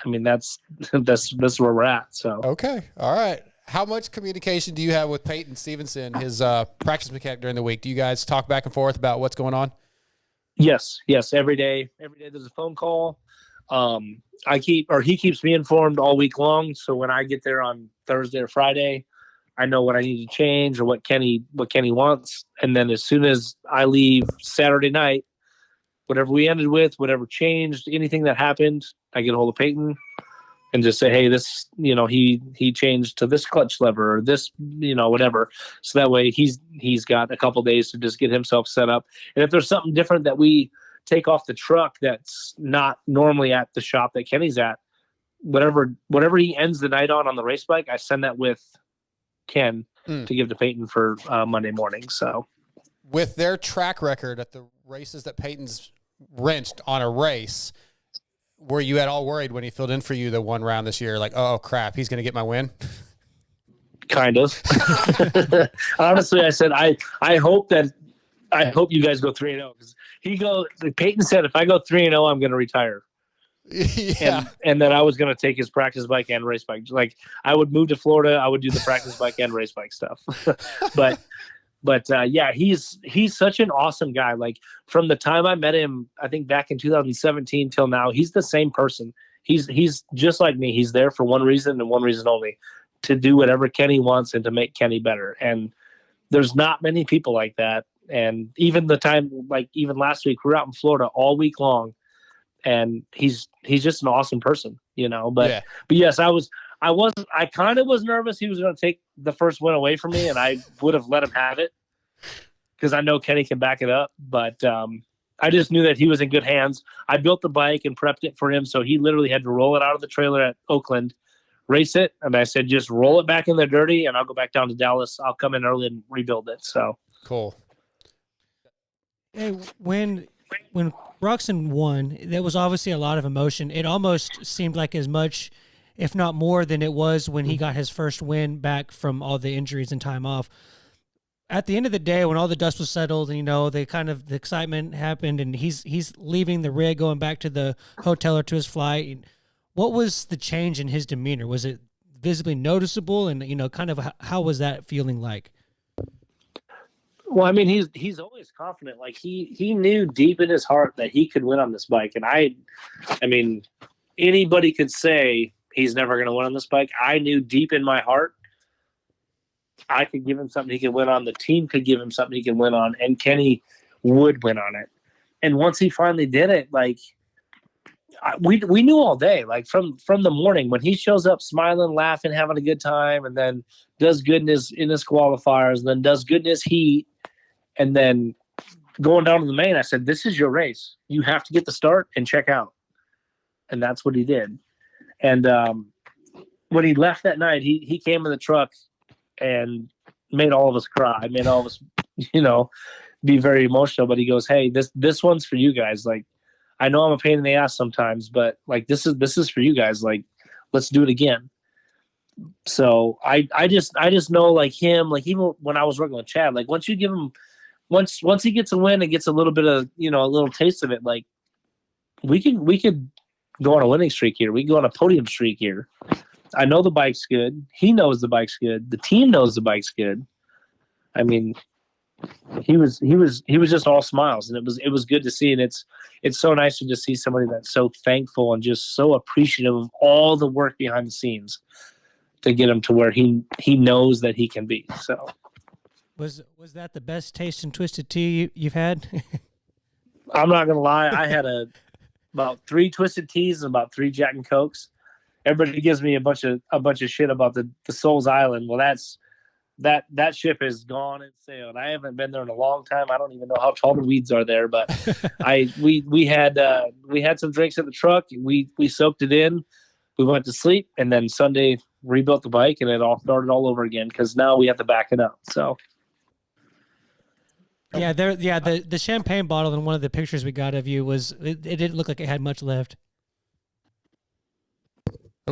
I mean, that's where we're at. So, okay. All right. How much communication do you have with Peyton Stevenson, his practice mechanic during the week? Do you guys talk back and forth about what's going on? Yes. Every day there's a phone call. He keeps me informed all week long. So when I get there on Thursday or Friday, I know what I need to change or what Kenny wants. And then as soon as I leave Saturday night, whatever we ended with, whatever changed, anything that happened, I get a hold of Peyton and just say, hey, this, he changed to this clutch lever or this, whatever. So that way he's got a couple days to just get himself set up. And if there's something different that we take off the truck that's not normally at the shop that Kenny's at, whatever he ends the night on the race bike, I send that with Ken to give to Peyton for Monday morning. So with their track record at the races that Peyton's wrenched on a race, were you at all worried when he filled in for you the one round this year? Like, oh crap, he's going to get my win? Kind of. Honestly, I said, I hope you guys go 3-0 because Peyton said, if I go 3-0, I'm going to retire. Yeah. And then I was going to take his practice bike and race bike. Like I would move to Florida, I would do the practice bike and race bike stuff. But yeah, he's such an awesome guy. Like from the time I met him, I think back in 2017 till now, he's the same person. He's just like me. He's there for one reason and one reason only, to do whatever Kenny wants and to make Kenny better. And there's not many people like that. And even even last week, we were out in Florida all week long. And he's just an awesome person, But yes, I kind of was nervous he was going to take the first win away from me, and I would have let him have it because I know Kenny can back it up. But I just knew that he was in good hands. I built the bike and prepped it for him, so he literally had to roll it out of the trailer at Oakland, race it, and I said, just roll it back in there dirty, and I'll go back down to Dallas. I'll come in early and rebuild it. So cool. Hey, when Roczen won, there was obviously a lot of emotion. It almost seemed like as much, if not more, than it was when he got his first win back from all the injuries and time off. At the end of the day, when all the dust was settled and, the excitement happened and he's leaving the rig, going back to the hotel or to his flight, what was the change in his demeanor? Was it visibly noticeable? And, how was that feeling like? Well, I mean, he's always confident. Like he knew deep in his heart that he could win on this bike. And I mean, anybody could say he's never going to win on this bike. I knew deep in my heart I could give him something he could win on. The team could give him something he could win on, and Kenny would win on it. And once he finally did it, like we knew all day, like from the morning when he shows up smiling, laughing, having a good time, and then does good in his qualifiers, and then does good in his heat. And then going down to the main, I said, this is your race. You have to get the start and check out. And that's what he did. And when he left that night, he came in the truck and made all of us cry, made all of us, be very emotional. But he goes, hey, this one's for you guys. Like, I know I'm a pain in the ass sometimes, but like, this is for you guys. Like, let's do it again. So I just know, like him, like even when I was working with Chad, like once you give him, once he gets a win and gets a little bit of, a little taste of it, like we could go on a winning streak here. We can go on a podium streak here. I know the bike's good. He knows the bike's good. The team knows the bike's good. I mean, he was just all smiles, and it was good to see. And it's so nice to just see somebody that's so thankful and just so appreciative of all the work behind the scenes to get him to where he knows that he can be. So was that the best taste in twisted tea you've had? I'm not gonna lie, I had about 3 twisted teas and about 3 Jack and Cokes. Everybody gives me a bunch of shit about the Sewells Island. Well, that ship is gone and sailed. I haven't been there in a long time. I don't even know how tall the weeds are there, but we had some drinks at the truck. We soaked it in. We went to sleep, and then Sunday rebuilt the bike, and it all started all over again because now we have to back it up. So. Yeah, the champagne bottle in one of the pictures we got of you it didn't look like it had much left.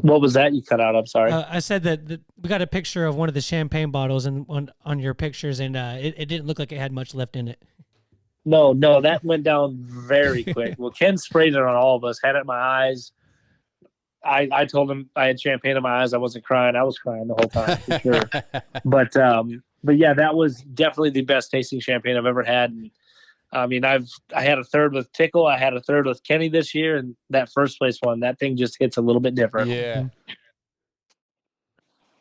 What was that you cut out? I'm sorry. I said that we got a picture of one of the champagne bottles on your pictures, and it didn't look like it had much left in it. No, that went down very quick. Well, Ken sprayed it on all of us, had it in my eyes. I told him I had champagne in my eyes. I wasn't crying. I was crying the whole time, for sure. But yeah, that was definitely the best tasting champagne I've ever had. And, I mean, I had a third with Tickle. I had a third with Kenny this year, and that first place one, that thing just hits a little bit different. Yeah.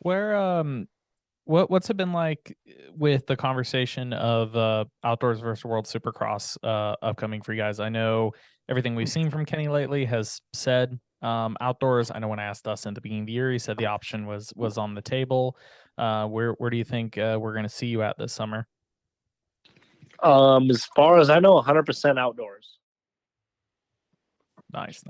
Where what's it been like with the conversation of Outdoors versus World Supercross upcoming for you guys? I know everything we've seen from Kenny lately has said Outdoors. I know when I asked us in the beginning of the year, he said the option was on the table. Where do you think we're going to see you at this summer? As far as I know, 100% outdoors. Nice.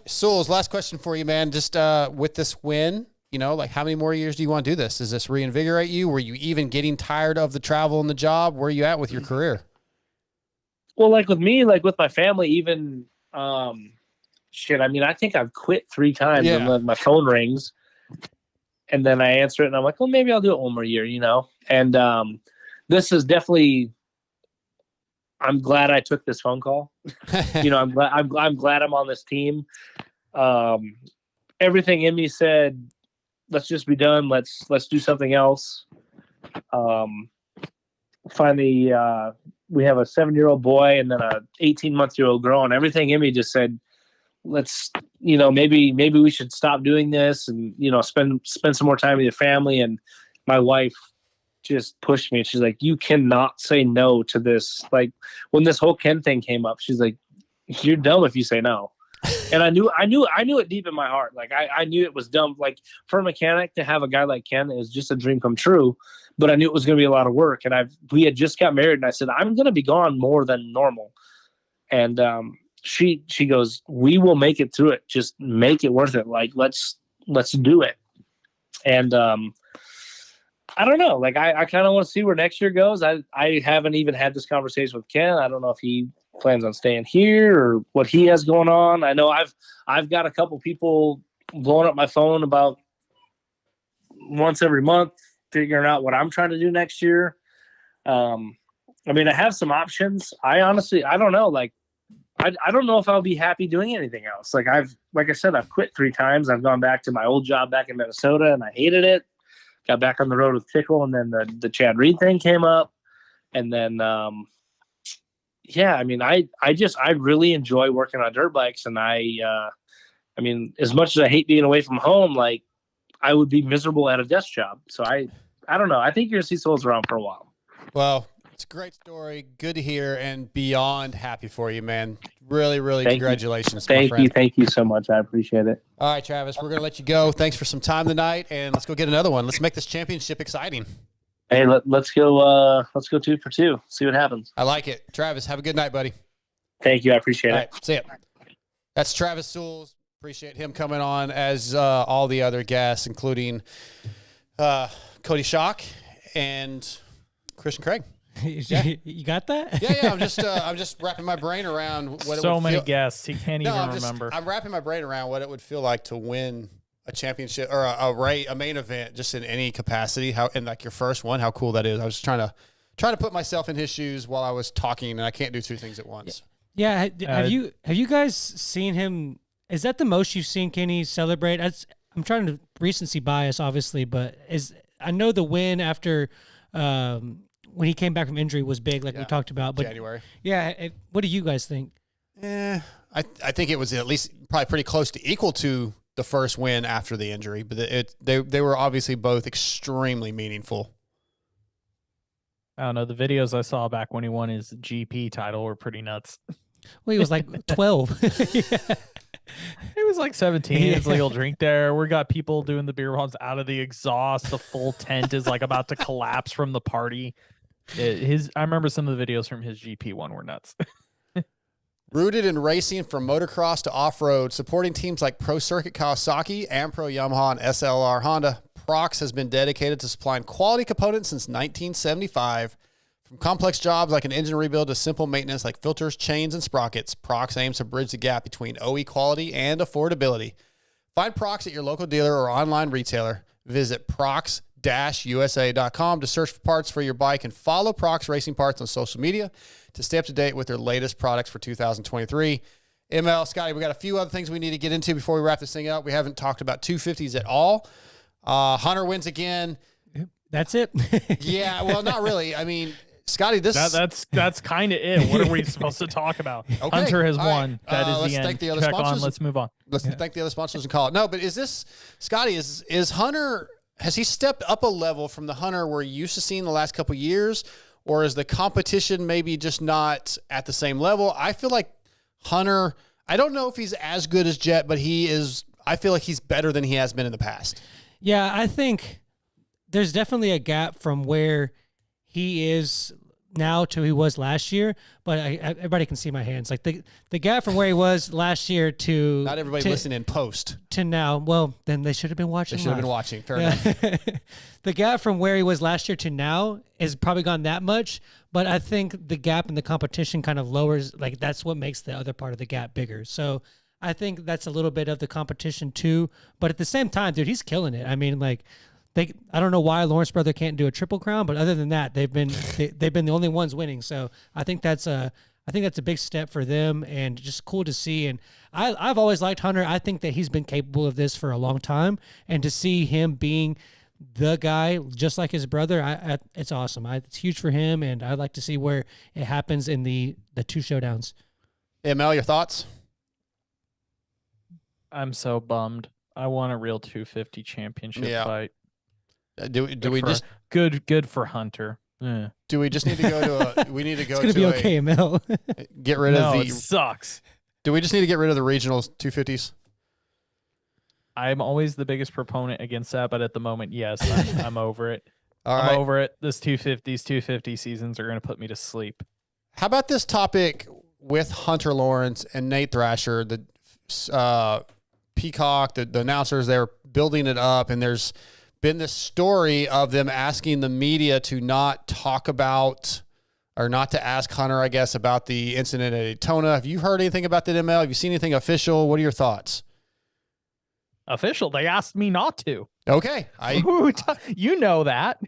Sewells, last question for you, man. Just with this win, like how many more years do you want to do this? Does this reinvigorate you? Were you even getting tired of the travel and the job? Where are you at with your career? Well, like with me, like with my family, even I mean, I think I've quit 3 times and my phone rings and then I answer it and I'm like, well, maybe I'll do it one more year, And this is definitely, I'm glad I took this phone call. I'm glad I'm on this team. Everything in me said, let's just be done. Let's do something else. Finally, we have a 7-year-old boy and then a 18-month-old girl, and everything in me just said, let's, maybe we should stop doing this and, spend some more time with your family. And my wife just pushed me. She's like, you cannot say no to this. Like when this whole Ken thing came up, she's like, you're dumb if you say no. And I knew it deep in my heart. Like I knew it was dumb. Like for a mechanic to have a guy like Ken is just a dream come true. But I knew it was going to be a lot of work. And we had just got married, and I said, I'm going to be gone more than normal. And she goes, we will make it through it. Just make it worth it. Like let's do it. And I don't know. Like I kind of want to see where next year goes. I haven't even had this conversation with Ken. I don't know if he plans on staying here or what he has going on. I know I've got a couple people blowing up my phone about once every month, figuring out what I'm trying to do next year. I mean, I have some options. I don't know. Like, I don't know if I'll be happy doing anything else. Like I said, I've quit 3 times. I've gone back to my old job back in Minnesota and I hated it. Got back on the road with Tickle, and then the Chad Reed thing came up. And then, I mean, I really enjoy working on dirt bikes. And I mean, as much as I hate being away from home, like I would be miserable at a desk job. So I don't know. I think you're going to see Sewells around for a while. Well, it's a great story. Good to hear, and beyond happy for you, man. Really, really congratulations. Thank you. Thank you so much. I appreciate it. All right, Travis, we're going to let you go. Thanks for some time tonight, and let's go get another one. Let's make this championship exciting. Hey, let's go 2 for 2. See what happens. I like it. Travis, have a good night, buddy. Thank you. I appreciate it. Right, see ya. That's Travis Sewells. Appreciate him coming on, as all the other guests, including Cody Shock and Christian Craig. You got that? Yeah. I'm just wrapping my brain around what so it would many feel. guests. He can't even remember. I'm wrapping my brain around what it would feel like to win a championship or a main event, just in any capacity. And like your first one, how cool that is. I was trying to put myself in his shoes while I was talking, and I can't do 2 things at once. Yeah, have you guys seen him? Is that the most you've seen Kenny celebrate? I'm trying to recency bias, obviously, but I know the win after when he came back from injury was big, like we talked about. But January. Yeah, what do you guys think? I think it was at least probably pretty close to equal to the first win after the injury, but they were obviously both extremely meaningful. I don't know. The videos I saw back when he won his GP title were pretty nuts. Well, he was like 12. Yeah. He was like 17. It's legal drink there. We got people doing the beer bombs out of the exhaust. The full tent is like about to collapse from the party. I remember some of the videos from his GP one were nuts. Rooted in racing from motocross to off-road, supporting teams like Pro Circuit Kawasaki, Ampro Yamaha, and SLR Honda, Prox has been dedicated to supplying quality components since 1975. From complex jobs like an engine rebuild to simple maintenance like filters, chains, and sprockets, Prox aims to bridge the gap between OE quality and affordability. Find Prox at your local dealer or online retailer. Visit prox-usa.com to search for parts for your bike and follow Prox Racing Parts on social media to stay up to date with their latest products for 2023. ML, Scotty, we got a few other things we need to get into before we wrap this thing up. We haven't talked about 250s at all. Hunter wins again. That's it. Yeah, well, not really. I mean, Scotty, that's kind of it. What are we supposed to talk about? Okay. Hunter has won. Right. That is let's the end. Thank the other Check sponsors. on. Let's move on. Let's thank the other sponsors and call it. No, but is this Scotty? Is Hunter? Has he stepped up a level from the Hunter we're used to seeing the last couple of years, or is the competition maybe just not at the same level? I feel like Hunter. I don't know if he's as good as Jet, but he is. I feel like he's better than he has been in the past. Yeah, I think there's definitely a gap from where he is now to he was last year, but everybody can see my hands. Like the gap from where he was last year to not everybody listening in post to now. Well, then they should have been watching. They should have been watching. Fair enough. The gap from where he was last year to now has probably gone that much, but I think the gap in the competition kind of lowers. Like that's what makes the other part of the gap bigger. So I think that's a little bit of the competition too. But at the same time, dude, he's killing it. I mean, like. I don't know why Lawrence brother can't do a triple crown, but other than that, they've been the only ones winning. So I think that's a big step for them and just cool to see. And I've always liked Hunter. I think that he's been capable of this for a long time, and to see him being the guy just like his brother, it's awesome. It's huge for him, and I'd like to see where it happens in the two showdowns. ML, your thoughts? I'm so bummed. I want a real 250 championship fight. Do we just good for Hunter? Yeah. Do we just need to go to a? We need to go. It's gonna be okay, ML. Get rid of the. It sucks. Do we just need to get rid of the regionals 250s? I'm always the biggest proponent against that, but at the moment, yes, I'm over it. I'm over it. This 250 seasons are gonna put me to sleep. How about this topic with Hunter Lawrence and Nate Thrasher? The Peacock, the announcers, they're building it up, and there's been this story of them asking the media to not talk about or not to ask Hunter, I guess, about the incident at Daytona. Have you heard anything about that, ML? Have you seen anything official? What are your thoughts? Official? They asked me not to. Okay. You know that.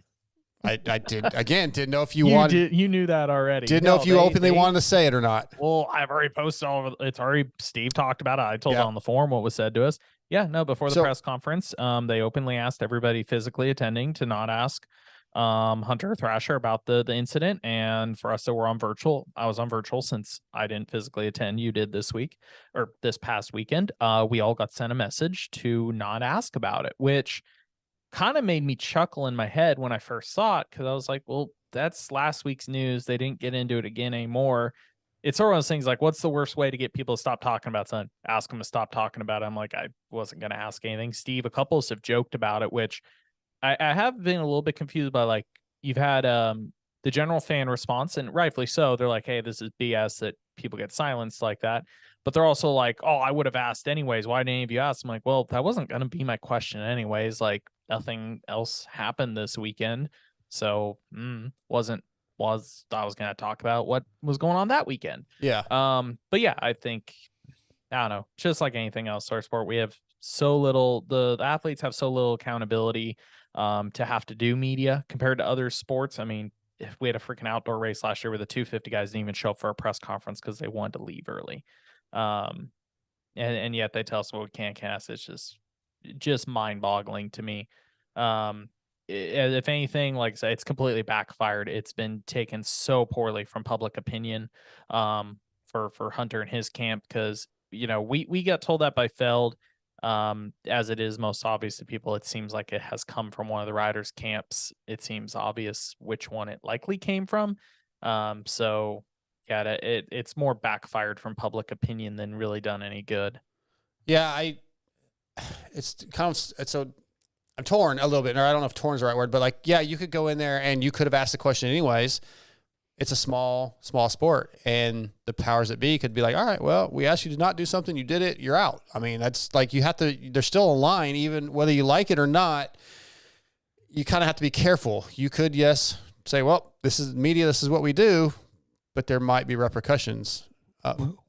I didn't know if you wanted. You knew that already. Didn't know if you openly wanted to say it or not. Well, I've already posted all of it. It's already, Steve talked about it. I told it on the forum what was said to us. Yeah, no, before the press conference, they openly asked everybody physically attending to not ask Hunter Thrasher about the incident. And for us that were on virtual, I was on virtual since I didn't physically attend. You did this week or this past weekend. We all got sent a message to not ask about it, which kind of made me chuckle in my head when I first saw it, because I was like, well, that's last week's news. They didn't get into it again anymore. It's sort of one of those things like, what's the worst way to get people to stop talking about something? Ask them to stop talking about it. I'm like, I wasn't going to ask anything. Steve, a couple of us have joked about it, which I have been a little bit confused by. Like, you've had the general fan response, and rightfully so. They're like, hey, this is BS that people get silenced like that. But they're also like, oh, I would have asked anyways. Why didn't any of you ask? I'm like, well, that wasn't going to be my question anyways. Like, nothing else happened this weekend. So I was going to talk about what was going on that weekend. Yeah. But yeah, I think, I don't know, just like anything else, our sport, we have so little, the athletes have so little accountability to have to do media compared to other sports. I mean, if we had a freaking outdoor race last year where the 250 guys didn't even show up for a press conference because they wanted to leave early. And yet they tell us, well, we can't cast. It's just mind boggling to me. If anything, like I say, it's completely backfired. It's been taken so poorly from public opinion, for Hunter and his camp. Cause we got told that by Feld, as it is most obvious to people. It seems like it has come from one of the riders' camps. It seems obvious which one it likely came from. So yeah, it's more backfired from public opinion than really done any good. Yeah, I'm torn a little bit, or I don't know if torn is the right word, but like, yeah, you could go in there and you could have asked the question anyways. It's a small sport, and the powers that be could be like, all right, well, we asked you to not do something, you did it, you're out. I mean, that's like, there's still a line, even whether you like it or not. You kind of have to be careful. You could, yes, say, well, this is media, this is what we do, but there might be repercussions.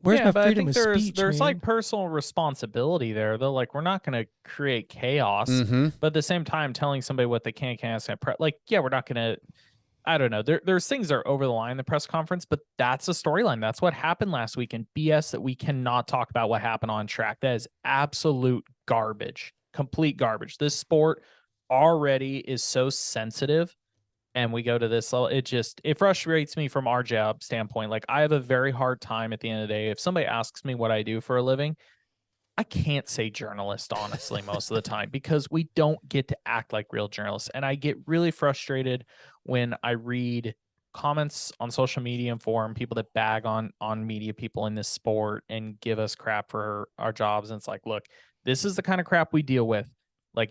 Where's my but I freedom think of there's speech, there's man? like personal responsibility there, though. Like, we're not going to create chaos, but at the same time, telling somebody what they can't ask at press, like, yeah, we're not going to. I don't know. There's things that are over the line in the press conference, but that's a storyline. That's what happened last week, and BS that we cannot talk about what happened on track. That is absolute garbage, complete garbage. This sport already is so sensitive, and we go to this level. It frustrates me from our job standpoint. Like, I have a very hard time at the end of the day. If somebody asks me what I do for a living, I can't say journalist, honestly, most of the time, because we don't get to act like real journalists. And I get really frustrated when I read comments on social media and forum, people that bag on media people in this sport and give us crap for our jobs. And it's like, look, this is the kind of crap we deal with. Like,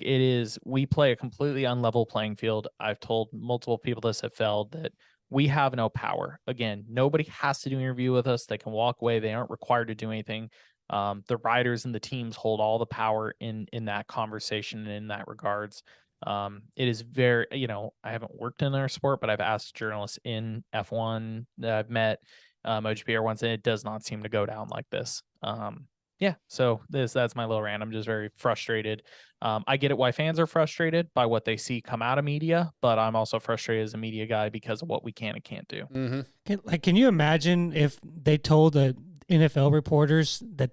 we play a completely unlevel playing field. I've told multiple people this have Feld that we have no power. Again, nobody has to do an interview with us. They can walk away. They aren't required to do anything. The riders and the teams hold all the power in that conversation and in that regards. It is very, I haven't worked in our sport, but I've asked journalists in F1 that I've met, MotoGP once, and it does not seem to go down like this. Yeah, so that's my little rant. I'm just very frustrated. I get it why fans are frustrated by what they see come out of media, but I'm also frustrated as a media guy because of what we can and can't do. Mm-hmm. Can you imagine if they told the NFL reporters that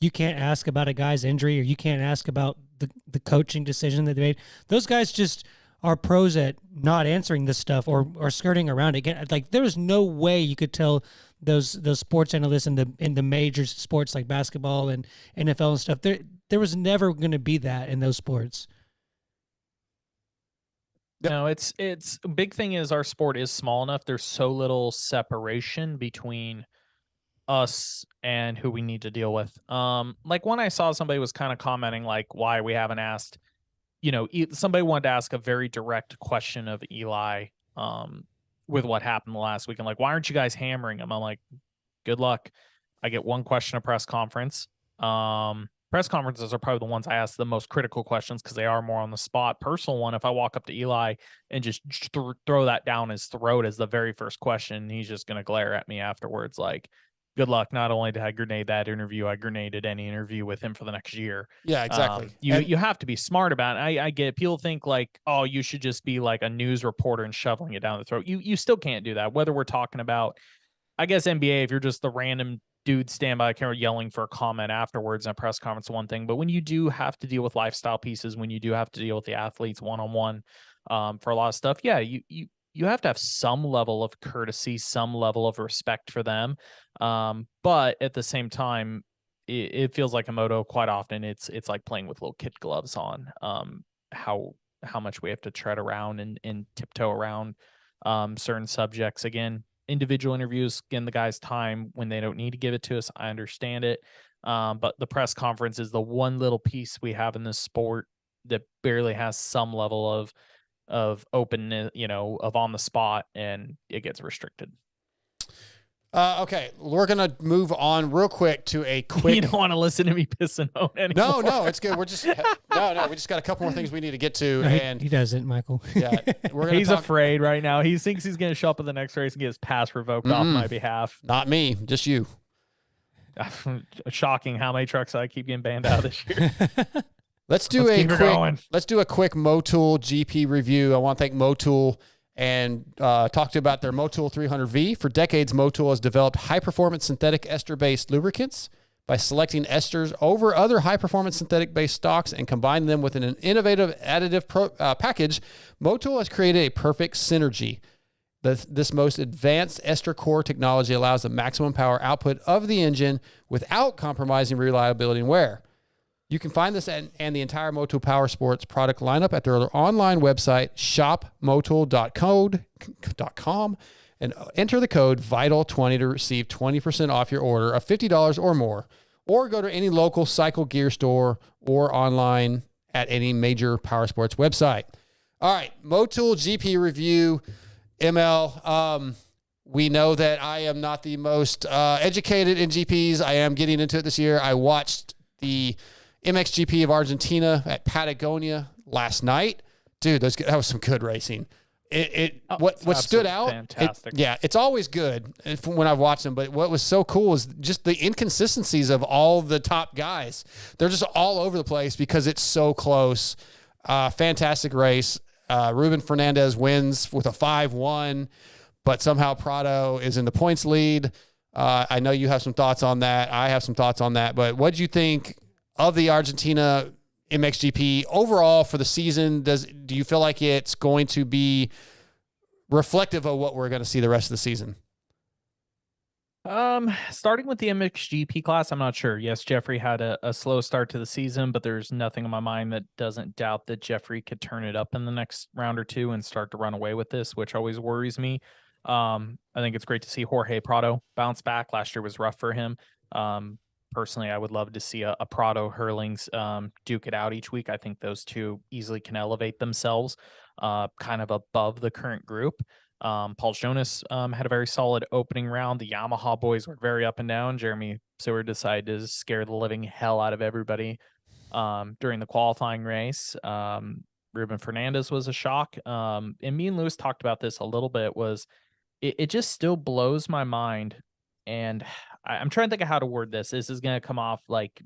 you can't ask about a guy's injury, or you can't ask about the coaching decision that they made? Those guys just are pros at not answering this stuff or skirting around it. Like, there was no way you could tell those sports analysts in the major sports like basketball and NFL and stuff. There was never going to be that in those sports. No, it's a big thing is our sport is small enough. There's so little separation between us and who we need to deal with. Like, when I saw somebody was kind of commenting like why we haven't asked, somebody wanted to ask a very direct question of Eli with what happened last week, and like, why aren't you guys hammering him? I'm like, good luck. I get one question a press conference. Press conferences are probably the ones I ask the most critical questions because they are more on the spot. Personal one, if I walk up to Eli and just throw that down his throat as the very first question, he's just going to glare at me afterwards like, good luck. Not only did I grenade that interview, I grenaded any interview with him for the next year. Yeah, exactly. You have to be smart about it. I get people think like, oh, you should just be like a news reporter and shoveling it down the throat. You still can't do that. Whether we're talking about, I guess, NBA, if you're just the random dude stand by a camera yelling for a comment afterwards in a press conference, one thing. But when you do have to deal with lifestyle pieces, when you do have to deal with the athletes one-on-one for a lot of stuff, yeah, you have to have some level of courtesy, some level of respect for them. But at the same time, it feels like a moto quite often. It's like playing with little kid gloves on, how much we have to tread around and tiptoe around certain subjects. Again, individual interviews, again, the guy's time when they don't need to give it to us. I understand it. But the press conference is the one little piece we have in this sport that barely has some level of openness, of on the spot, and it gets restricted. Okay, we're gonna move on real quick to a quick. You don't want to listen to me pissing out anymore. No, it's good. We're just we just got a couple more things we need to get to, No, and he doesn't, Michael. yeah, we're gonna he's talk. afraid right now. He thinks he's gonna show up at the next race and get his pass revoked off my behalf. Not me, just you. Shocking how many trucks I keep getting banned out this year. Let's do a quick Motul GP review. I want to thank Motul and talked about their Motul 300V. For decades, Motul has developed high-performance synthetic ester-based lubricants by selecting esters over other high-performance synthetic-based stocks and combining them with an innovative additive package. Motul has created a perfect synergy. This most advanced ester core technology allows the maximum power output of the engine without compromising reliability and wear. You can find this and the entire Motul Power Sports product lineup at their online website, shopmotul.com, and enter the code VITAL20 to receive 20% off your order of $50 or more. Or go to any local cycle gear store or online at any major power sports website. All right, Motul GP review. ML, we know that I am not the most educated in GPs. I am getting into it this year. I watched the MXGP of Argentina at Patagonia last night. Dude, that was some good racing. What stood out? Fantastic. It's always good when I've watched them, but what was so cool is just the inconsistencies of all the top guys. They're just all over the place because it's so close. Fantastic race. Ruben Fernandez wins with a 5-1, but somehow Prado is in the points lead. I know you have some thoughts on that. I have some thoughts on that, but what do you think of the Argentina MXGP overall for the season? Do you feel like it's going to be reflective of what we're going to see the rest of the season? Starting with the MXGP class, I'm not sure. Yes, Jeffrey had a slow start to the season, but there's nothing in my mind that doesn't doubt that Jeffrey could turn it up in the next round or two and start to run away with this, which always worries me. I think it's great to see Jorge Prado bounce back. Last year was rough for him. Personally, I would love to see a Prado Hurlings duke it out each week. I think those two easily can elevate themselves kind of above the current group. Paul Jonas had a very solid opening round. The Yamaha boys were very up and down. Jeremy Seward decided to scare the living hell out of everybody during the qualifying race. Ruben Fernandez was a shock. And me and Lewis talked about this a little bit. It just still blows my mind. And I'm trying to think of how to word this. This is going to come off like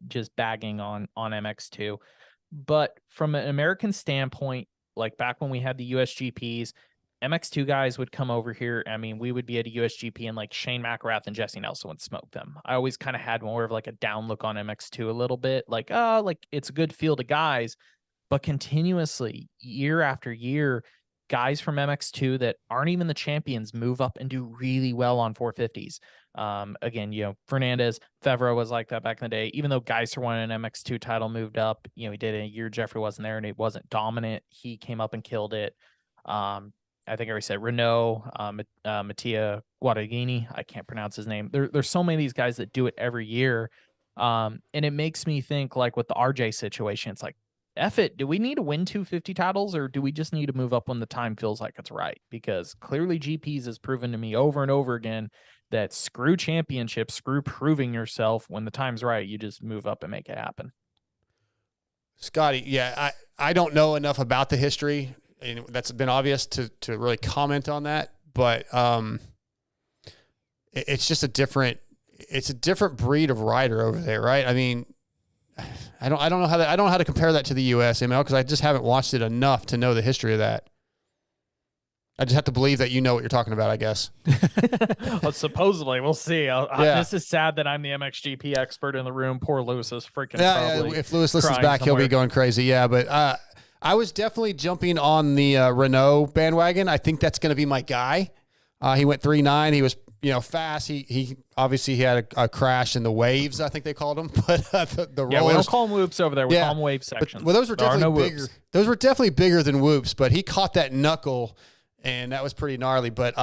just bagging on MX2. But from an American standpoint, like back when we had the USGPs, MX2 guys would come over here. I mean, we would be at a USGP and like Shane McElrath and Jesse Nelson would smoke them. I always kind of had more of like a down look on MX2 a little bit. Like, it's a good field of guys. But continuously, year after year, guys from MX2 that aren't even the champions move up and do really well on 450s. Again, Fernandez, Fevro was like that back in the day. Even though Geiser won an MX2 title, moved up, he did it a year Jeffrey wasn't there and it wasn't dominant. He came up and killed it. I think I already said Renault, Mattia Guadagnini. I can't pronounce his name. There's so many of these guys that do it every year. And it makes me think like with the RJ situation, it's like, F it. Do we need to win 250 titles or do we just need to move up when the time feels like it's right? Because clearly GPs has proven to me over and over again that screw championships, screw proving yourself. When the time's right, you just move up and make it happen. Scotty, yeah, I don't know enough about the history, and that's been obvious to really comment on that, but it's just a different breed of rider over there, right? I mean, I don't know how to compare that to the US, ML, because I just haven't watched it enough to know the history of that. I just have to believe that you know what you're talking about, I guess. Well, supposedly, we'll see. This is sad that I'm the MXGP expert in the room. Poor Lewis is freaking probably if Lewis listens back, he'll be going crazy. Yeah, but I was definitely jumping on the Renault bandwagon. I think that's going to be my guy. He went 3.9. He was fast. He obviously he had a crash in the waves, I think they called them. But the rollers, we don't call them whoops over there. We call them wave sections. Well, those were definitely bigger. Those were definitely bigger than whoops. But he caught that knuckle, and that was pretty gnarly. But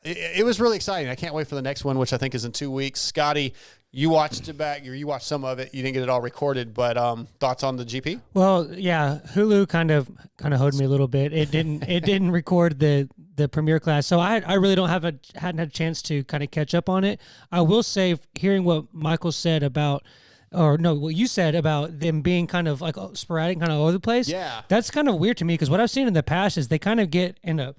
it was really exciting. I can't wait for the next one, which I think is in 2 weeks. Scotty, you watched it back. You watched some of it. You didn't get it all recorded, but thoughts on the GP? Well, yeah, Hulu kind of hoed me a little bit. It didn't record the premier class, so I really hadn't had a chance to kind of catch up on it. I will say, hearing what Michael said about, or no, what you said about them being kind of like sporadic, kind of all over the place. Yeah, that's kind of weird to me because what I've seen in the past is they kind of get in a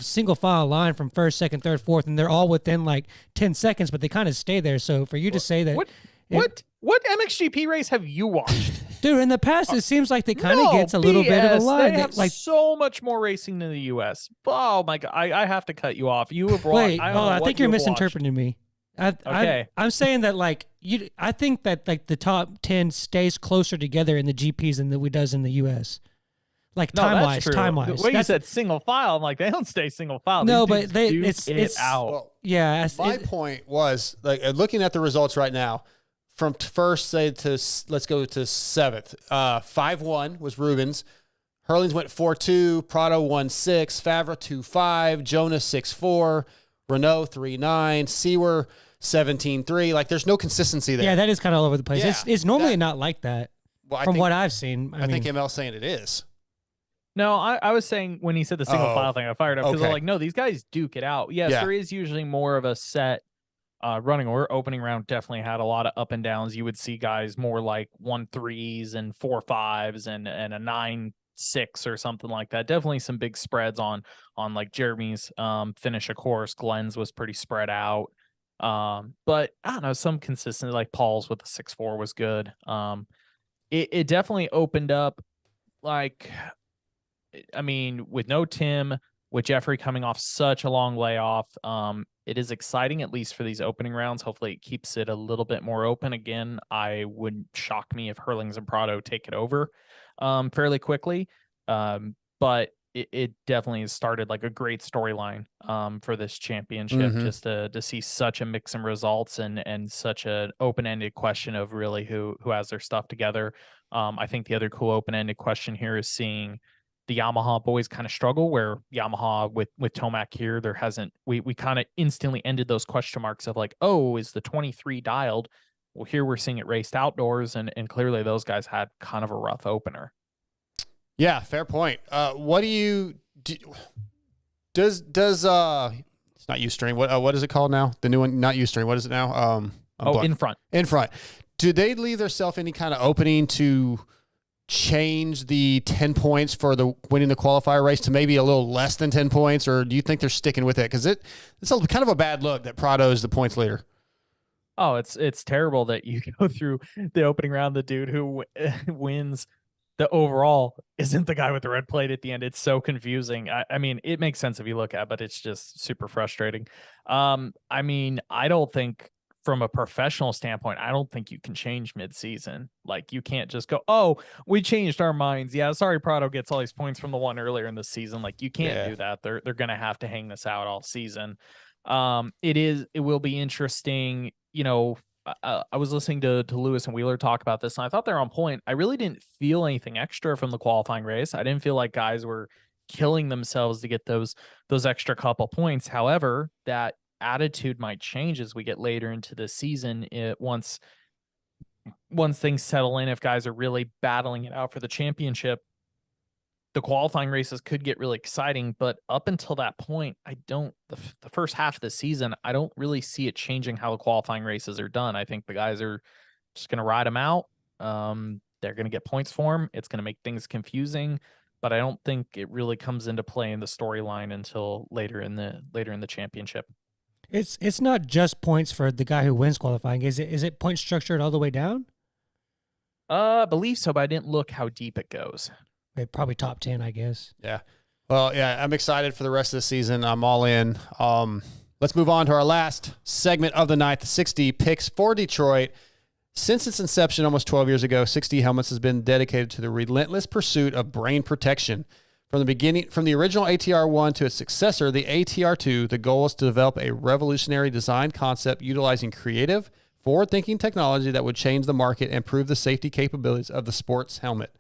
single file line from first, second, third, fourth, and they're all within like 10 seconds, but they kind of stay there. So for you to say that, what MXGP race have you watched? Dude, in the past, it seems like they kind of gets a little bit of a line. They have like so much more racing than the U.S. Oh my god, I have to cut you off. You have wait. I think you're misinterpreting me. I'm saying that like I think that like the top 10 stays closer together in the GPs than it does in the US. Like time wise. The way you said single file, I'm like they don't stay single file. No, These but dudes it's out. Well, yeah. my point was like looking at the results right now. From first, say to let's go to seventh. 5-1 was Rubens. Hurlings went 4-2. Prado 1-6. Favre 2-5. Jonas 6-4. Renault 3-9. Sewer 17-3. Like there's no consistency there. Yeah, that is kind of all over the place. Yeah, it's normally not like that. Well, from what I've seen. I think ML's saying it is. No, I was saying when he said the single file thing, I fired up because I'm like, no, these guys duke it out. Yes, there is usually more of a set running or opening round. Definitely had a lot of up and downs. You would see guys more like 1-3s and 4-5s and a 9-6 or something like that. Definitely some big spreads on like Jeremy's finish. Of course, Glenn's was pretty spread out. But I don't know, some consistency like Paul's with the 6-4 was good. It definitely opened up like. I mean, with no Tim, with Jeffrey coming off such a long layoff, it is exciting, at least for these opening rounds. Hopefully it keeps it a little bit more open. Again, I wouldn't shock me if Hurlings and Prado take it over fairly quickly. But it definitely has started like a great storyline for this championship, just to see such a mix in results and such an open-ended question of really who has their stuff together. I think the other cool open-ended question here is seeing the Yamaha boys kind of struggle, where Yamaha with Tomac here, there hasn't, we kind of instantly ended those question marks of like, oh, is the 23 dialed? Well, here we're seeing it raced outdoors, and clearly those guys had kind of a rough opener. Yeah, fair point. What do you do? Does it's not Ustream? What is it called now? The new one, not Ustream. What is it now? In front. In front. Do they leave themselves any kind of opening to change the 10 points for the winning the qualifier race to maybe a little less than 10 points, or do you think they're sticking with it? Because it's kind of a bad look that Prado is the points leader. Oh, it's terrible that you go through the opening round. The dude who wins the overall isn't the guy with the red plate at the end. It's so confusing. I mean, it makes sense if you look at it, but it's just super frustrating. I mean, I don't think from a professional standpoint, I don't think you can change mid-season. Like, you can't just go, oh, we changed our minds. Yeah, sorry, Prado gets all these points from the one earlier in the season. Like, you can't do that. They're going to have to hang this out all season. It will be interesting. You know, I was listening to Lewis and Wheeler talk about this, and I thought they're on point. I really didn't feel anything extra from the qualifying race. I didn't feel like guys were killing themselves to get those extra couple points. However, that attitude might change as we get later into the season. Once things settle in, if guys are really battling it out for the championship, the qualifying races could get really exciting. But up until that point, the first half of the season, I don't really see it changing how the qualifying races are done. I think the guys are just going to ride them out. They're going to get points for them. It's going to make things confusing, but I don't think it really comes into play in the storyline until later in the championship. It's not just points for the guy who wins qualifying. Is it point structured all the way down? I believe so, but I didn't look how deep it goes. Probably top 10, I guess. Yeah. Well, yeah, I'm excited for the rest of the season. I'm all in. Let's move on to our last segment of the night, the 6D picks for Detroit. Since its inception almost 12 years ago, 6D Helmets has been dedicated to the relentless pursuit of brain protection. From the original ATR-1 to its successor, the ATR-2, the goal is to develop a revolutionary design concept utilizing creative, forward-thinking technology that would change the market and improve the safety capabilities of the sports helmet.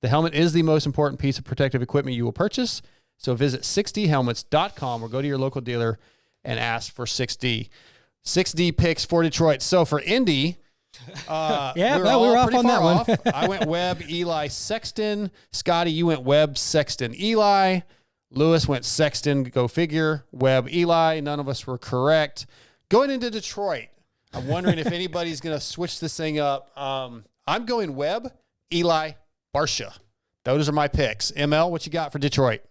The helmet is the most important piece of protective equipment you will purchase, so visit 6dhelmets.com or go to your local dealer and ask for 6D. 6D picks for Detroit. So for Indy, we were off on that one. I went Webb, Eli, Sexton. Scotty, you went Webb, Sexton, Eli. Lewis went Sexton, go figure. Webb, Eli. None of us were correct. Going into Detroit, I'm wondering if anybody's going to switch this thing up. I'm going Webb, Eli, Barsha. Those are my picks. ML, what you got for Detroit?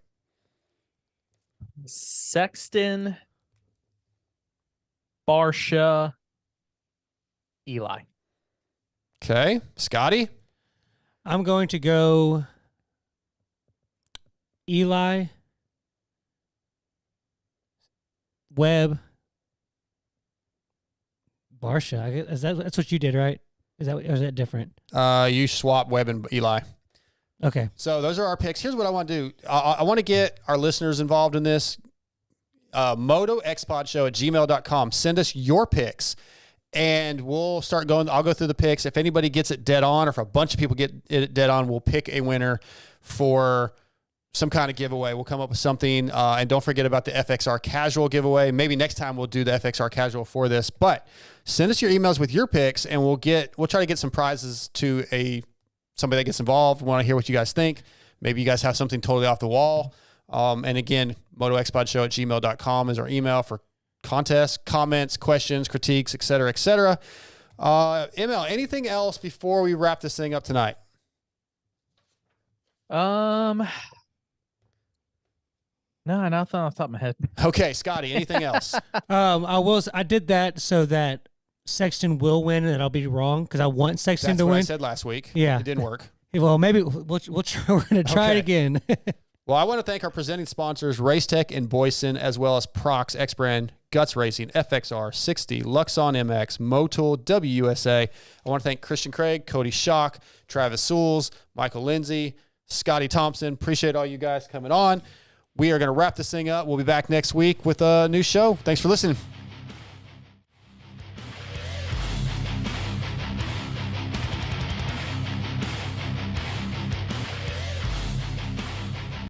Sexton, Barsha, Eli. Okay. Scotty? I'm going to go Eli, Webb, Barsha. That's what you did, right? Or is that different? You swap Webb and Eli. Okay. So those are our picks. Here's what I want to do. I want to get our listeners involved in this. MotoXpodShow@gmail.com. Send us your picks, and we'll start going. I'll go through the picks. If anybody gets it dead on, or if a bunch of people get it dead on, we'll pick a winner for some kind of giveaway. We'll come up with something. And don't forget about the FXR Casual giveaway. Maybe next time we'll do the FXR Casual for this. But send us your emails with your picks, and we'll try to get some prizes to somebody that gets involved. We want to hear what you guys think. Maybe you guys have something totally off the wall. And again, MotoXpodShow@gmail.com is our email for contests, comments, questions, critiques, et cetera, et cetera. ML, anything else before we wrap this thing up tonight? No, nothing off the top of my head. Okay, Scotty, anything else? I did that so that Sexton will win and I'll be wrong because I want Sexton That's to what win. I said last week. Yeah. It didn't work. Well, maybe we'll try, we're going to try it again. Well, I want to thank our presenting sponsors, Race Tech and Boyesen, as well as Prox, X-Brand, Guts Racing, FXR, 60, Luxon MX, Motul, WUSA. I want to thank Christian Craig, Cody Shock, Travis Sewells, Michael Lindsay, Scotty Thompson. Appreciate all you guys coming on. We are going to wrap this thing up. We'll be back next week with a new show. Thanks for listening.